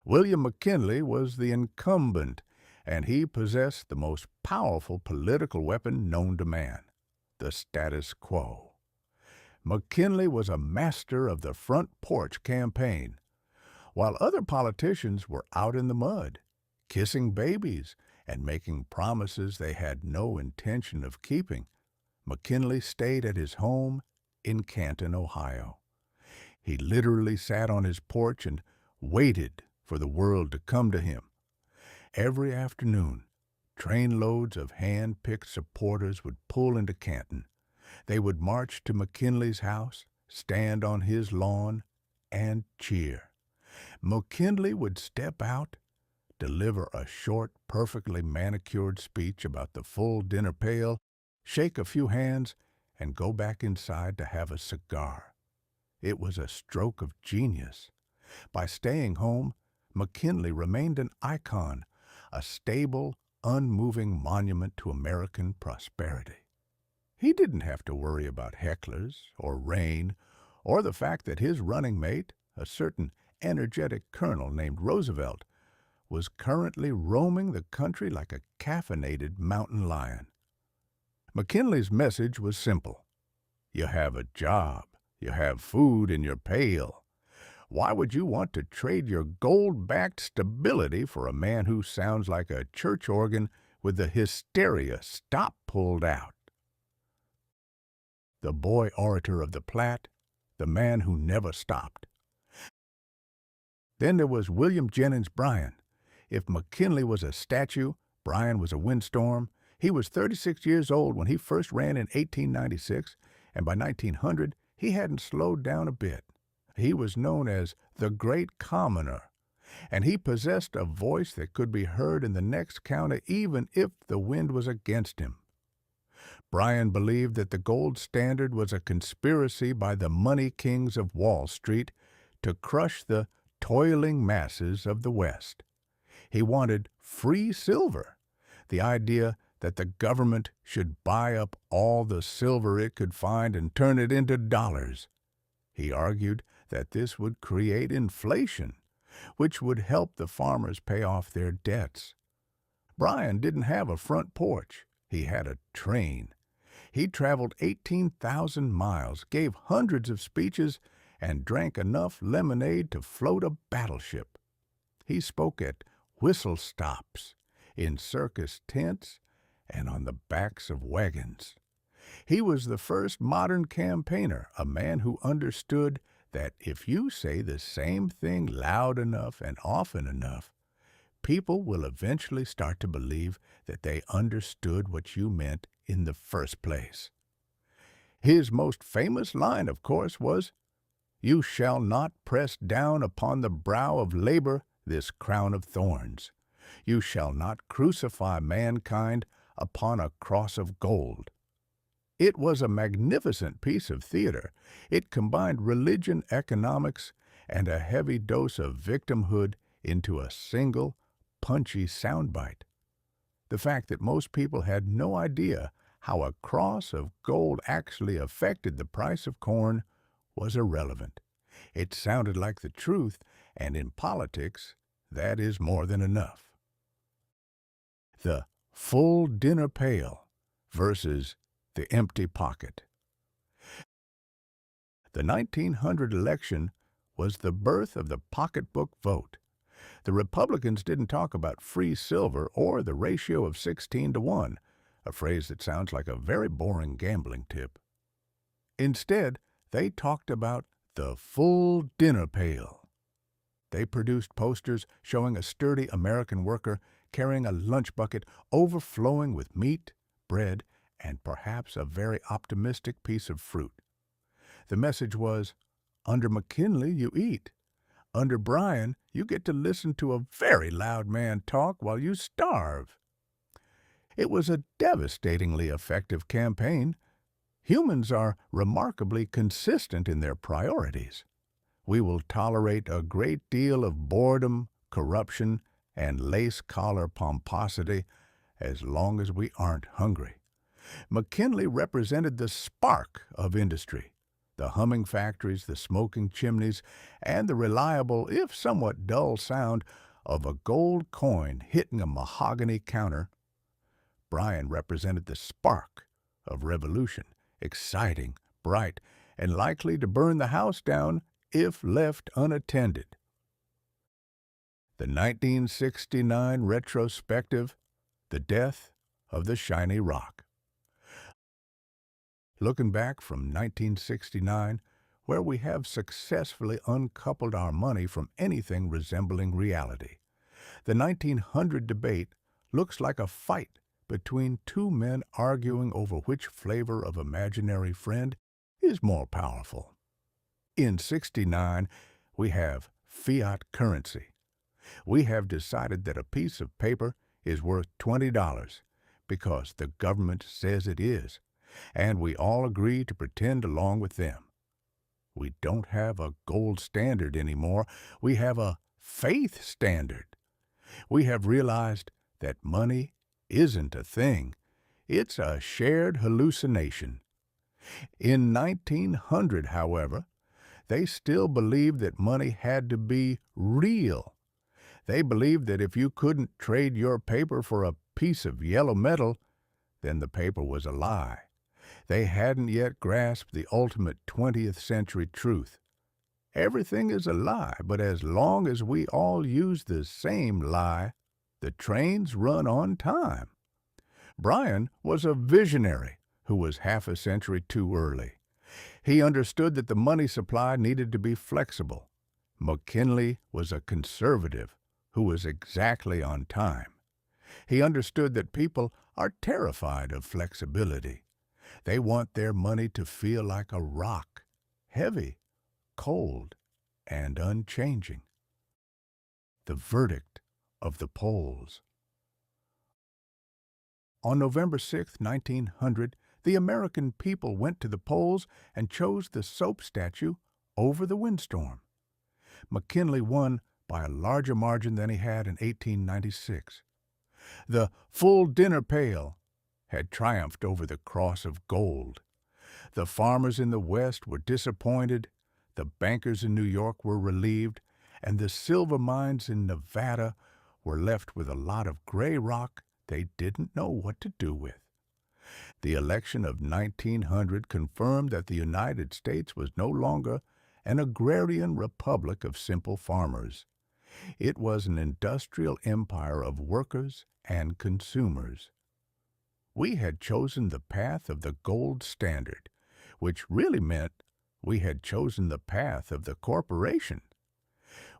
William McKinley was the incumbent, and he possessed the most powerful political weapon known to man, the status quo. McKinley was a master of the Front Porch Campaign. While other politicians were out in the mud, kissing babies and making promises they had no intention of keeping, McKinley stayed at his home in Canton, Ohio. He literally sat on his porch and waited for the world to come to him. Every afternoon, trainloads of hand-picked supporters would pull into Canton. They would march to McKinley's house, stand on his lawn, and cheer. McKinley would step out, deliver a short, perfectly manicured speech about the full dinner pail, shake a few hands, and go back inside to have a cigar. It was a stroke of genius. By staying home, McKinley remained an icon, a stable, unmoving monument to American prosperity. He didn't have to worry about hecklers or rain or the fact that his running mate, a certain energetic colonel named Roosevelt, was currently roaming the country like a caffeinated mountain lion. McKinley's message was simple. You have a job. You have food in your pail. Why would you want to trade your gold-backed stability for a man who sounds like a church organ with the hysteria stop pulled out? The boy orator of the Platte, the man who never stopped. Then there was William Jennings Bryan. If McKinley was a statue, Bryan was a windstorm. He was 36 years old when he first ran in 1896, and by 1900, he hadn't slowed down a bit. He was known as the Great Commoner, and he possessed a voice that could be heard in the next county even if the wind was against him. Bryan believed that the gold standard was a conspiracy by the money kings of Wall Street to crush the toiling masses of the West. He wanted free silver, the idea that the government should buy up all the silver it could find and turn it into dollars. He argued that this would create inflation, which would help the farmers pay off their debts. Bryan didn't have a front porch. He had a train. He traveled 18,000 miles, gave hundreds of speeches, and drank enough lemonade to float a battleship. He spoke at whistle stops, in circus tents, and on the backs of wagons. He was the first modern campaigner, a man who understood that if you say the same thing loud enough and often enough, people will eventually start to believe that they understood what you meant in the first place. His most famous line, of course, was, "You shall not press down upon the brow of labor this crown of thorns. You shall not crucify mankind upon a cross of gold." It was a magnificent piece of theater. It combined religion, economics, and a heavy dose of victimhood into a single, punchy soundbite. The fact that most people had no idea how a cross of gold actually affected the price of corn was irrelevant. It sounded like the truth, and in politics, that is more than enough. The full dinner pail versus the empty pocket. The 1900 election was the birth of the pocketbook vote. The Republicans didn't talk about free silver or the ratio of 16-1, a phrase that sounds like a very boring gambling tip. Instead, they talked about the full dinner pail. They produced posters showing a sturdy American worker carrying a lunch bucket overflowing with meat, bread, and perhaps a very optimistic piece of fruit. The message was, under McKinley you eat. Under Bryan, you get to listen to a very loud man talk while you starve. It was a devastatingly effective campaign. Humans are remarkably consistent in their priorities. We will tolerate a great deal of boredom, corruption, and lace-collar pomposity as long as we aren't hungry. McKinley represented the spark of industry, the humming factories, the smoking chimneys, and the reliable, if somewhat dull sound of a gold coin hitting a mahogany counter. Bryan represented the spark of revolution, exciting, bright, and likely to burn the house down if left unattended. The 1969 retrospective, The Death of the Shiny Rock. Looking back from 1969, where we have successfully uncoupled our money from anything resembling reality, the 1900 debate looks like a fight between two men arguing over which flavor of imaginary friend is more powerful. In '69, we have fiat currency. We have decided that a piece of paper is worth $20 because the government says it is, and we all agree to pretend along with them. We don't have a gold standard anymore. We have a faith standard. We have realized that money isn't a thing. It's a shared hallucination. In 1900, however, they still believed that money had to be real. They believed that if you couldn't trade your paper for a piece of yellow metal, then the paper was a lie. They hadn't yet grasped the ultimate 20th century truth. Everything is a lie, but as long as we all use the same lie, the trains run on time. Bryan was a visionary who was half a century too early. He understood that the money supply needed to be flexible. McKinley was a conservative who was exactly on time. He understood that people are terrified of flexibility. They want their money to feel like a rock, heavy, cold, and unchanging. The verdict of the polls. On November 6, 1900, the American people went to the polls and chose the soap statue over the windstorm. McKinley won by a larger margin than he had in 1896. The full dinner pail had triumphed over the cross of gold. The farmers in the West were disappointed, the bankers in New York were relieved, and the silver mines in Nevada were left with a lot of gray rock they didn't know what to do with. The election of 1900 confirmed that the United States was no longer an agrarian republic of simple farmers. It was an industrial empire of workers and consumers. We had chosen the path of the gold standard, which really meant we had chosen the path of the corporation.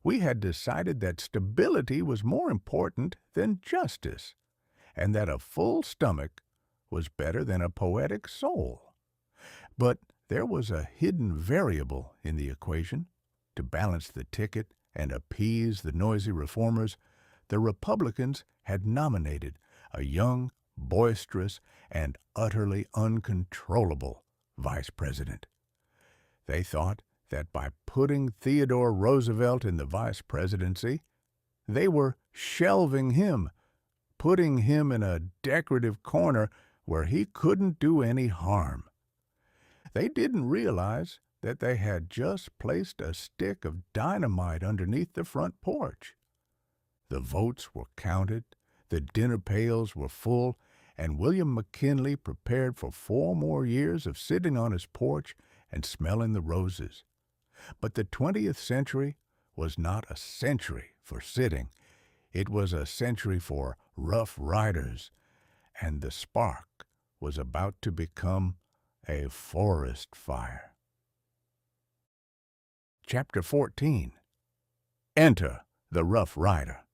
We had decided that stability was more important than justice, and that a full stomach was better than a poetic soul. But there was a hidden variable in the equation. To balance the ticket and appease the noisy reformers, the Republicans had nominated a young, boisterous, and utterly uncontrollable vice president. They thought that by putting Theodore Roosevelt in the vice presidency, they were shelving him, putting him in a decorative corner where he couldn't do any harm. They didn't realize that they had just placed a stick of dynamite underneath the front porch. The votes were counted, the dinner pails were full, and William McKinley prepared for 4 more years of sitting on his porch and smelling the roses. But the 20th century was not a century for sitting. It was a century for rough riders, and the spark was about to become a forest fire. Chapter 14. Enter the Rough Rider.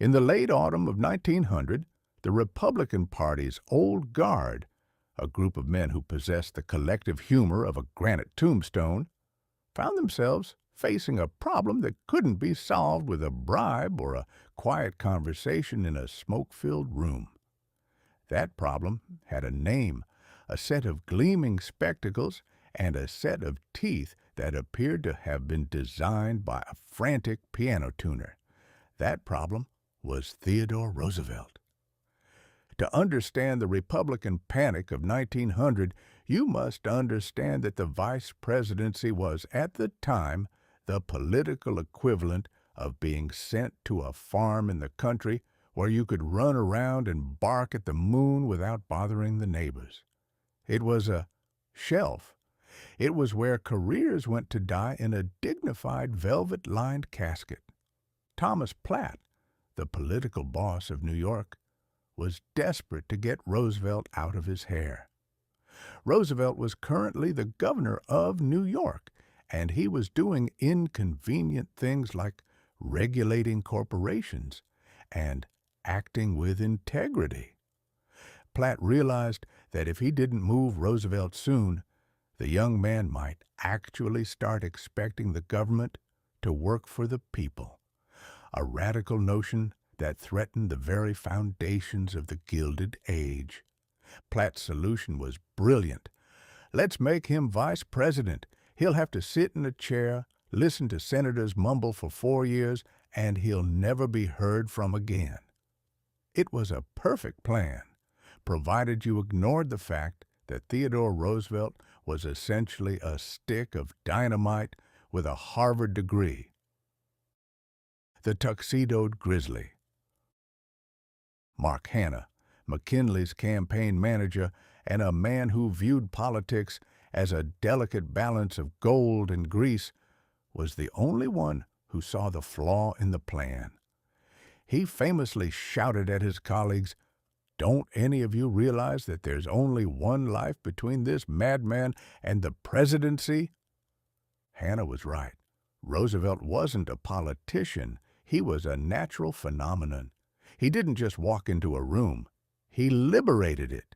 In the late autumn of 1900, the Republican Party's old guard, a group of men who possessed the collective humor of a granite tombstone, found themselves facing a problem that couldn't be solved with a bribe or a quiet conversation in a smoke-filled room. That problem had a name, a set of gleaming spectacles, and a set of teeth that appeared to have been designed by a frantic piano tuner. That problem was Theodore Roosevelt. To understand the Republican panic of 1900, you must understand that the vice presidency was, at the time, the political equivalent of being sent to a farm in the country where you could run around and bark at the moon without bothering the neighbors. It was a shelf. It was where careers went to die in a dignified velvet-lined casket. Thomas Platt, the political boss of New York, was desperate to get Roosevelt out of his hair. Roosevelt was currently the governor of New York, and he was doing inconvenient things like regulating corporations and acting with integrity. Platt realized that if he didn't move Roosevelt soon, the young man might actually start expecting the government to work for the people, a radical notion that threatened the very foundations of the Gilded Age. Platt's solution was brilliant. Let's make him vice president. He'll have to sit in a chair, listen to senators mumble for 4 years, and he'll never be heard from again. It was a perfect plan, provided you ignored the fact that Theodore Roosevelt was essentially a stick of dynamite with a Harvard degree. The Tuxedoed Grizzly. Mark Hanna, McKinley's campaign manager and a man who viewed politics as a delicate balance of gold and grease, was the only one who saw the flaw in the plan. He famously shouted at his colleagues, "Don't any of you realize that there's only one life between this madman and the presidency?" Hanna was right. Roosevelt wasn't a politician. He was a natural phenomenon. He didn't just walk into a room. He liberated it.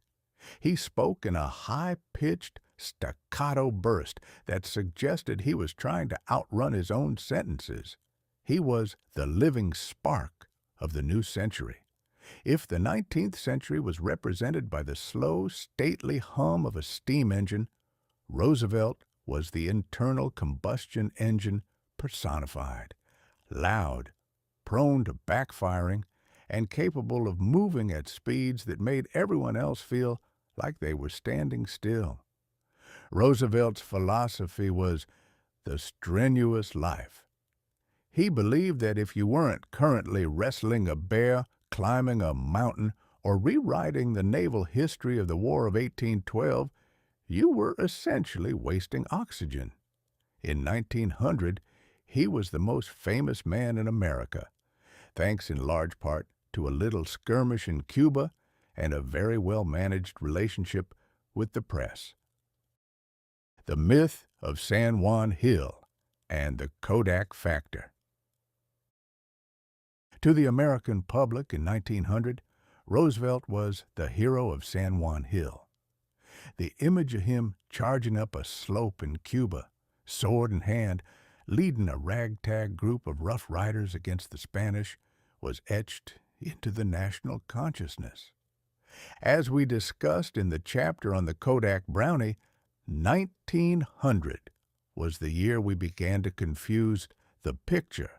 He spoke in a high-pitched, staccato burst that suggested he was trying to outrun his own sentences. He was the living spark of the new century. If the 19th century was represented by the slow, stately hum of a steam engine, Roosevelt was the internal combustion engine personified, loud, prone to backfiring, and capable of moving at speeds that made everyone else feel like they were standing still. Roosevelt's philosophy was the strenuous life. He believed that if you weren't currently wrestling a bear, climbing a mountain, or rewriting the naval history of the War of 1812, you were essentially wasting oxygen. In 1900, he was the most famous man in America, thanks in large part to a little skirmish in Cuba and a very well-managed relationship with the press. The myth of San Juan Hill and the Kodak factor. To the American public in 1900, Roosevelt was the hero of San Juan Hill. The image of him charging up a slope in Cuba, sword in hand, leading a ragtag group of Rough Riders against the Spanish, was etched into the national consciousness. As we discussed in the chapter on the Kodak Brownie, 1900 was the year we began to confuse the picture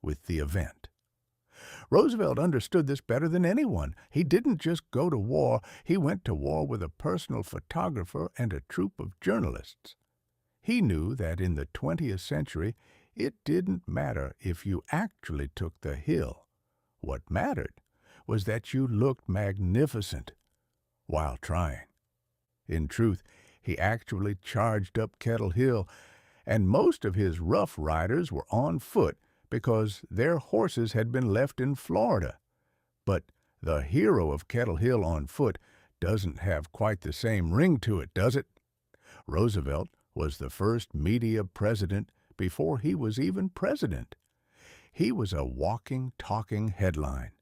with the event. Roosevelt understood this better than anyone. He didn't just go to war, he went to war with a personal photographer and a troupe of journalists. He knew that in the 20th century, it didn't matter if you actually took the hill. What mattered was that you looked magnificent while trying. In truth, he actually charged up Kettle Hill, and most of his Rough Riders were on foot because their horses had been left in Florida. But the hero of Kettle Hill on foot doesn't have quite the same ring to it, does it? Roosevelt was the first media president before he was even president. He was a walking, talking headline.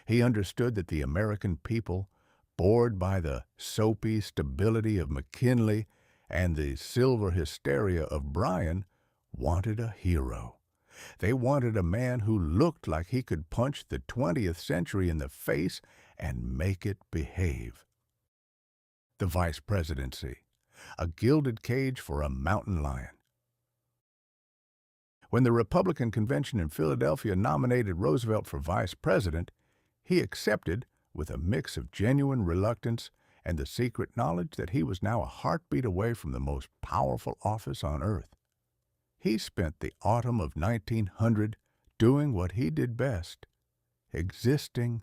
He understood that the American people, bored by the soapy stability of McKinley and the silver hysteria of Bryan, wanted a hero. They wanted a man who looked like he could punch the 20th century in the face and make it behave. The vice presidency, a gilded cage for a mountain lion. When the Republican convention in Philadelphia nominated Roosevelt for vice president, he accepted with a mix of genuine reluctance and the secret knowledge that he was now a heartbeat away from the most powerful office on earth. He spent the autumn of 1900 doing what he did best, existing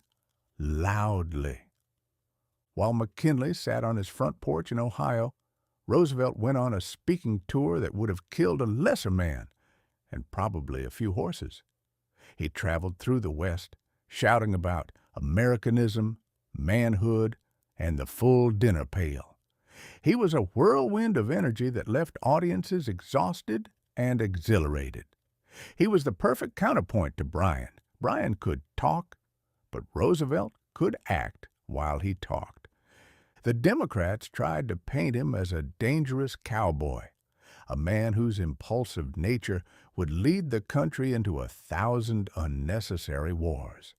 loudly. While McKinley sat on his front porch in Ohio, Roosevelt went on a speaking tour that would have killed a lesser man and probably a few horses. He traveled through the West, shouting about Americanism, manhood, and the full dinner pail. He was a whirlwind of energy that left audiences exhausted and exhilarated. He was the perfect counterpoint to Bryan. Bryan could talk, but Roosevelt could act while he talked. The Democrats tried to paint him as a dangerous cowboy, a man whose impulsive nature would lead the country into 1,000 unnecessary wars.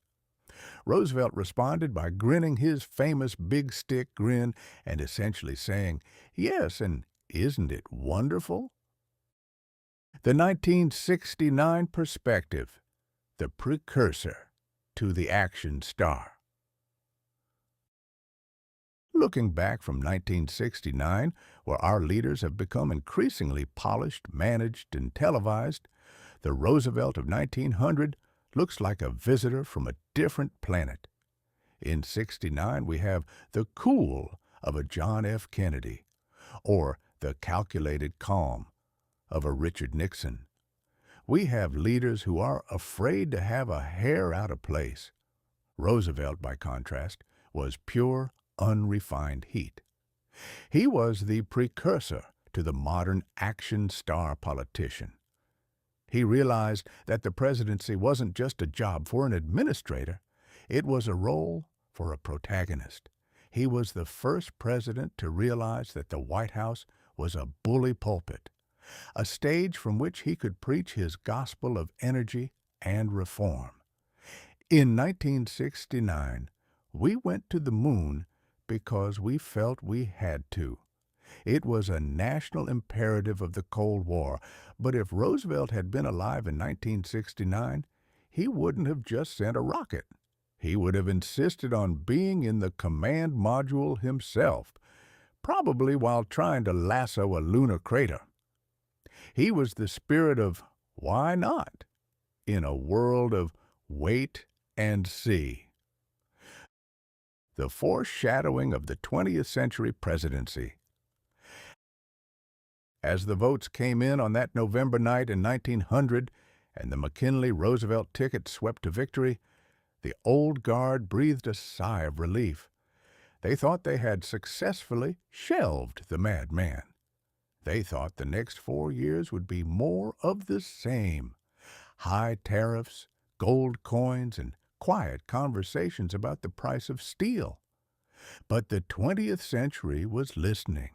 Roosevelt responded by grinning his famous big stick grin and essentially saying, "Yes, and isn't it wonderful?" The 1969 perspective, the precursor to the action star. Looking back from 1969, where our leaders have become increasingly polished, managed, and televised, the Roosevelt of 1900 looks like a visitor from a different planet. In '69, we have the cool of a John F. Kennedy, or the calculated calm of a Richard Nixon. We have leaders who are afraid to have a hair out of place. Roosevelt, by contrast, was pure, unrefined heat. He was the precursor to the modern action star politician. He realized that the presidency wasn't just a job for an administrator, it was a role for a protagonist. He was the first president to realize that the White House was a bully pulpit, a stage from which he could preach his gospel of energy and reform. In 1969, we went to the moon because we felt we had to. It was a national imperative of the Cold War, but if Roosevelt had been alive in 1969, he wouldn't have just sent a rocket. He would have insisted on being in the command module himself, probably while trying to lasso a lunar crater. He was the spirit of why not in a world of wait and see. The foreshadowing of the 20th century presidency. As the votes came in on that November night in 1900 and the McKinley-Roosevelt ticket swept to victory, the old guard breathed a sigh of relief. They thought they had successfully shelved the madman. They thought the next 4 years would be more of the same. High tariffs, gold coins, and quiet conversations about the price of steel. But the 20th century was listening,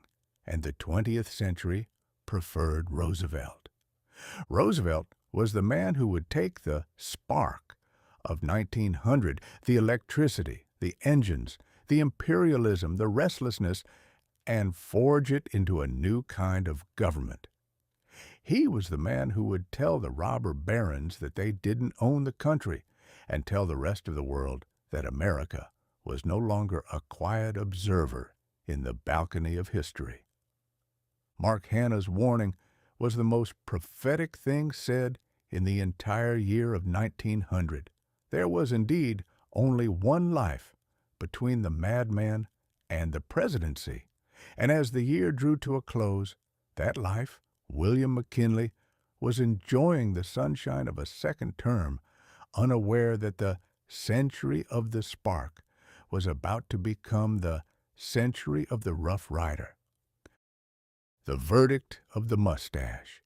and the 20th century preferred Roosevelt. Roosevelt was the man who would take the spark of 1900, the electricity, the engines, the imperialism, the restlessness, and forge it into a new kind of government. He was the man who would tell the robber barons that they didn't own the country and tell the rest of the world that America was no longer a quiet observer in the balcony of history. Mark Hanna's warning was the most prophetic thing said in the entire year of 1900. There was indeed only one life between the madman and the presidency, and as the year drew to a close, that life, William McKinley, was enjoying the sunshine of a second term, unaware that the century of the spark was about to become the century of the Rough Rider. The verdict of the mustache.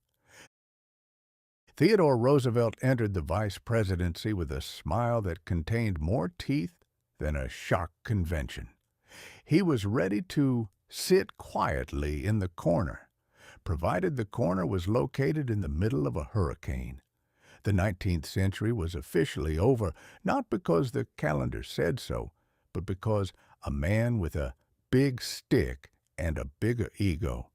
Theodore Roosevelt entered the vice presidency with a smile that contained more teeth than a shark convention. He was ready to sit quietly in the corner, provided the corner was located in the middle of a hurricane. The 19th century was officially over, not because the calendar said so, but because a man with a big stick and a bigger ego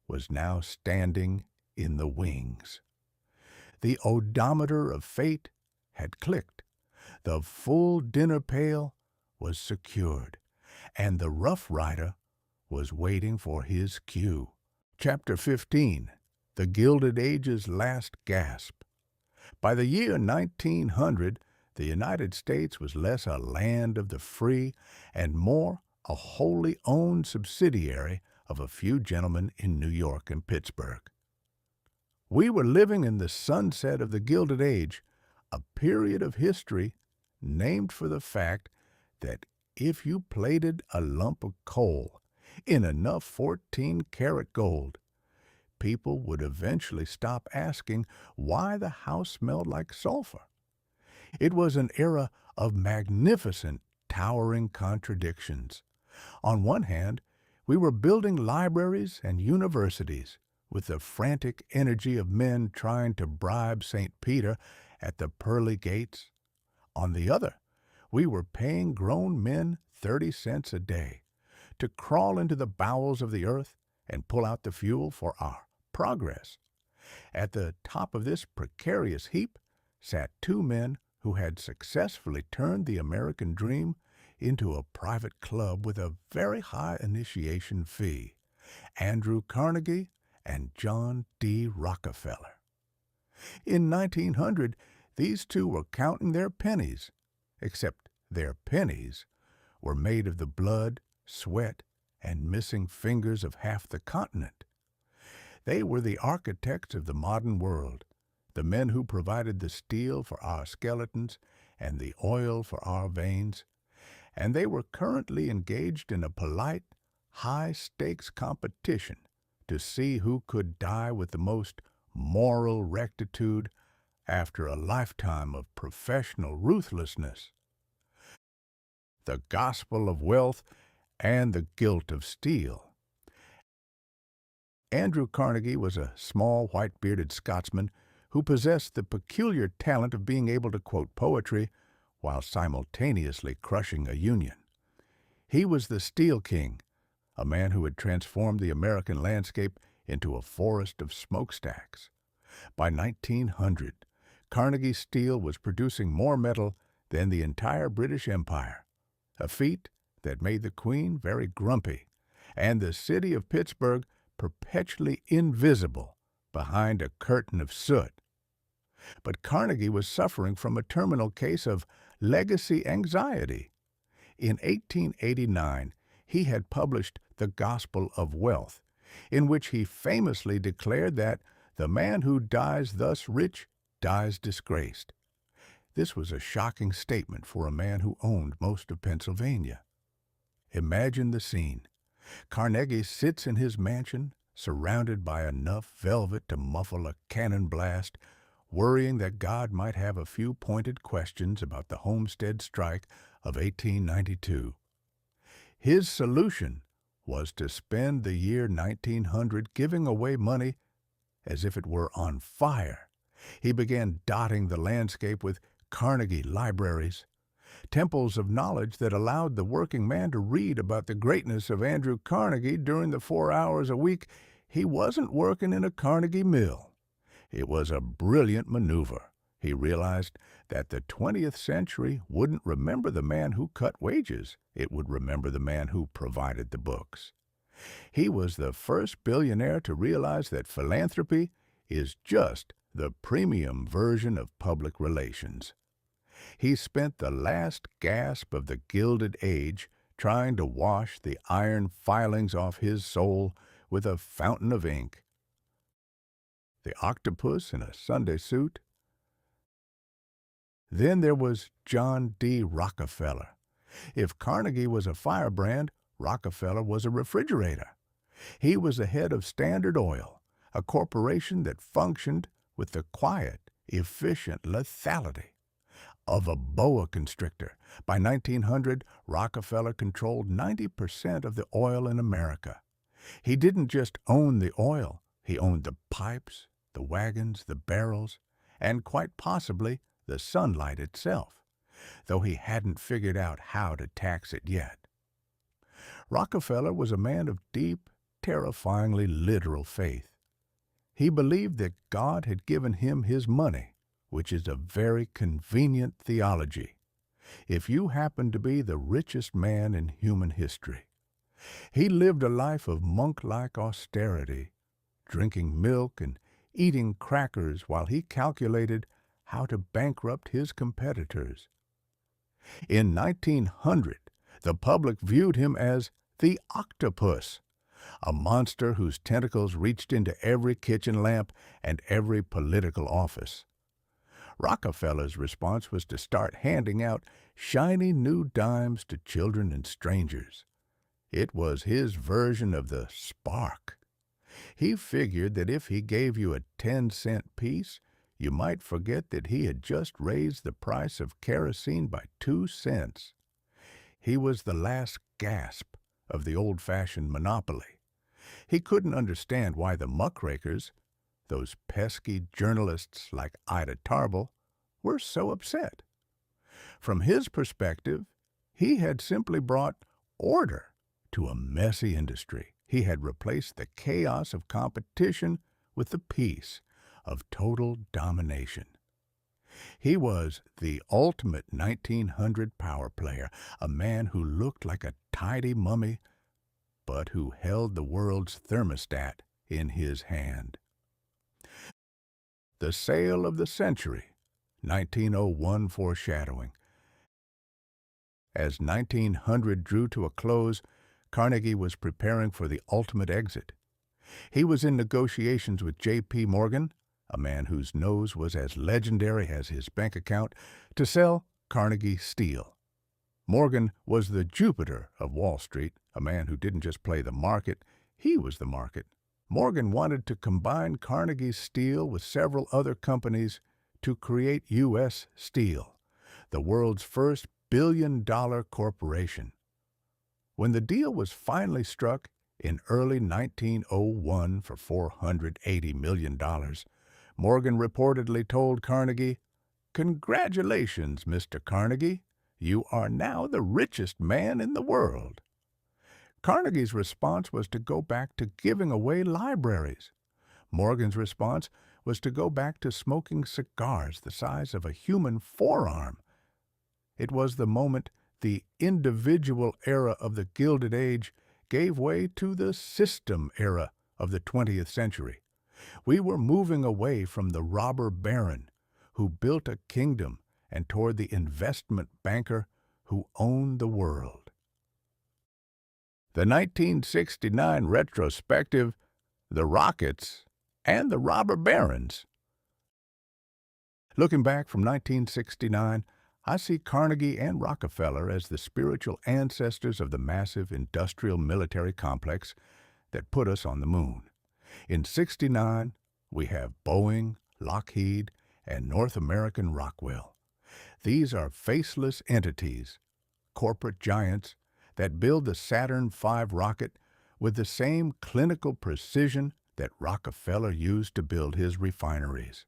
was now standing in the wings. The odometer of fate had clicked. The full dinner pail was secured, and the Rough Rider was waiting for his cue. Chapter 15. The Gilded Age's Last Gasp. By the year 1900, the United States was less a land of the free and more a wholly owned subsidiary of a few gentlemen in New York and Pittsburgh. We were living in the sunset of the Gilded Age, a period of history named for the fact that if you plated a lump of coal in enough 14-karat gold, people would eventually stop asking why the house smelled like sulfur. It was an era of magnificent, towering contradictions. On one hand, we were building libraries and universities with the frantic energy of men trying to bribe St. Peter at the pearly gates. On the other, we were paying grown men 30 cents a day to crawl into the bowels of the earth and pull out the fuel for our progress. At the top of this precarious heap sat two men who had successfully turned the American dream into a private club with a very high initiation fee, Andrew Carnegie and John D. Rockefeller. In 1900, these two were counting their pennies, except their pennies were made of the blood, sweat, and missing fingers of half the continent. They were the architects of the modern world, the men who provided the steel for our skeletons and the oil for our veins, and they were currently engaged in a polite, high-stakes competition to see who could die with the most moral rectitude after a lifetime of professional ruthlessness. The gospel of wealth and the guilt of steel. Andrew Carnegie was a small, white-bearded Scotsman who possessed the peculiar talent of being able to quote poetry while simultaneously crushing a union. He was the Steel King, a man who had transformed the American landscape into a forest of smokestacks. By 1900, Carnegie Steel was producing more metal than the entire British Empire, a feat that made the Queen very grumpy, and the city of Pittsburgh perpetually invisible behind a curtain of soot. But Carnegie was suffering from a terminal case of legacy anxiety. In 1889, he had published The Gospel of Wealth, in which he famously declared that the man who dies thus rich dies disgraced. This was a shocking statement for a man who owned most of Pennsylvania. Imagine the scene. Carnegie sits in his mansion, surrounded by enough velvet to muffle a cannon blast, worrying that God might have a few pointed questions about the Homestead Strike of 1892. His solution was to spend the year 1900 giving away money as if it were on fire. He began dotting the landscape with Carnegie libraries, temples of knowledge that allowed the working man to read about the greatness of Andrew Carnegie during the 4 hours a week he wasn't working in a Carnegie mill. It was a brilliant maneuver. He realized that the 20th century wouldn't remember the man who cut wages. It would remember the man who provided the books. He was the first billionaire to realize that philanthropy is just the premium version of public relations. He spent the last gasp of the Gilded Age trying to wash the iron filings off his soul with a fountain of ink. The octopus in a Sunday suit. Then there was John D. Rockefeller. If Carnegie was a firebrand, Rockefeller was a refrigerator. He was the head of Standard Oil, a corporation that functioned with the quiet, efficient lethality of a boa constrictor. By 1900, Rockefeller controlled 90% of the oil in America. He didn't just own the oil, he owned the pipes, the wagons, the barrels, and quite possibly the sunlight itself, though he hadn't figured out how to tax it yet. Rockefeller was a man of deep, terrifyingly literal faith. He believed that God had given him his money, which is a very convenient theology, if you happen to be the richest man in human history. He lived a life of monk-like austerity, drinking milk and eating crackers while he calculated how to bankrupt his competitors. In 1900, the public viewed him as the octopus, a monster whose tentacles reached into every kitchen lamp and every political office. Rockefeller's response was to start handing out shiny new dimes to children and strangers. It was his version of the spark. He figured that if he gave you a 10-cent piece, you might forget that he had just raised the price of kerosene by 2 cents. He was the last gasp of the old-fashioned monopoly. He couldn't understand why the muckrakers, those pesky journalists like Ida Tarbell, were so upset. From his perspective, he had simply brought order to a messy industry. He had replaced the chaos of competition with the peace of total domination. He was the ultimate 1900 power player, a man who looked like a tidy mummy, but who held the world's thermostat in his hand. The sale of the century, 1901 foreshadowing. As 1900 drew to a close, Carnegie was preparing for the ultimate exit. He was in negotiations with J.P. Morgan, a man whose nose was as legendary as his bank account, to sell Carnegie Steel. Morgan was the Jupiter of Wall Street, a man who didn't just play the market, he was the market. Morgan wanted to combine Carnegie Steel with several other companies to create U.S. Steel, the world's first billion-dollar corporation. When the deal was finally struck in early 1901 for $480 million, Morgan reportedly told Carnegie, "Congratulations, Mr. Carnegie. You are now the richest man in the world." Carnegie's response was to go back to giving away libraries. Morgan's response was to go back to smoking cigars the size of a human forearm. It was the moment the individual era of the Gilded Age gave way to the system era of the 20th century. We were moving away from the robber baron who built a kingdom and toward the investment banker who owned the world. The 1969 retrospective, The Rockets and the Robber Barons. Looking back from 1969, I see Carnegie and Rockefeller as the spiritual ancestors of the massive industrial military complex that put us on the moon. In '69, we have Boeing, Lockheed, and North American Rockwell. These are faceless entities, corporate giants, that build the Saturn V rocket with the same clinical precision that Rockefeller used to build his refineries.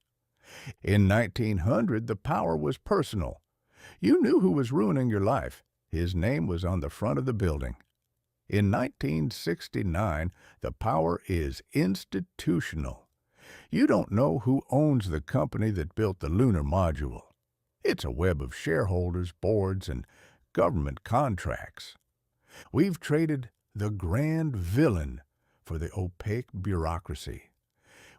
In 1900, the power was personal. You knew who was ruining your life. His name was on the front of the building. In 1969, the power is institutional. You don't know who owns the company that built the lunar module. It's a web of shareholders, boards, and government contracts. We've traded the grand villain for the opaque bureaucracy.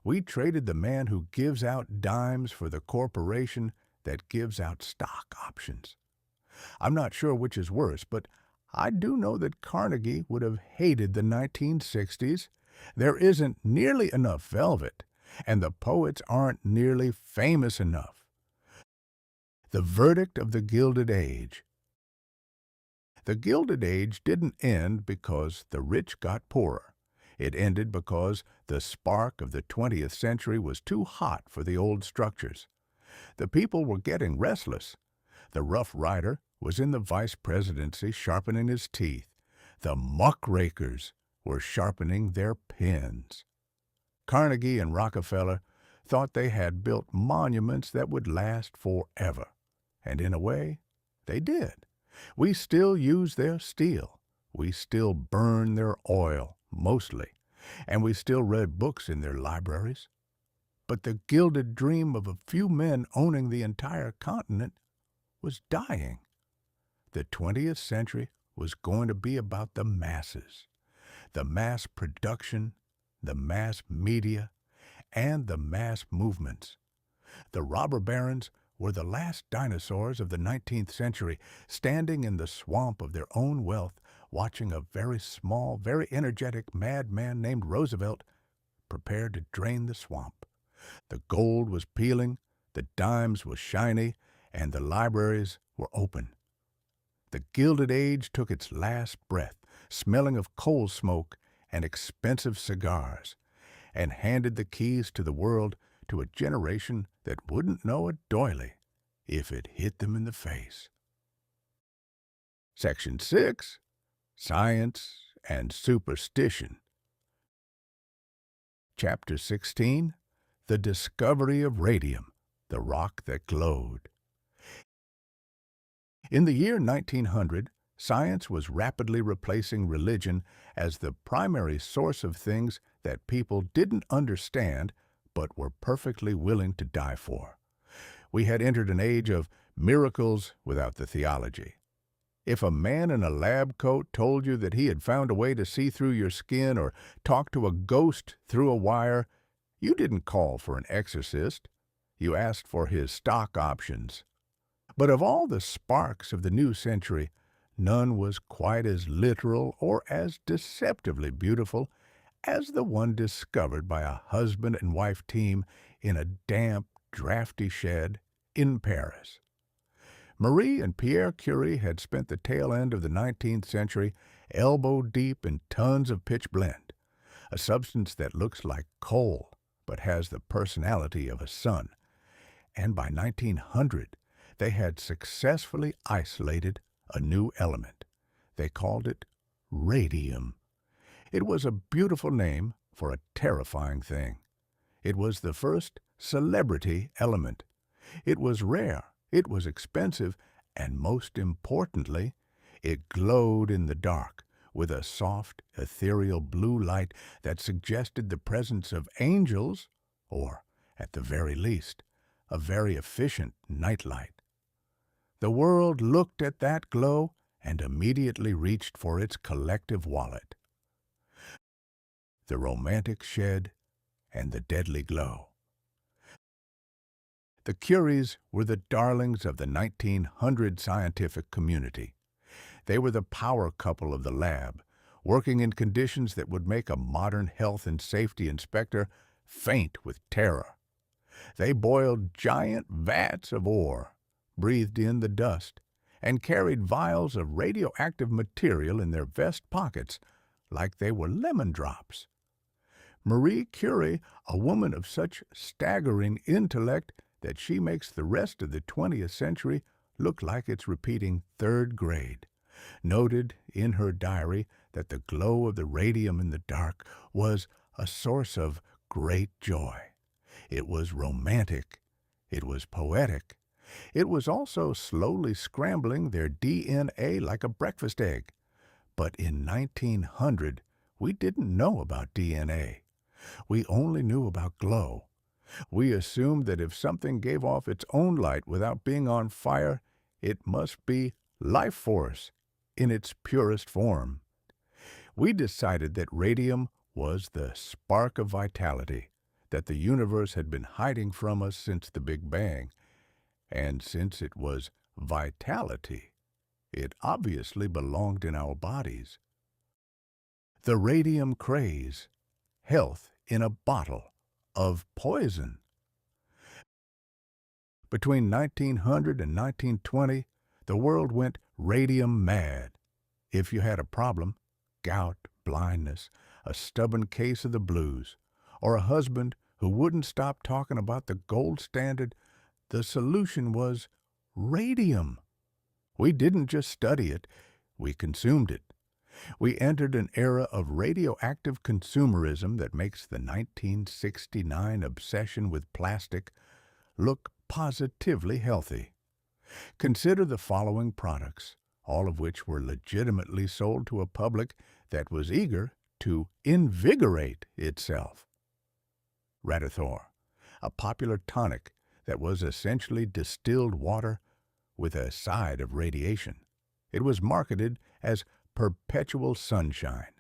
We traded the man who gives out dimes for the corporation that gives out stock options. I'm not sure which is worse, but I do know that Carnegie would have hated the 1960s. There isn't nearly enough velvet, and the poets aren't nearly famous enough. The verdict of the Gilded Age. The Gilded Age didn't end because the rich got poorer. It ended because the spark of the 20th century was too hot for the old structures. The people were getting restless. The Rough Rider was in the vice presidency sharpening his teeth. The muckrakers were sharpening their pens. Carnegie and Rockefeller thought they had built monuments that would last forever. And in a way, they did. We still use their steel. We still burn their oil, mostly. And we still read books in their libraries. But the gilded dream of a few men owning the entire continent was dying. The 20th century was going to be about the masses, the mass production, the mass media, and the mass movements. The robber barons were the last dinosaurs of the 19th century, standing in the swamp of their own wealth, watching a very small, very energetic madman named Roosevelt prepare to drain the swamp. The gold was peeling, the dimes were shiny, and the libraries were open. The Gilded Age took its last breath, smelling of coal smoke and expensive cigars, and handed the keys to the world to a generation that wouldn't know a doily if it hit them in the face. Section 6. Science and Superstition. Chapter 16. The Discovery of Radium, the Rock That Glowed. In the year 1900, science was rapidly replacing religion as the primary source of things that people didn't understand but were perfectly willing to die for. We had entered an age of miracles without the theology. If a man in a lab coat told you that he had found a way to see through your skin or talk to a ghost through a wire, you didn't call for an exorcist. You asked for his stock options. But of all the sparks of the new century, none was quite as literal or as deceptively beautiful as the one discovered by a husband and wife team in a damp, drafty shed in Paris. Marie and Pierre Curie had spent the tail end of the 19th century elbow-deep in tons of pitch blende, a substance that looks like coal but has the personality of a sun. And by 1900, they had successfully isolated a new element. They called it radium. It was a beautiful name for a terrifying thing. It was the first celebrity element. It was rare, it was expensive, and most importantly, it glowed in the dark with a soft, ethereal blue light that suggested the presence of angels, or, at the very least, a very efficient nightlight. The world looked at that glow and immediately reached for its collective wallet. The romantic shed and the deadly glow. The Curies were the darlings of the 1900 scientific community. They were the power couple of the lab, working in conditions that would make a modern health and safety inspector faint with terror. They boiled giant vats of ore, breathed in the dust, and carried vials of radioactive material in their vest pockets like they were lemon drops. Marie Curie, a woman of such staggering intellect that she makes the rest of the 20th century look like it's repeating third grade, noted in her diary that the glow of the radium in the dark was a source of great joy. It was romantic. It was poetic. It was also slowly scrambling their DNA like a breakfast egg. But in 1900, we didn't know about DNA. We only knew about glow. We assumed that if something gave off its own light without being on fire, it must be life force in its purest form. We decided that radium was the spark of vitality that the universe had been hiding from us since the Big Bang. And since it was vitality, it obviously belonged in our bodies. The radium craze, health in a bottle of poison. Between 1900 and 1920, the world went radium mad. If you had a problem, gout, blindness, a stubborn case of the blues, or a husband who wouldn't stop talking about the gold standard, the solution was radium. We didn't just study it, we consumed it. We entered an era of radioactive consumerism that makes the 1969 obsession with plastic look positively healthy. Consider the following products, all of which were legitimately sold to a public that was eager to invigorate itself. Radithor, a popular tonic that was essentially distilled water with a side of radiation. It was marketed as perpetual sunshine,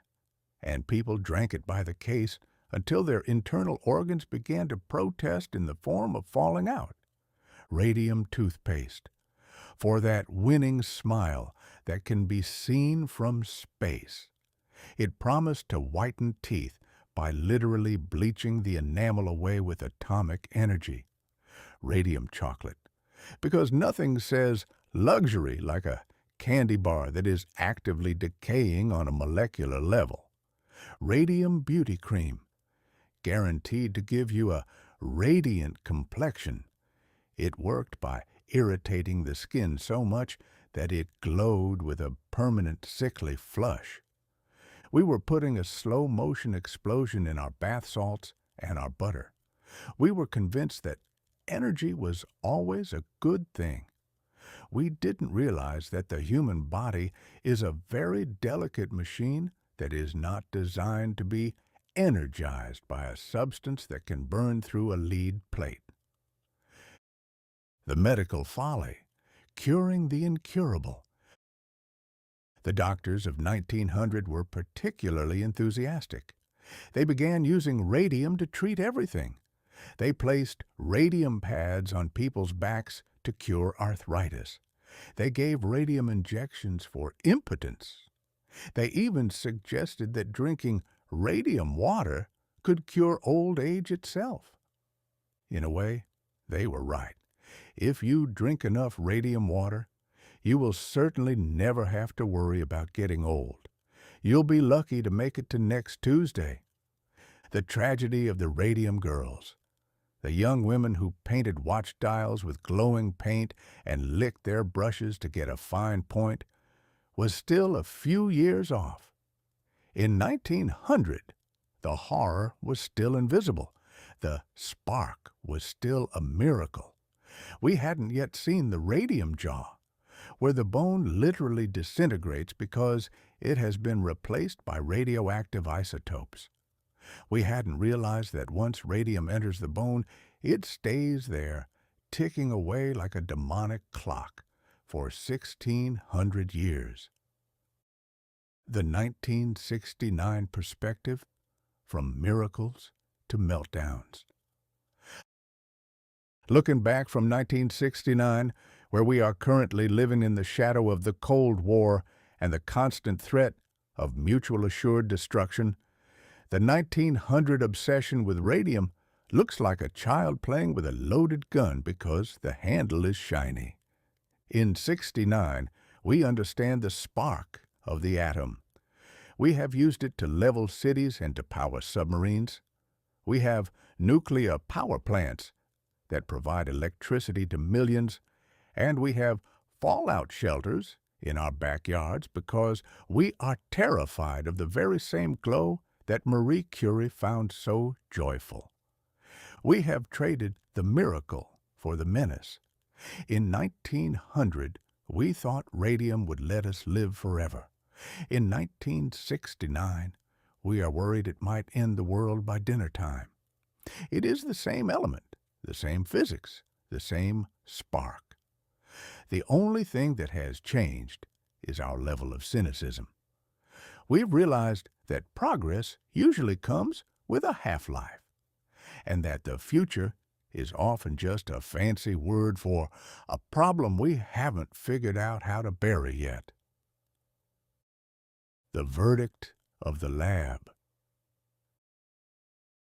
and people drank it by the case until their internal organs began to protest in the form of falling out. Radium toothpaste, for that winning smile that can be seen from space. It promised to whiten teeth by literally bleaching the enamel away with atomic energy. Radium chocolate, because nothing says luxury like a candy bar that is actively decaying on a molecular level. Radium beauty cream, guaranteed to give you a radiant complexion. It worked by irritating the skin so much that it glowed with a permanent sickly flush. We were putting a slow-motion explosion in our bath salts and our butter. We were convinced that energy was always a good thing. We didn't realize that the human body is a very delicate machine that is not designed to be energized by a substance that can burn through a lead plate. The medical folly, curing the incurable. The doctors of 1900 were particularly enthusiastic. They began using radium to treat everything. They placed radium pads on people's backs to cure arthritis. They gave radium injections for impotence. They even suggested that drinking radium water could cure old age itself. In a way, they were right. If you drink enough radium water, you will certainly never have to worry about getting old. You'll be lucky to make it to next Tuesday. The tragedy of the radium girls. The young women who painted watch dials with glowing paint and licked their brushes to get a fine point was still a few years off. In 1900, the horror was still invisible. The spark was still a miracle. We hadn't yet seen the radium jaw, where the bone literally disintegrates because it has been replaced by radioactive isotopes. We hadn't realized that once radium enters the bone, it stays there, ticking away like a demonic clock for 1,600 years. The 1969 perspective, from miracles to meltdowns. Looking back from 1969, where we are currently living in the shadow of the Cold War and the constant threat of mutual assured destruction, the 1900 obsession with radium looks like a child playing with a loaded gun because the handle is shiny. In '69, we understand the spark of the atom. We have used it to level cities and to power submarines. We have nuclear power plants that provide electricity to millions, and we have fallout shelters in our backyards because we are terrified of the very same glow that Marie Curie found so joyful. We have traded the miracle for the menace. In 1900, we thought radium would let us live forever. In 1969, we are worried it might end the world by dinner time. It is the same element, the same physics, the same spark. The only thing that has changed is our level of cynicism. We've realized that progress usually comes with a half-life, and that the future is often just a fancy word for a problem we haven't figured out how to bury yet. The verdict of the lab.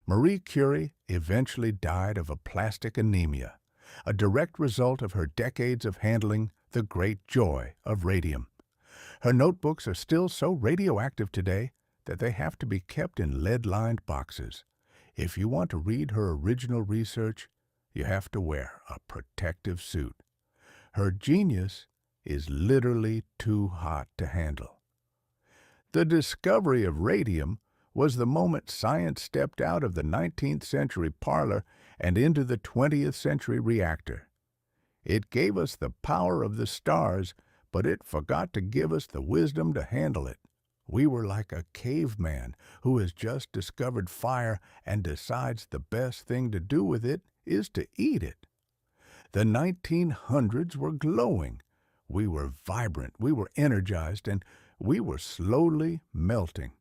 Marie Curie eventually died of aplastic anemia, a direct result of her decades of handling the great joy of radium. Her notebooks are still so radioactive today that they have to be kept in lead-lined boxes. If you want to read her original research, you have to wear a protective suit. Her genius is literally too hot to handle. The discovery of radium was the moment science stepped out of the 19th century parlor and into the 20th century reactor. It gave us the power of the stars, but it forgot to give us the wisdom to handle it. We were like a caveman who has just discovered fire and decides the best thing to do with it is to eat it. The 1900s were glowing. We were vibrant, we were energized, and we were slowly melting.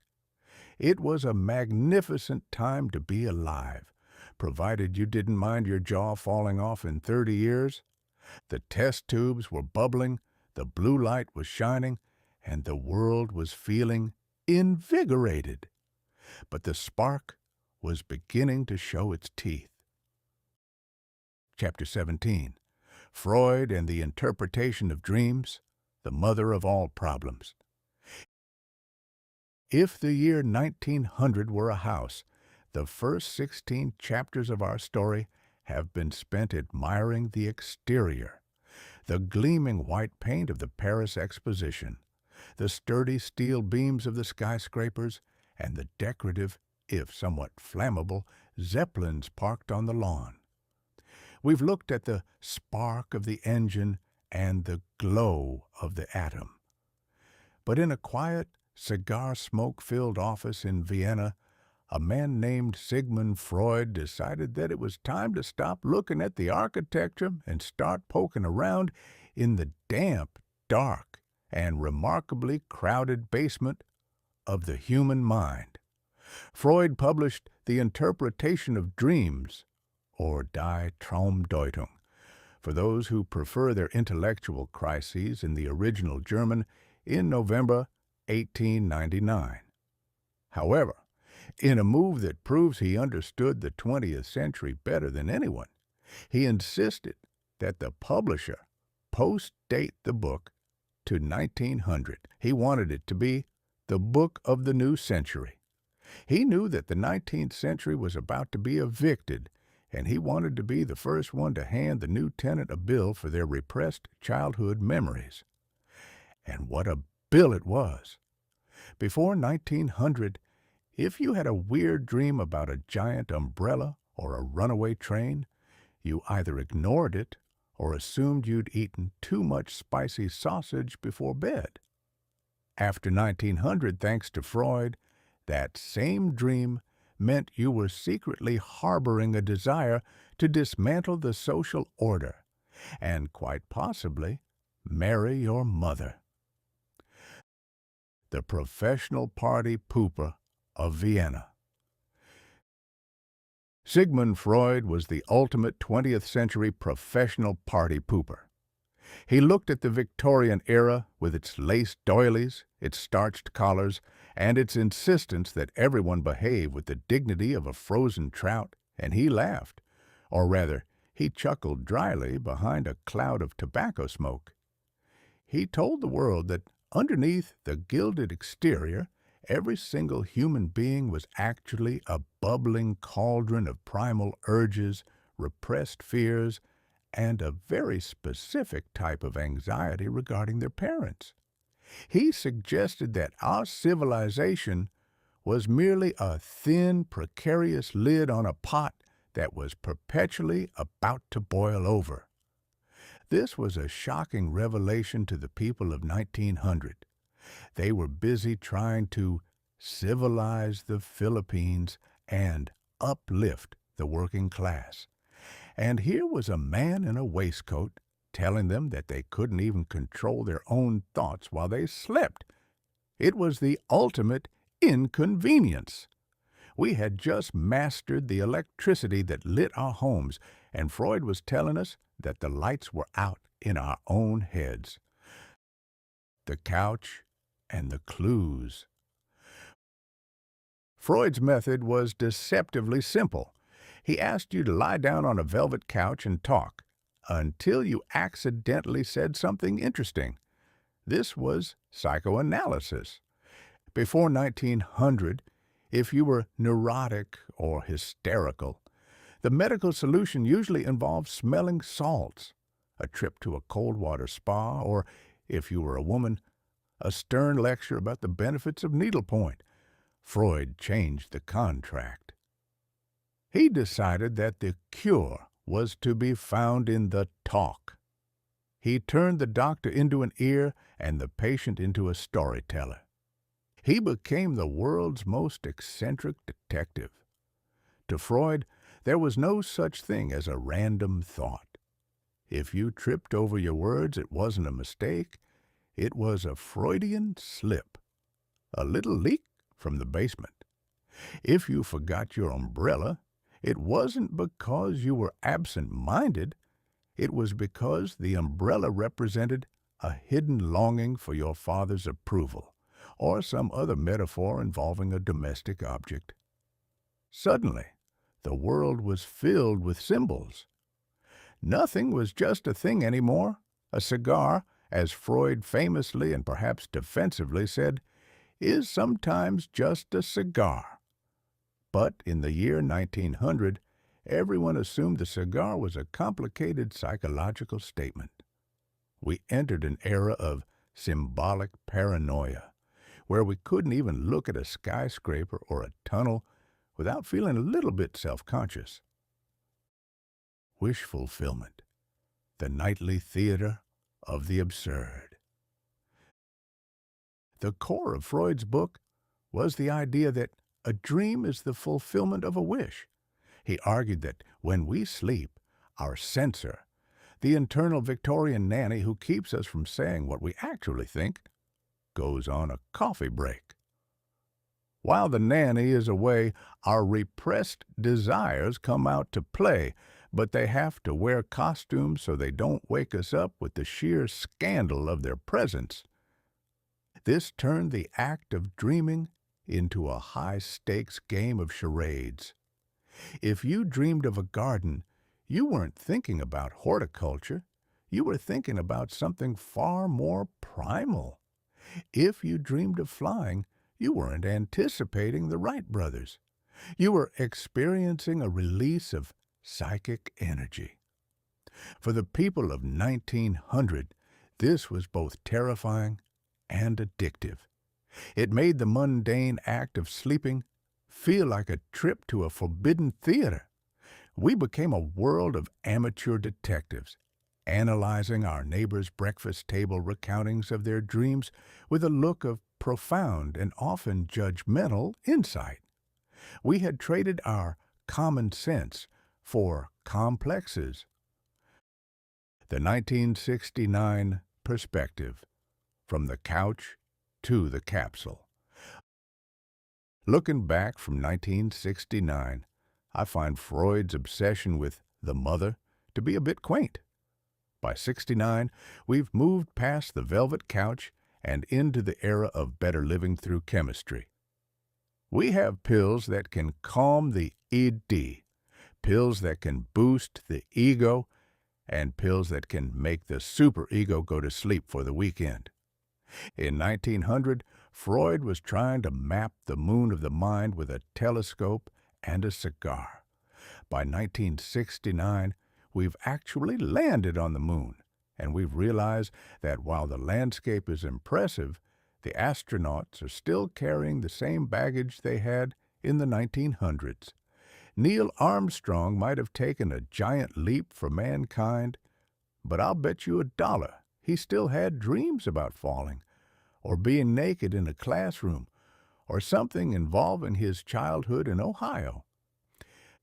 It was a magnificent time to be alive, provided you didn't mind your jaw falling off in 30 years. The test tubes were bubbling, the blue light was shining, and the world was feeling invigorated. But the spark was beginning to show its teeth. Chapter 17. Freud and the Interpretation of Dreams, the Mother of All Problems. If the year 1900 were a house, the first 16 chapters of our story have been spent admiring the exterior. The gleaming white paint of the Paris Exposition, the sturdy steel beams of the skyscrapers, and the decorative, if somewhat flammable, zeppelins parked on the lawn. We've looked at the spark of the engine and the glow of the atom. But in a quiet, cigar-smoke-filled office in Vienna, a man named Sigmund Freud decided that it was time to stop looking at the architecture and start poking around in the damp, dark, and remarkably crowded basement of the human mind. Freud published The Interpretation of Dreams, or Die Traumdeutung, for those who prefer their intellectual crises in the original German, in November 1899. However, in a move that proves he understood the 20th century better than anyone, he insisted that the publisher post-date the book to 1900. He wanted it to be the book of the new century. He knew that the 19th century was about to be evicted, and he wanted to be the first one to hand the new tenant a bill for their repressed childhood memories. And what a bill it was! Before 1900, if you had a weird dream about a giant umbrella or a runaway train, you either ignored it or assumed you'd eaten too much spicy sausage before bed. After 1900, thanks to Freud, that same dream meant you were secretly harboring a desire to dismantle the social order and, quite possibly, marry your mother. The professional party pooper of Vienna. Sigmund Freud was the ultimate 20th century professional party pooper. He looked at the Victorian era with its lace doilies, its starched collars, and its insistence that everyone behave with the dignity of a frozen trout, and he laughed. Or rather, he chuckled dryly behind a cloud of tobacco smoke. He told the world that underneath the gilded exterior, every single human being was actually a bubbling cauldron of primal urges, repressed fears, and a very specific type of anxiety regarding their parents. He suggested that our civilization was merely a thin, precarious lid on a pot that was perpetually about to boil over. This was a shocking revelation to the people of 1900. They were busy trying to civilize the Philippines and uplift the working class. And here was a man in a waistcoat telling them that they couldn't even control their own thoughts while they slept. It was the ultimate inconvenience. We had just mastered the electricity that lit our homes, and Freud was telling us that the lights were out in our own heads. The couch and the clues. Freud's method was deceptively simple. He asked you to lie down on a velvet couch and talk until you accidentally said something interesting. This was psychoanalysis. Before 1900, if you were neurotic or hysterical, the medical solution usually involved smelling salts, a trip to a cold water spa, or, if you were a woman, a stern lecture about the benefits of needlepoint. Freud changed the contract. He decided that the cure was to be found in the talk. He turned the doctor into an ear and the patient into a storyteller. He became the world's most eccentric detective. To Freud, there was no such thing as a random thought. If you tripped over your words, it wasn't a mistake. It was a Freudian slip, a little leak from the basement. If you forgot your umbrella, it wasn't because you were absent-minded. It was because the umbrella represented a hidden longing for your father's approval, or some other metaphor involving a domestic object. Suddenly, the world was filled with symbols. Nothing was just a thing anymore. A cigar, as Freud famously and perhaps defensively said, is sometimes just a cigar. But in the year 1900, everyone assumed the cigar was a complicated psychological statement. We entered an era of symbolic paranoia, where we couldn't even look at a skyscraper or a tunnel without feeling a little bit self-conscious. Wish fulfillment, the nightly theater of the absurd. The core of Freud's book was the idea that a dream is the fulfillment of a wish. He argued that when we sleep, our censor, the internal Victorian nanny who keeps us from saying what we actually think, goes on a coffee break. While the nanny is away, our repressed desires come out to play, but they have to wear costumes so they don't wake us up with the sheer scandal of their presence. This turned the act of dreaming into a high-stakes game of charades. If you dreamed of a garden, you weren't thinking about horticulture. You were thinking about something far more primal. If you dreamed of flying, you weren't anticipating the Wright brothers. You were experiencing a release of psychic energy. For the people of 1900, this was both terrifying and addictive. It made the mundane act of sleeping feel like a trip to a forbidden theater. We became a world of amateur detectives, analyzing our neighbors' breakfast table recountings of their dreams with a look of profound and often judgmental insight. We had traded our common sense for complexes. The 1969 perspective, from the couch to the capsule. Looking back from 1969, I find Freud's obsession with the mother to be a bit quaint. By 69, we've moved past the velvet couch and into the era of better living through chemistry. We have pills that can calm the id, pills that can boost the ego, and pills that can make the superego go to sleep for the weekend. In 1900, Freud was trying to map the moon of the mind with a telescope and a cigar. By 1969, we've actually landed on the moon, and we've realized that while the landscape is impressive, the astronauts are still carrying the same baggage they had in the 1900s. Neil Armstrong might have taken a giant leap for mankind, but I'll bet you $1 he still had dreams about falling, or being naked in a classroom, or something involving his childhood in Ohio.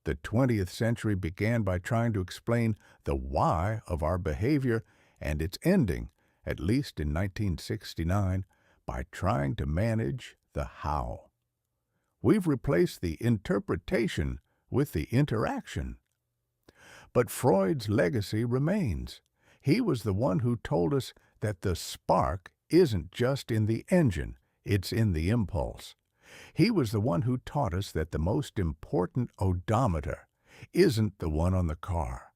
The 20th century began by trying to explain the why of our behavior, and its ending, at least in 1969, by trying to manage the how. We've replaced the interpretation with the interaction. But Freud's legacy remains. He was the one who told us that the spark isn't just in the engine, it's in the impulse. He was the one who taught us that the most important odometer isn't the one on the car,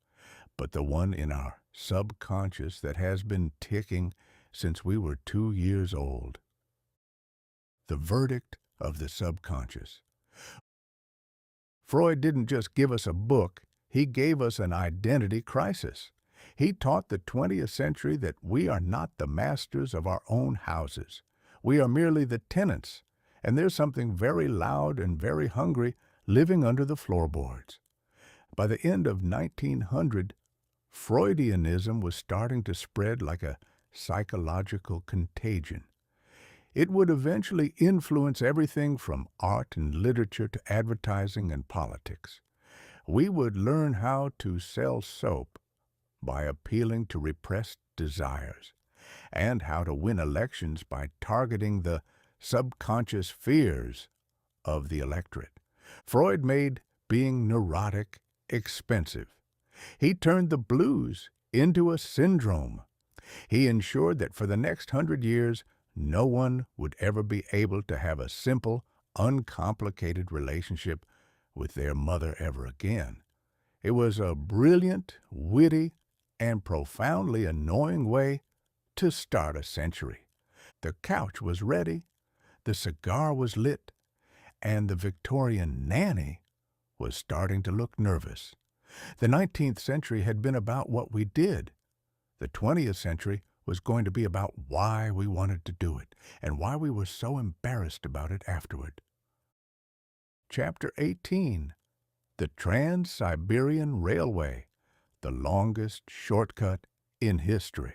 but the one in our subconscious that has been ticking since we were 2 years old. The verdict of the subconscious. Freud didn't just give us a book, he gave us an identity crisis. He taught the 20th century that we are not the masters of our own houses. We are merely the tenants, and there's something very loud and very hungry living under the floorboards. By the end of 1900, Freudianism was starting to spread like a psychological contagion. It would eventually influence everything from art and literature to advertising and politics. We would learn how to sell soap by appealing to repressed desires, and how to win elections by targeting the subconscious fears of the electorate. Freud made being neurotic expensive. He turned the blues into a syndrome. He ensured that for the next 100 years, no one would ever be able to have a simple, uncomplicated relationship with their mother ever again. It was a brilliant, witty, and profoundly annoying way to start a century. The couch was ready, the cigar was lit, and the Victorian nanny was starting to look nervous. The 19th century had been about what we did. The 20th century was going to be about why we wanted to do it, and why we were so embarrassed about it afterward. Chapter 18. The Trans-Siberian Railway, the longest shortcut in history.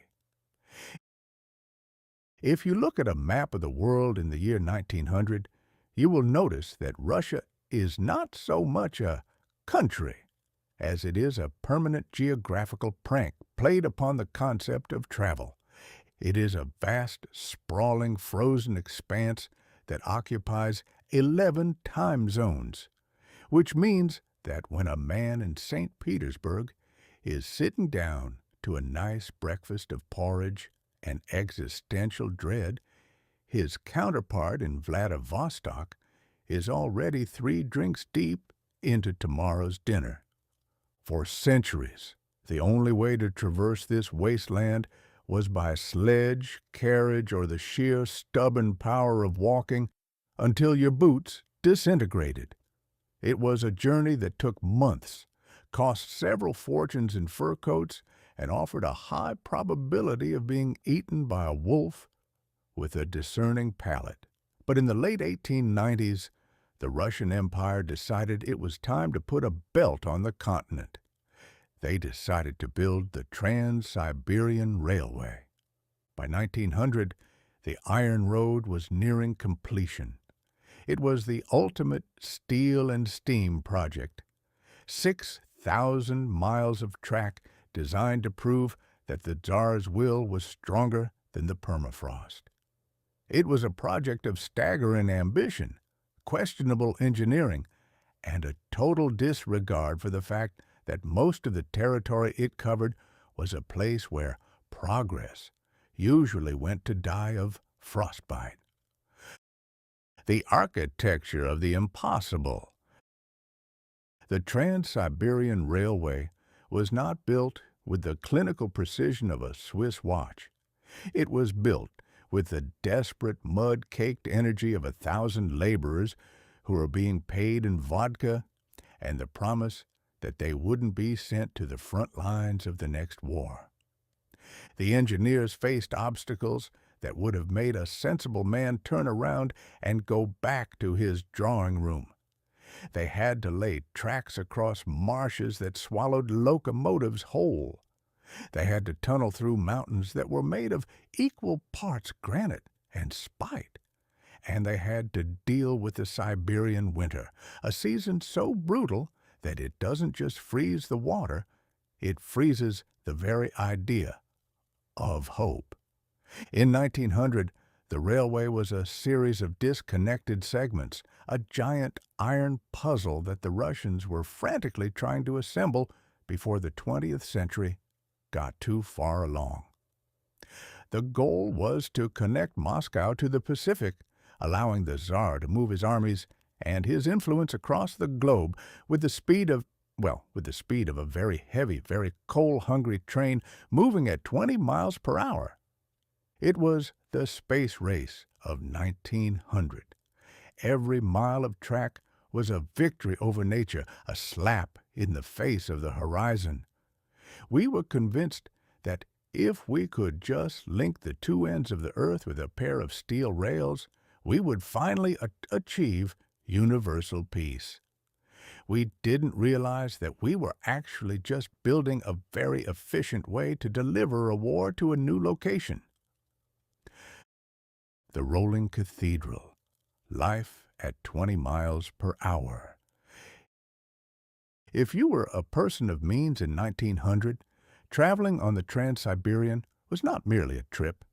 If you look at a map of the world in the year 1900, you will notice that Russia is not so much a country as it is a permanent geographical prank played upon the concept of travel. It is a vast, sprawling, frozen expanse that occupies 11 time zones, which means that when a man in St. Petersburg is sitting down to a nice breakfast of porridge and existential dread, his counterpart in Vladivostok is already 3 drinks deep into tomorrow's dinner. For centuries, the only way to traverse this wasteland was by sledge, carriage, or the sheer stubborn power of walking until your boots disintegrated. It was a journey that took months, cost several fortunes in fur coats, and offered a high probability of being eaten by a wolf with a discerning palate. But in the late 1890s, the Russian Empire decided it was time to put a belt on the continent. They decided to build the Trans-Siberian Railway. By 1900, the Iron Road was nearing completion. It was the ultimate steel and steam project. 6,000 miles of track designed to prove that the Tsar's will was stronger than the permafrost. It was a project of staggering ambition, questionable engineering, and a total disregard for the fact that most of the territory it covered was a place where progress usually went to die of frostbite. The architecture of the impossible. The Trans-Siberian Railway was not built with the clinical precision of a Swiss watch. It was built with the desperate, mud-caked energy of 1,000 laborers who were being paid in vodka and the promise that they wouldn't be sent to the front lines of the next war. The engineers faced obstacles that would have made a sensible man turn around and go back to his drawing room. They had to lay tracks across marshes that swallowed locomotives whole. They had to tunnel through mountains that were made of equal parts granite and spite. And they had to deal with the Siberian winter, a season so brutal that it doesn't just freeze the water, it freezes the very idea of hope. In 1900, the railway was a series of disconnected segments, a giant iron puzzle that the Russians were frantically trying to assemble before the 20th century got too far along. The goal was to connect Moscow to the Pacific, allowing the Tsar to move his armies and his influence across the globe with the speed of a very heavy, very coal-hungry train moving at 20 miles per hour. It was the space race of 1900. Every mile of track was a victory over nature, a slap in the face of the horizon. We were convinced that if we could just link the two ends of the earth with a pair of steel rails, we would finally achieve universal peace. We didn't realize that we were actually just building a very efficient way to deliver a war to a new location. The rolling cathedral, life at 20 miles per hour. If you were a person of means in 1900, traveling on the Trans-Siberian was not merely a trip.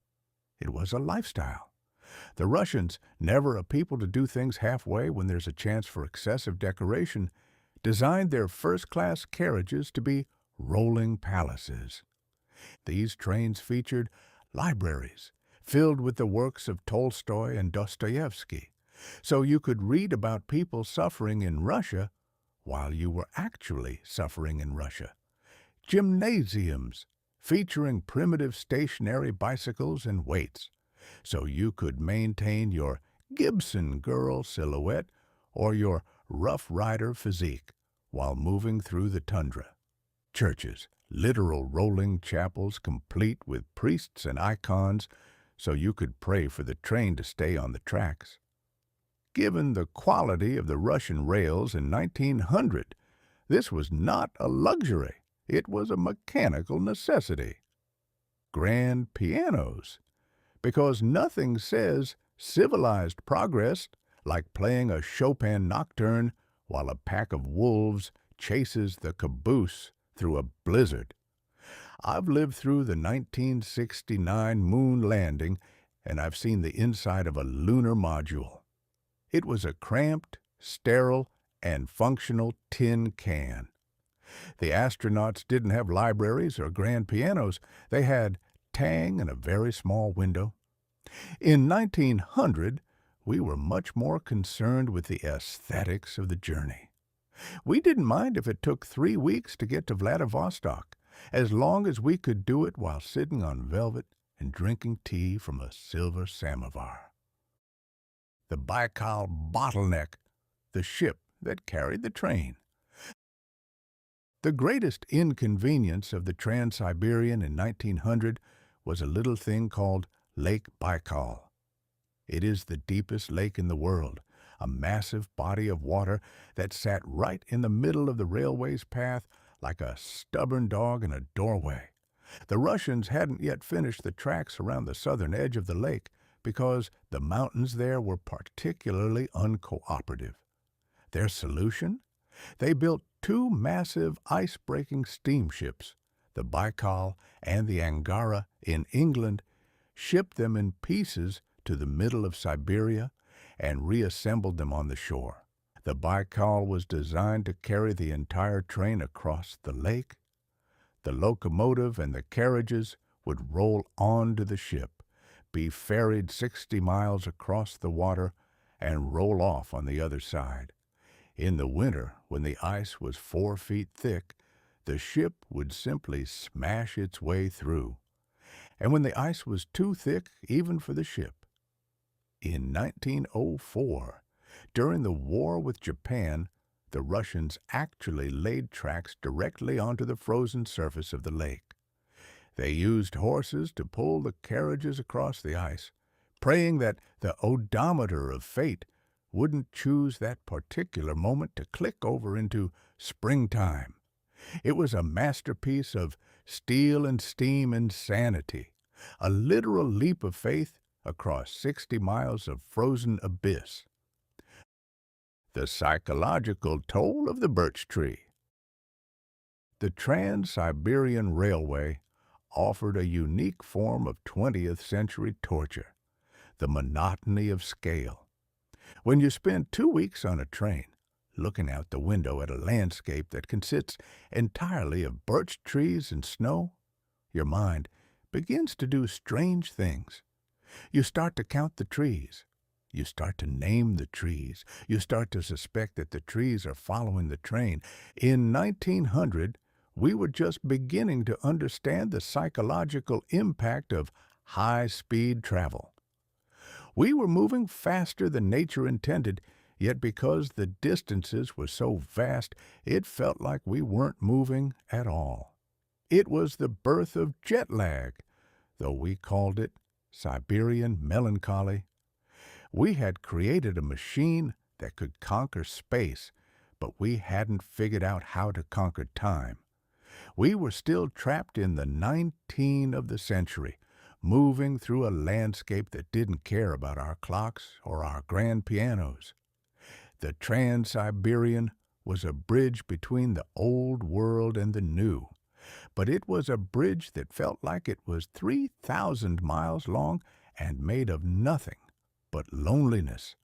It was a lifestyle. The Russians, never a people to do things halfway when there's a chance for excessive decoration, designed their first-class carriages to be rolling palaces. These trains featured libraries filled with the works of Tolstoy and Dostoevsky, so you could read about people suffering in Russia while you were actually suffering in Russia. Gymnasiums featuring primitive stationary bicycles and weights, so you could maintain your Gibson girl silhouette or your Rough Rider physique while moving through the tundra. Churches, literal rolling chapels complete with priests and icons, so you could pray for the train to stay on the tracks. Given the quality of the Russian rails in 1900, this was not a luxury. It was a mechanical necessity. Grand pianos, because nothing says civilized progress like playing a Chopin nocturne while a pack of wolves chases the caboose through a blizzard. I've lived through the 1969 moon landing, and I've seen the inside of a lunar module. It was a cramped, sterile, and functional tin can. The astronauts didn't have libraries or grand pianos. They had tang and a very small window. In 1900, we were much more concerned with the aesthetics of the journey. We didn't mind if it took 3 weeks to get to Vladivostok, as long as we could do it while sitting on velvet and drinking tea from a silver samovar. The Baikal bottleneck, the ship that carried the train. The greatest inconvenience of the Trans-Siberian in 1900 was a little thing called Lake Baikal. It is the deepest lake in the world, a massive body of water that sat right in the middle of the railway's path like a stubborn dog in a doorway. The Russians hadn't yet finished the tracks around the southern edge of the lake because the mountains there were particularly uncooperative. Their solution? They built 2 massive ice-breaking steamships, the Baikal and the Angara in England, shipped them in pieces to the middle of Siberia and reassembled them on the shore. The Baikal was designed to carry the entire train across the lake. The locomotive and the carriages would roll onto the ship, be ferried 60 miles across the water, and roll off on the other side. In the winter, when the ice was 4 feet thick, the ship would simply smash its way through. And when the ice was too thick even for the ship, in 1904, during the war with Japan, the Russians actually laid tracks directly onto the frozen surface of the lake. They used horses to pull the carriages across the ice, praying that the Odometer of Fate wouldn't choose that particular moment to click over into springtime. It was a masterpiece of steel and steam insanity, a literal leap of faith across 60 miles of frozen abyss. The psychological toll of the birch tree. The Trans-Siberian Railway offered a unique form of 20th century torture, the monotony of scale. When you spend 2 weeks on a train, looking out the window at a landscape that consists entirely of birch trees and snow, your mind begins to do strange things. You start to count the trees. You start to name the trees. You start to suspect that the trees are following the train. In 1900, we were just beginning to understand the psychological impact of high-speed travel. We were moving faster than nature intended, yet because the distances were so vast, it felt like we weren't moving at all. It was the birth of jet lag, though we called it Siberian melancholy. We had created a machine that could conquer space, but we hadn't figured out how to conquer time. We were still trapped in the 19 of the century, moving through a landscape that didn't care about our clocks or our grand pianos. The Trans-Siberian was a bridge between the old world and the new, but it was a bridge that felt like it was 3,000 miles long and made of nothing but loneliness.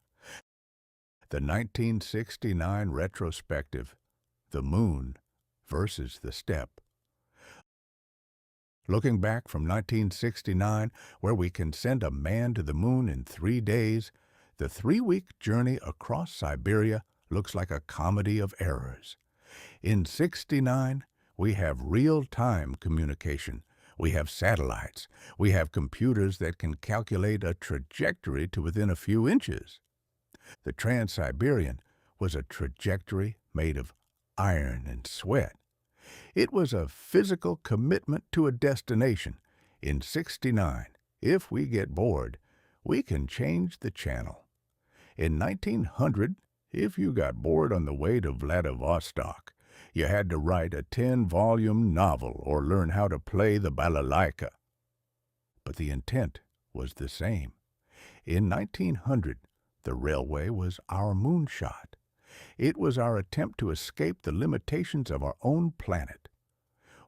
The 1969 retrospective, The Moon versus the Steppe. Looking back from 1969, where we can send a man to the moon in 3 days, the 3-week journey across Siberia looks like a comedy of errors. In 69, we have real-time communication. We have satellites. We have computers that can calculate a trajectory to within a few inches. The Trans-Siberian was a trajectory made of iron and sweat. It was a physical commitment to a destination. In 69, if we get bored, we can change the channel. In 1900, if you got bored on the way to Vladivostok, you had to write a 10-volume novel or learn how to play the balalaika. But the intent was the same. In 1900, the railway was our moonshot. It was our attempt to escape the limitations of our own planet.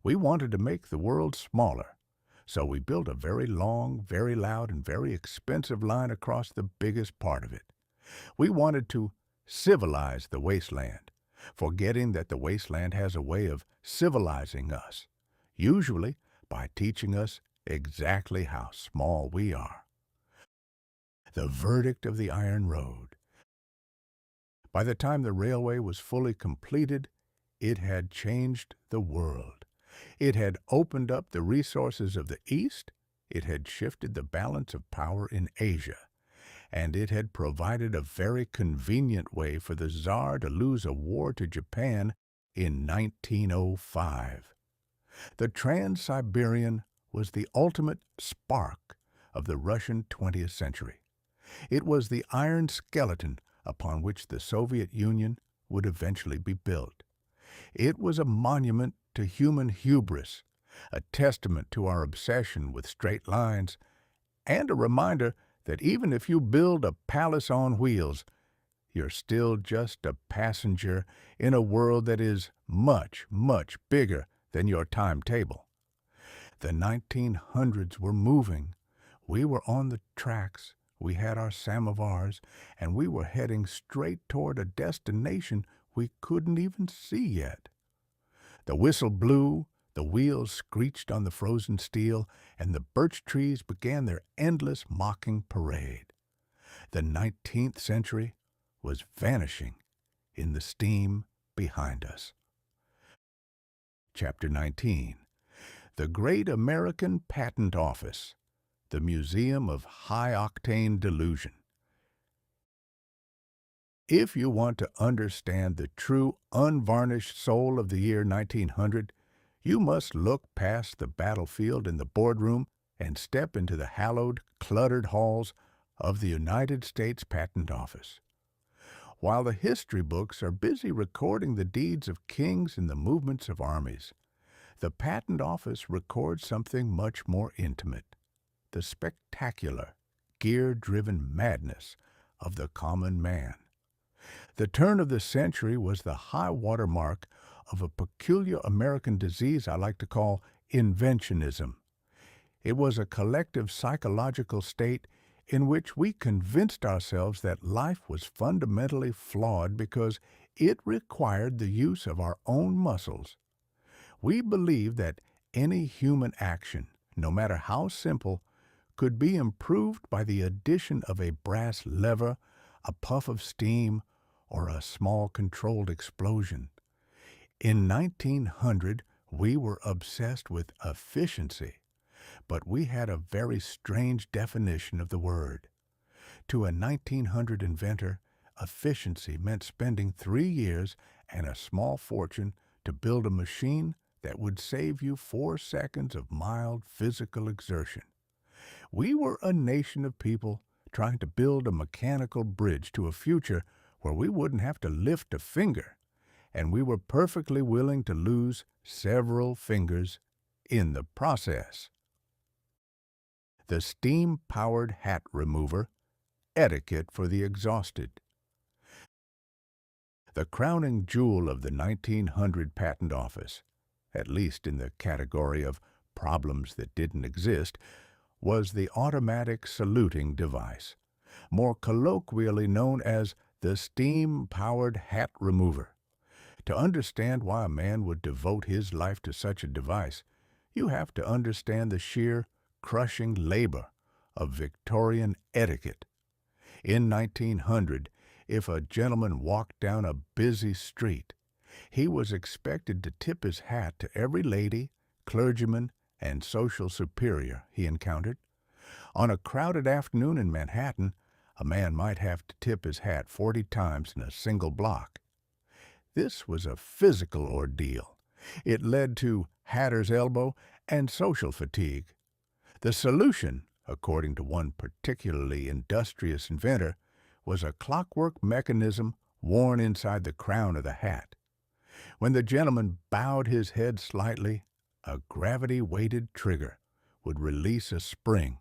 We wanted to make the world smaller, so we built a very long, very loud, and very expensive line across the biggest part of it. We wanted to civilize the wasteland, forgetting that the wasteland has a way of civilizing us, usually by teaching us exactly how small we are. The verdict of the Iron Road. By the time the railway was fully completed, it had changed the world. It had opened up the resources of the East, it had shifted the balance of power in Asia, and it had provided a very convenient way for the Tsar to lose a war to Japan in 1905. The Trans-Siberian was the ultimate spark of the Russian 20th century. It was the iron skeleton upon which the Soviet Union would eventually be built. It was a monument to human hubris, a testament to our obsession with straight lines, and a reminder that even if you build a palace on wheels, you're still just a passenger in a world that is much, much bigger than your timetable. The 1900s were moving. We were on the tracks. We had our samovars, and we were heading straight toward a destination we couldn't even see yet. The whistle blew, The wheels screeched on the frozen steel, and the birch trees began their endless mocking parade. The 19th century was vanishing in the steam behind us. Chapter 19. The Great American Patent Office, the Museum of High-Octane Delusion. If you want to understand the true, unvarnished soul of the year 1900, you must look past the battlefield in the boardroom and step into the hallowed, cluttered halls of the United States Patent Office. While the history books are busy recording the deeds of kings and the movements of armies, the Patent Office records something much more intimate: the spectacular, gear-driven madness of the common man. The turn of the century was the high-water mark of a peculiar American disease I like to call inventionism. It was a collective psychological state in which we convinced ourselves that life was fundamentally flawed because it required the use of our own muscles. We believed that any human action, no matter how simple, could be improved by the addition of a brass lever, a puff of steam, or a small controlled explosion. In 1900, we were obsessed with efficiency, but we had a very strange definition of the word. To a 1900 inventor, efficiency meant spending 3 years and a small fortune to build a machine that would save you 4 seconds of mild physical exertion. We were a nation of people trying to build a mechanical bridge to a future where we wouldn't have to lift a finger, and we were perfectly willing to lose several fingers in the process. The steam-powered hat remover, etiquette for the exhausted. The crowning jewel of the 1900 Patent Office, at least in the category of problems that didn't exist, was the automatic saluting device, more colloquially known as the steam-powered hat remover. To understand why a man would devote his life to such a device, you have to understand the sheer, crushing labor of Victorian etiquette. In 1900, if a gentleman walked down a busy street, he was expected to tip his hat to every lady, clergyman, and social superior he encountered. On a crowded afternoon in Manhattan, a man might have to tip his hat 40 times in a single block. This was a physical ordeal. It led to hatter's elbow and social fatigue. The solution, according to one particularly industrious inventor, was a clockwork mechanism worn inside the crown of the hat. When the gentleman bowed his head slightly, a gravity-weighted trigger would release a spring,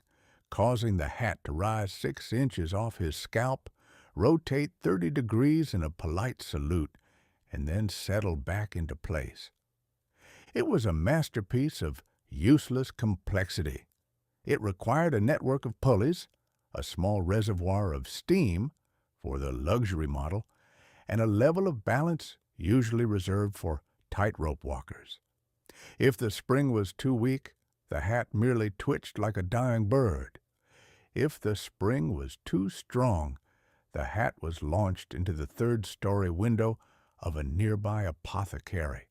causing the hat to rise 6 inches off his scalp, rotate 30 degrees in a polite salute, and then settle back into place. It was a masterpiece of useless complexity. It required a network of pulleys, a small reservoir of steam for the luxury model, and a level of balance usually reserved for tightrope walkers. If the spring was too weak, the hat merely twitched like a dying bird. If the spring was too strong, the hat was launched into the third-story window of a nearby apothecary.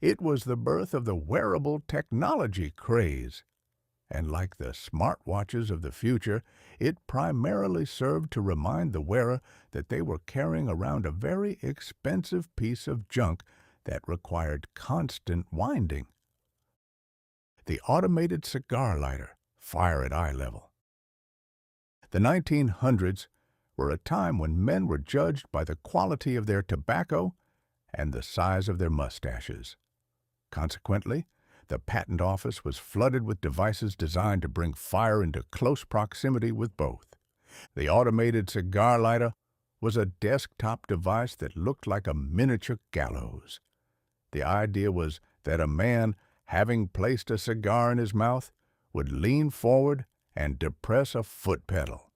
It was the birth of the wearable technology craze, and like the smartwatches of the future, it primarily served to remind the wearer that they were carrying around a very expensive piece of junk that required constant winding. The automated cigar lighter, fire at eye level. The 1900s were a time when men were judged by the quality of their tobacco and the size of their mustaches. Consequently, the Patent Office was flooded with devices designed to bring fire into close proximity with both. The automated cigar lighter was a desktop device that looked like a miniature gallows. The idea was that a man, having placed a cigar in his mouth, would lean forward and depress a foot pedal.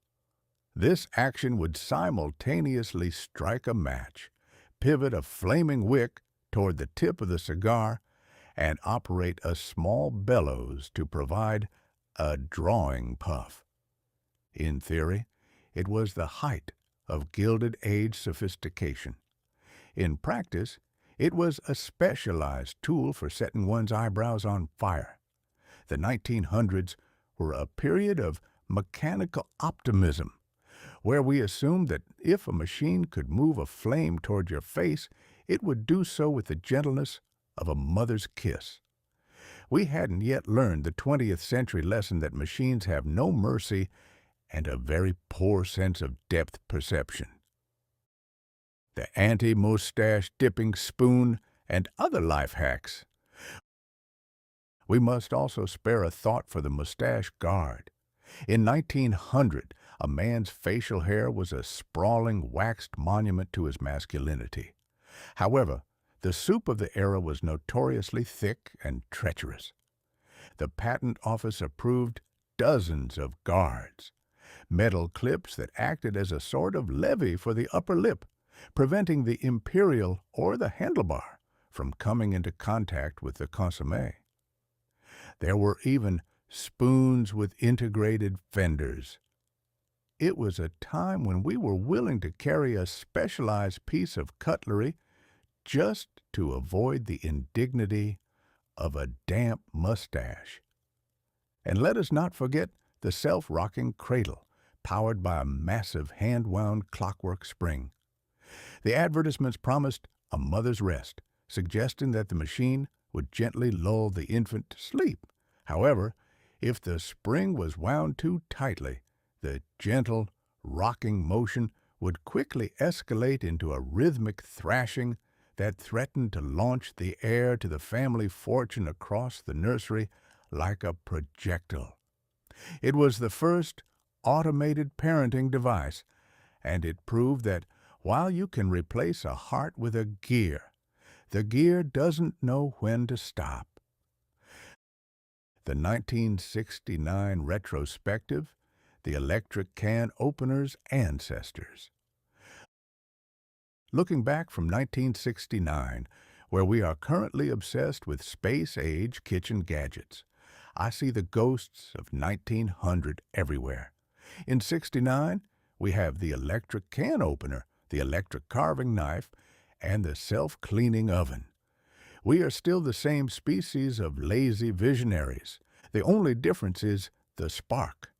This action would simultaneously strike a match, pivot a flaming wick toward the tip of the cigar, and operate a small bellows to provide a drawing puff. In theory, it was the height of Gilded Age sophistication. In practice, it was a specialized tool for setting one's eyebrows on fire. The 1900s were a period of mechanical optimism, where we assumed that if a machine could move a flame toward your face, it would do so with the gentleness of a mother's kiss. We hadn't yet learned the 20th century lesson that machines have no mercy and a very poor sense of depth perception. The anti-mustache dipping spoon and other life hacks. We must also spare a thought for the mustache guard. In 1900, a man's facial hair was a sprawling, waxed monument to his masculinity. However, the soup of the era was notoriously thick and treacherous. The Patent Office approved dozens of guards, metal clips that acted as a sort of levee for the upper lip, preventing the imperial or the handlebar from coming into contact with the consommé. There were even spoons with integrated fenders. It was a time when we were willing to carry a specialized piece of cutlery just to avoid the indignity of a damp mustache. And let us not forget the self-rocking cradle, powered by a massive hand-wound clockwork spring. The advertisements promised a mother's rest, suggesting that the machine would gently lull the infant to sleep. However, if the spring was wound too tightly, the gentle, rocking motion would quickly escalate into a rhythmic thrashing that threatened to launch the heir to the family fortune across the nursery like a projectile. It was the first automated parenting device, and it proved that while you can replace a heart with a gear, the gear doesn't know when to stop. The 1969 retrospective, The Electric Can Opener's Ancestors. Looking back from 1969, where we are currently obsessed with space-age kitchen gadgets, I see the ghosts of 1900 everywhere. In '69, we have the electric can opener, the electric carving knife, and the self-cleaning oven. We are still the same species of lazy visionaries. The only difference is the spark.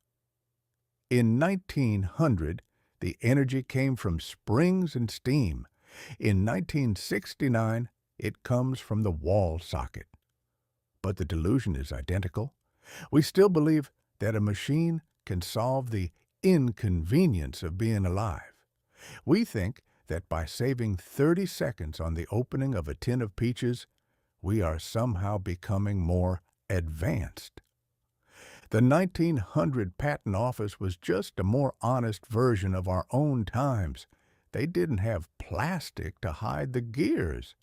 In 1900, the energy came from springs and steam. In 1969, it comes from the wall socket. But the delusion is identical. We still believe that a machine can solve the inconvenience of being alive. We think that by saving 30 seconds on the opening of a tin of peaches, we are somehow becoming more advanced. The 1900 Patent Office was just a more honest version of our own times. They didn't have plastic to hide the gears.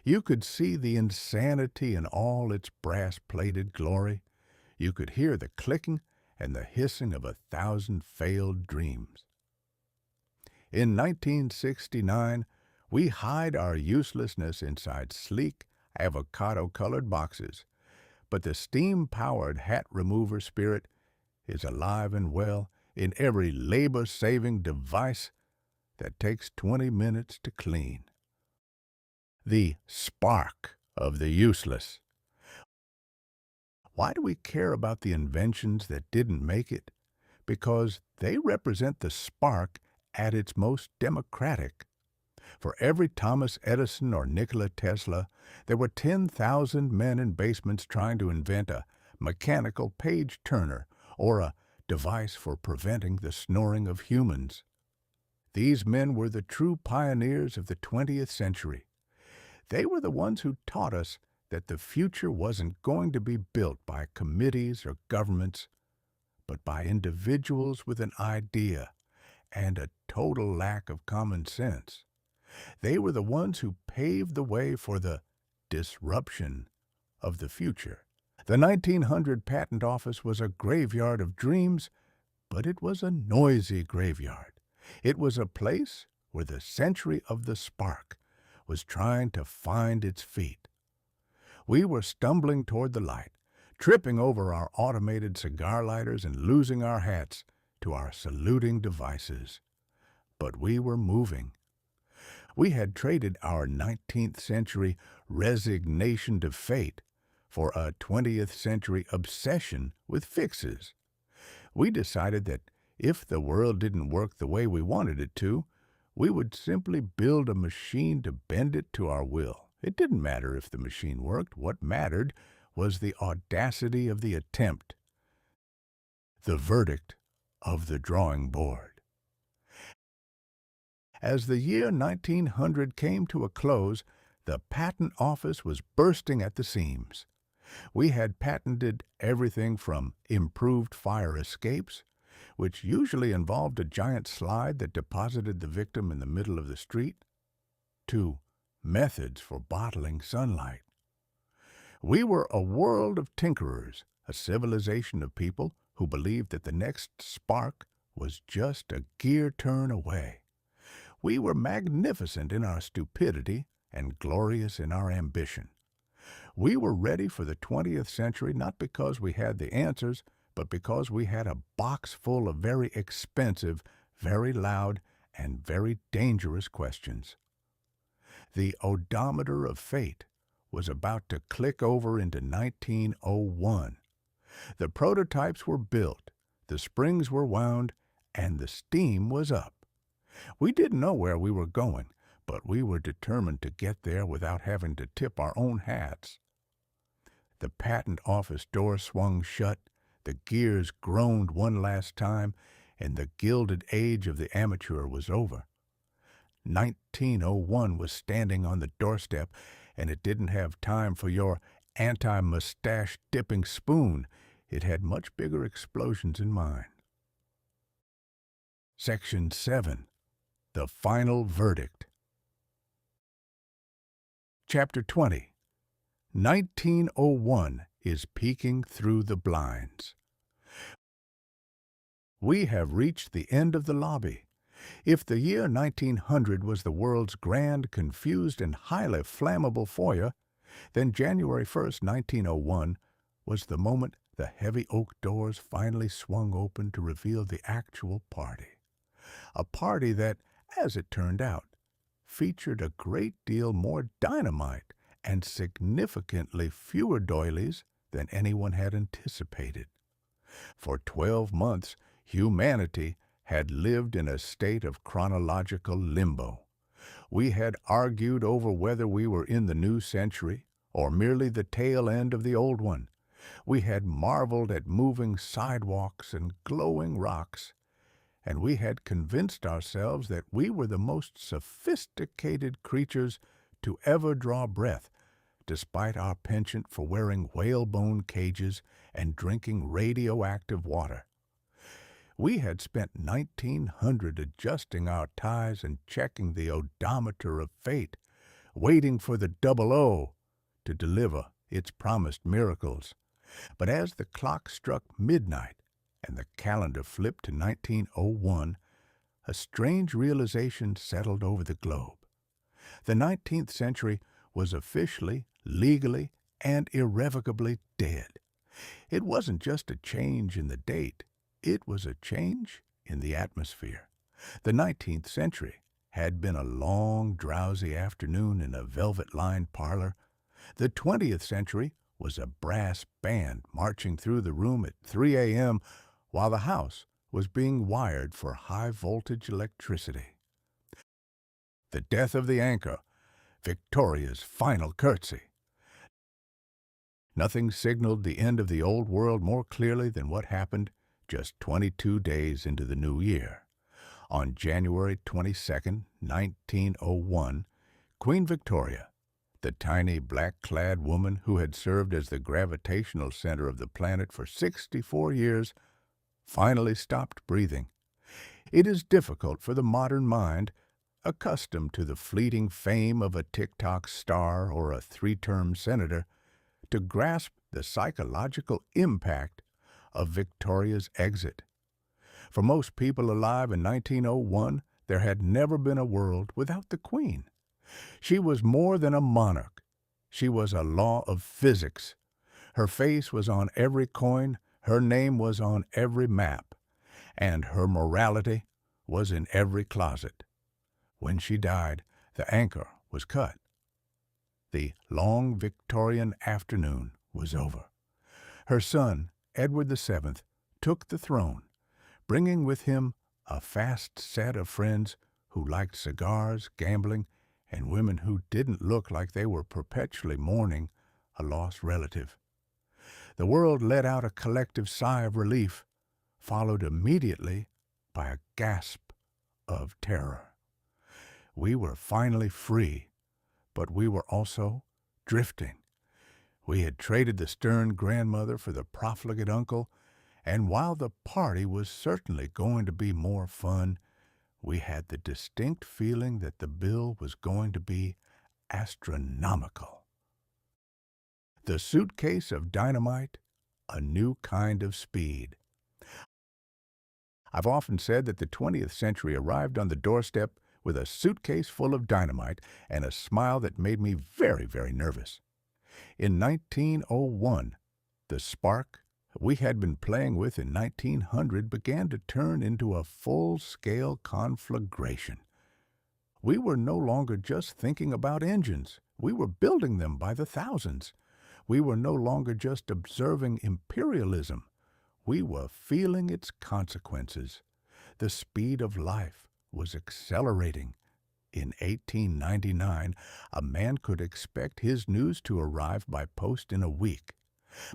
You could see the insanity in all its brass-plated glory. You could hear the clicking and the hissing of 1,000 failed dreams. In 1969, we hide our uselessness inside sleek, avocado-colored boxes, but the steam-powered hat remover spirit is alive and well in every labor-saving device that takes 20 minutes to clean. The spark of the useless. Why do we care about the inventions that didn't make it? Because they represent the spark at its most democratic. For every Thomas Edison or Nikola Tesla, there were 10,000 men in basements trying to invent a mechanical page turner or a device for preventing the snoring of humans. These men were the true pioneers of the 20th century. They were the ones who taught us that the future wasn't going to be built by committees or governments, but by individuals with an idea and a total lack of common sense. They were the ones who paved the way for the disruption of the future. The 1900 Patent Office was a graveyard of dreams, but it was a noisy graveyard. It was a place where the century of the spark was trying to find its feet. We were stumbling toward the light, tripping over our automated cigar lighters and losing our hats to our saluting devices. But we were moving. We had traded our 19th century resignation to fate for a 20th century obsession with fixes. We decided that if the world didn't work the way we wanted it to, we would simply build a machine to bend it to our will. It didn't matter if the machine worked. What mattered was the audacity of the attempt, the verdict of the drawing board. As the year 1900 came to a close, the patent office was bursting at the seams. We had patented everything from improved fire escapes, which usually involved a giant slide that deposited the victim in the middle of the street, to methods for bottling sunlight. We were a world of tinkerers, a civilization of people who believed that the next spark was just a gear turn away. We were magnificent in our stupidity and glorious in our ambition. We were ready for the 20th century not because we had the answers, but because we had a box full of very expensive, very loud, and very dangerous questions. The Odometer of Fate was about to click over into 1901. The prototypes were built, the springs were wound, and the steam was up. We didn't know where we were going, but we were determined to get there without having to tip our own hats. The patent office door swung shut, the gears groaned one last time, and the gilded age of the amateur was over. 1901 was standing on the doorstep, and it didn't have time for your anti-mustache dipping spoon. It had much bigger explosions in mind. Section 7. The Final Verdict. Chapter 20. 1901 is peeking through the blinds. We have reached the end of the lobby. If the year 1900 was the world's grand, confused, and highly flammable foyer, then January 1st, 1901 was the moment the heavy oak doors finally swung open to reveal the actual party. A party that, as it turned out, featured a great deal more dynamite and significantly fewer doilies than anyone had anticipated. For 12 months, humanity had lived in a state of chronological limbo. We had argued over whether we were in the new century or merely the tail end of the old one. We had marveled at moving sidewalks and glowing rocks, and we had convinced ourselves that we were the most sophisticated creatures to ever draw breath, despite our penchant for wearing whalebone cages and drinking radioactive water. We had spent 1900 adjusting our ties and checking the odometer of fate, waiting for the double O to deliver its promised miracles. But as the clock struck midnight and the calendar flipped to 1901, a strange realization settled over the globe. The 19th century was officially, legally, and irrevocably dead. It wasn't just a change in the date. It was a change in the atmosphere. The 19th century had been a long, drowsy afternoon in a velvet-lined parlor. The 20th century was a brass band marching through the room at 3 a.m. while the house was being wired for high-voltage electricity. The death of the anchor, Victoria's final curtsy. Nothing signaled the end of the old world more clearly than what happened just 22 days into the new year. On January 22, 1901, Queen Victoria, the tiny black-clad woman who had served as the gravitational center of the planet for 64 years, finally stopped breathing. It is difficult for the modern mind, accustomed to the fleeting fame of a TikTok star or a three-term senator, to grasp the psychological impact of Victoria's exit. For most people alive in 1901, there had never been a world without the Queen. She was more than a monarch. She was a law of physics. Her face was on every coin, her name was on every map, and her morality was in every closet. When she died, the anchor was cut. The long Victorian afternoon was over. Her son, Edward VII, took the throne, bringing with him a vast set of friends who liked cigars, gambling, and women who didn't look like they were perpetually mourning a lost relative. The world let out a collective sigh of relief, followed immediately by a gasp of terror. We were finally free, but we were also drifting. We had traded the stern grandmother for the profligate uncle, and while the party was certainly going to be more fun, we had the distinct feeling that the bill was going to be astronomical. The suitcase of dynamite, a new kind of speed. I've often said that the 20th century arrived on the doorstep with a suitcase full of dynamite and a smile that made me very, very nervous. In 1901, the spark we had been playing with in 1900 began to turn into a full-scale conflagration. We were no longer just thinking about engines. We were building them by the thousands. We were no longer just observing imperialism. We were feeling its consequences. The speed of life was accelerating. In 1899, a man could expect his news to arrive by post in a week.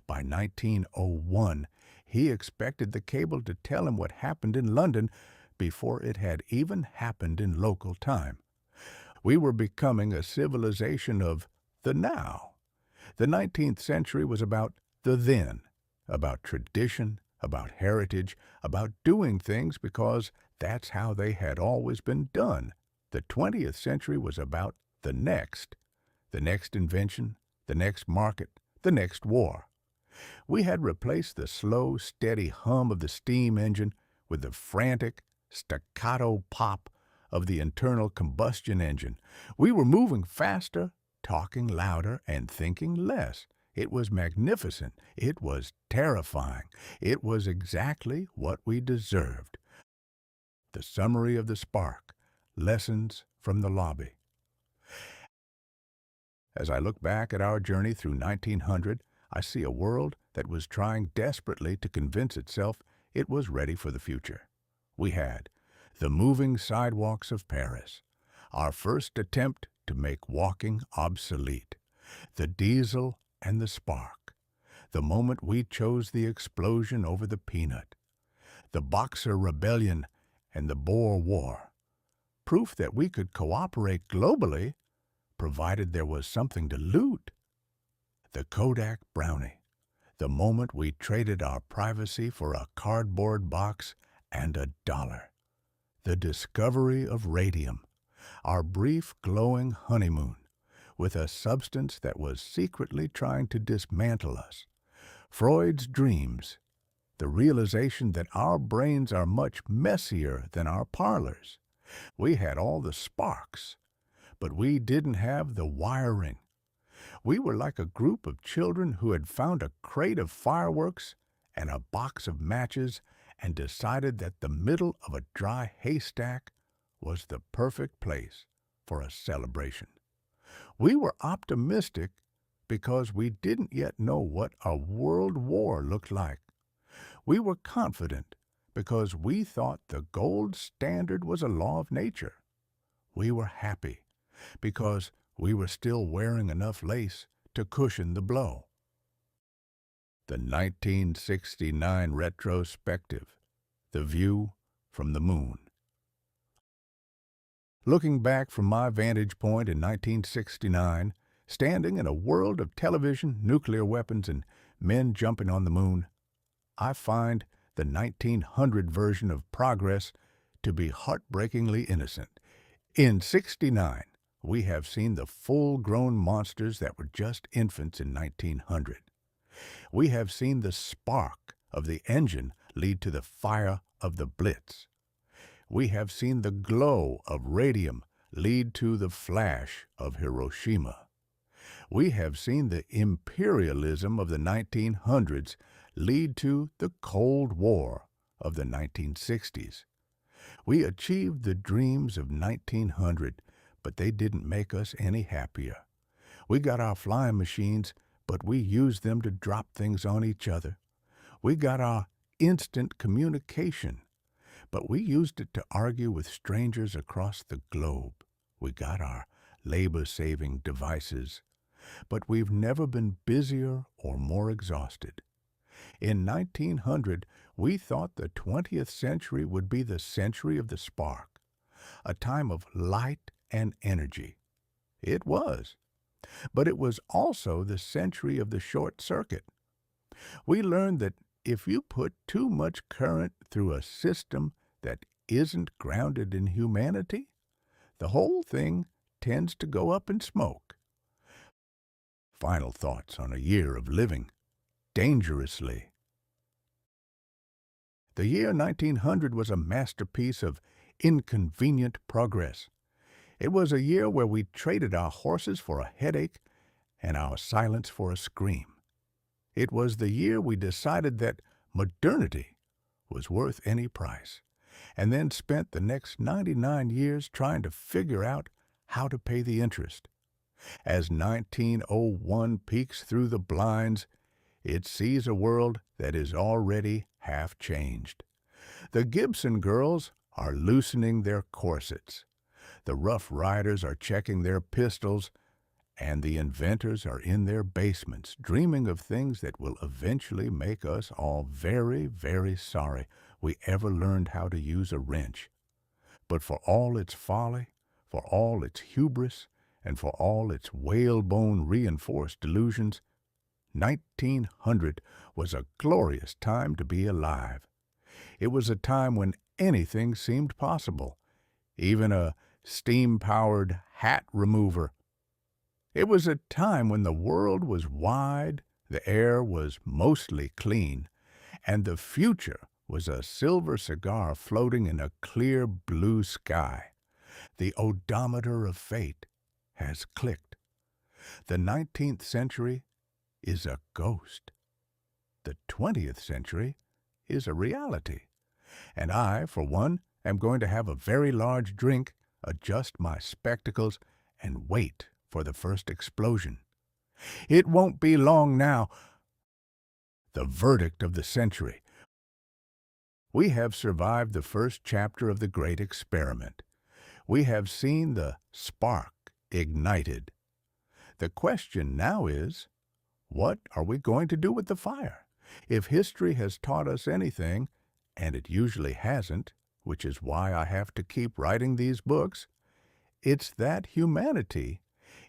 By 1901, he expected the cable to tell him what happened in London before it had even happened in local time. We were becoming a civilization of the now. The 19th century was about the then, about tradition, about heritage, about doing things because that's how they had always been done. The 20th century was about the next invention, the next market, the next war. We had replaced the slow, steady hum of the steam engine with the frantic, staccato pop of the internal combustion engine. We were moving faster, talking louder, and thinking less. It was magnificent. It was terrifying. It was exactly what we deserved. The summary of the spark, lessons from the lobby. As I look back at our journey through 1900, I see a world that was trying desperately to convince itself it was ready for the future. We had the moving sidewalks of Paris, our first attempt to make walking obsolete, the diesel and the spark, the moment we chose the explosion over the peanut, the Boxer Rebellion and the Boer War, proof that we could cooperate globally provided there was something to loot. The Kodak Brownie, the moment we traded our privacy for a cardboard box and $1. The discovery of radium, our brief glowing honeymoon, with a substance that was secretly trying to dismantle us. Freud's dreams, the realization that our brains are much messier than our parlors. We had all the sparks, but we didn't have the wiring. We were like a group of children who had found a crate of fireworks and a box of matches and decided that the middle of a dry haystack was the perfect place for a celebration. We were optimistic because we didn't yet know what a world war looked like. We were confident because we thought the gold standard was a law of nature. We were happy because we were still wearing enough lace to cushion the blow. The 1969 retrospective, the view from the moon. Looking back from my vantage point in 1969, standing in a world of television, nuclear weapons, and men jumping on the moon, I find the 1900 version of progress to be heartbreakingly innocent. In '69, we have seen the full-grown monsters that were just infants in 1900. We have seen the spark of the engine lead to the fire of the Blitz. We have seen the glow of radium lead to the flash of Hiroshima. We have seen the imperialism of the 1900s lead to the Cold War of the 1960s. We achieved the dreams of 1900, but they didn't make us any happier. We got our flying machines, but we used them to drop things on each other. We got our instant communication, but we used it to argue with strangers across the globe. We got our labor-saving devices, but we've never been busier or more exhausted. In 1900, we thought the 20th century would be the century of the spark, a time of light and energy. It was, but it was also the century of the short circuit. We learned that if you put too much current through a system that isn't grounded in humanity, the whole thing tends to go up in smoke. Final thoughts on a year of living dangerously. The year 1900 was a masterpiece of inconvenient progress. It was a year where we traded our horses for a headache and our silence for a scream. It was the year we decided that modernity was worth any price, and then spent the next 99 years trying to figure out how to pay the interest. As 1901 peeks through the blinds, it sees a world that is already half changed. The Gibson girls are loosening their corsets. The Rough Riders are checking their pistols, and the inventors are in their basements, dreaming of things that will eventually make us all very, very sorry we ever learned how to use a wrench. But for all its folly, for all its hubris, and for all its whalebone-reinforced delusions, 1900 was a glorious time to be alive. It was a time when anything seemed possible, even a steam-powered hat remover. It was a time when the world was wide, the air was mostly clean, and the future was a silver cigar floating in a clear blue sky. The Odometer of Fate has clicked. The 19th century is a ghost. The 20th century is a reality. And I, for one, am going to have a very large drink, adjust my spectacles, and wait for the first explosion. It won't be long now. The verdict of the century. We have survived the first chapter of the great experiment. We have seen the spark ignited. The question now is, what are we going to do with the fire? If history has taught us anything, and it usually hasn't, which is why I have to keep writing these books, it's that humanity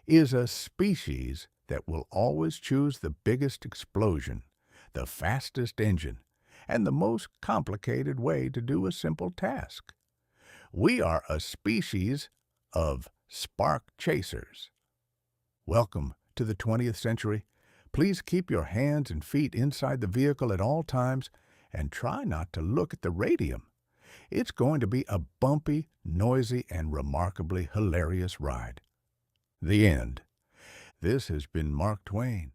is a species that will always choose the biggest explosion, the fastest engine, and the most complicated way to do a simple task. We are a species of spark chasers. Welcome to the 20th century. Please keep your hands and feet inside the vehicle at all times and try not to look at the radium. It's going to be a bumpy, noisy, and remarkably hilarious ride. The end. This has been Mark Twain.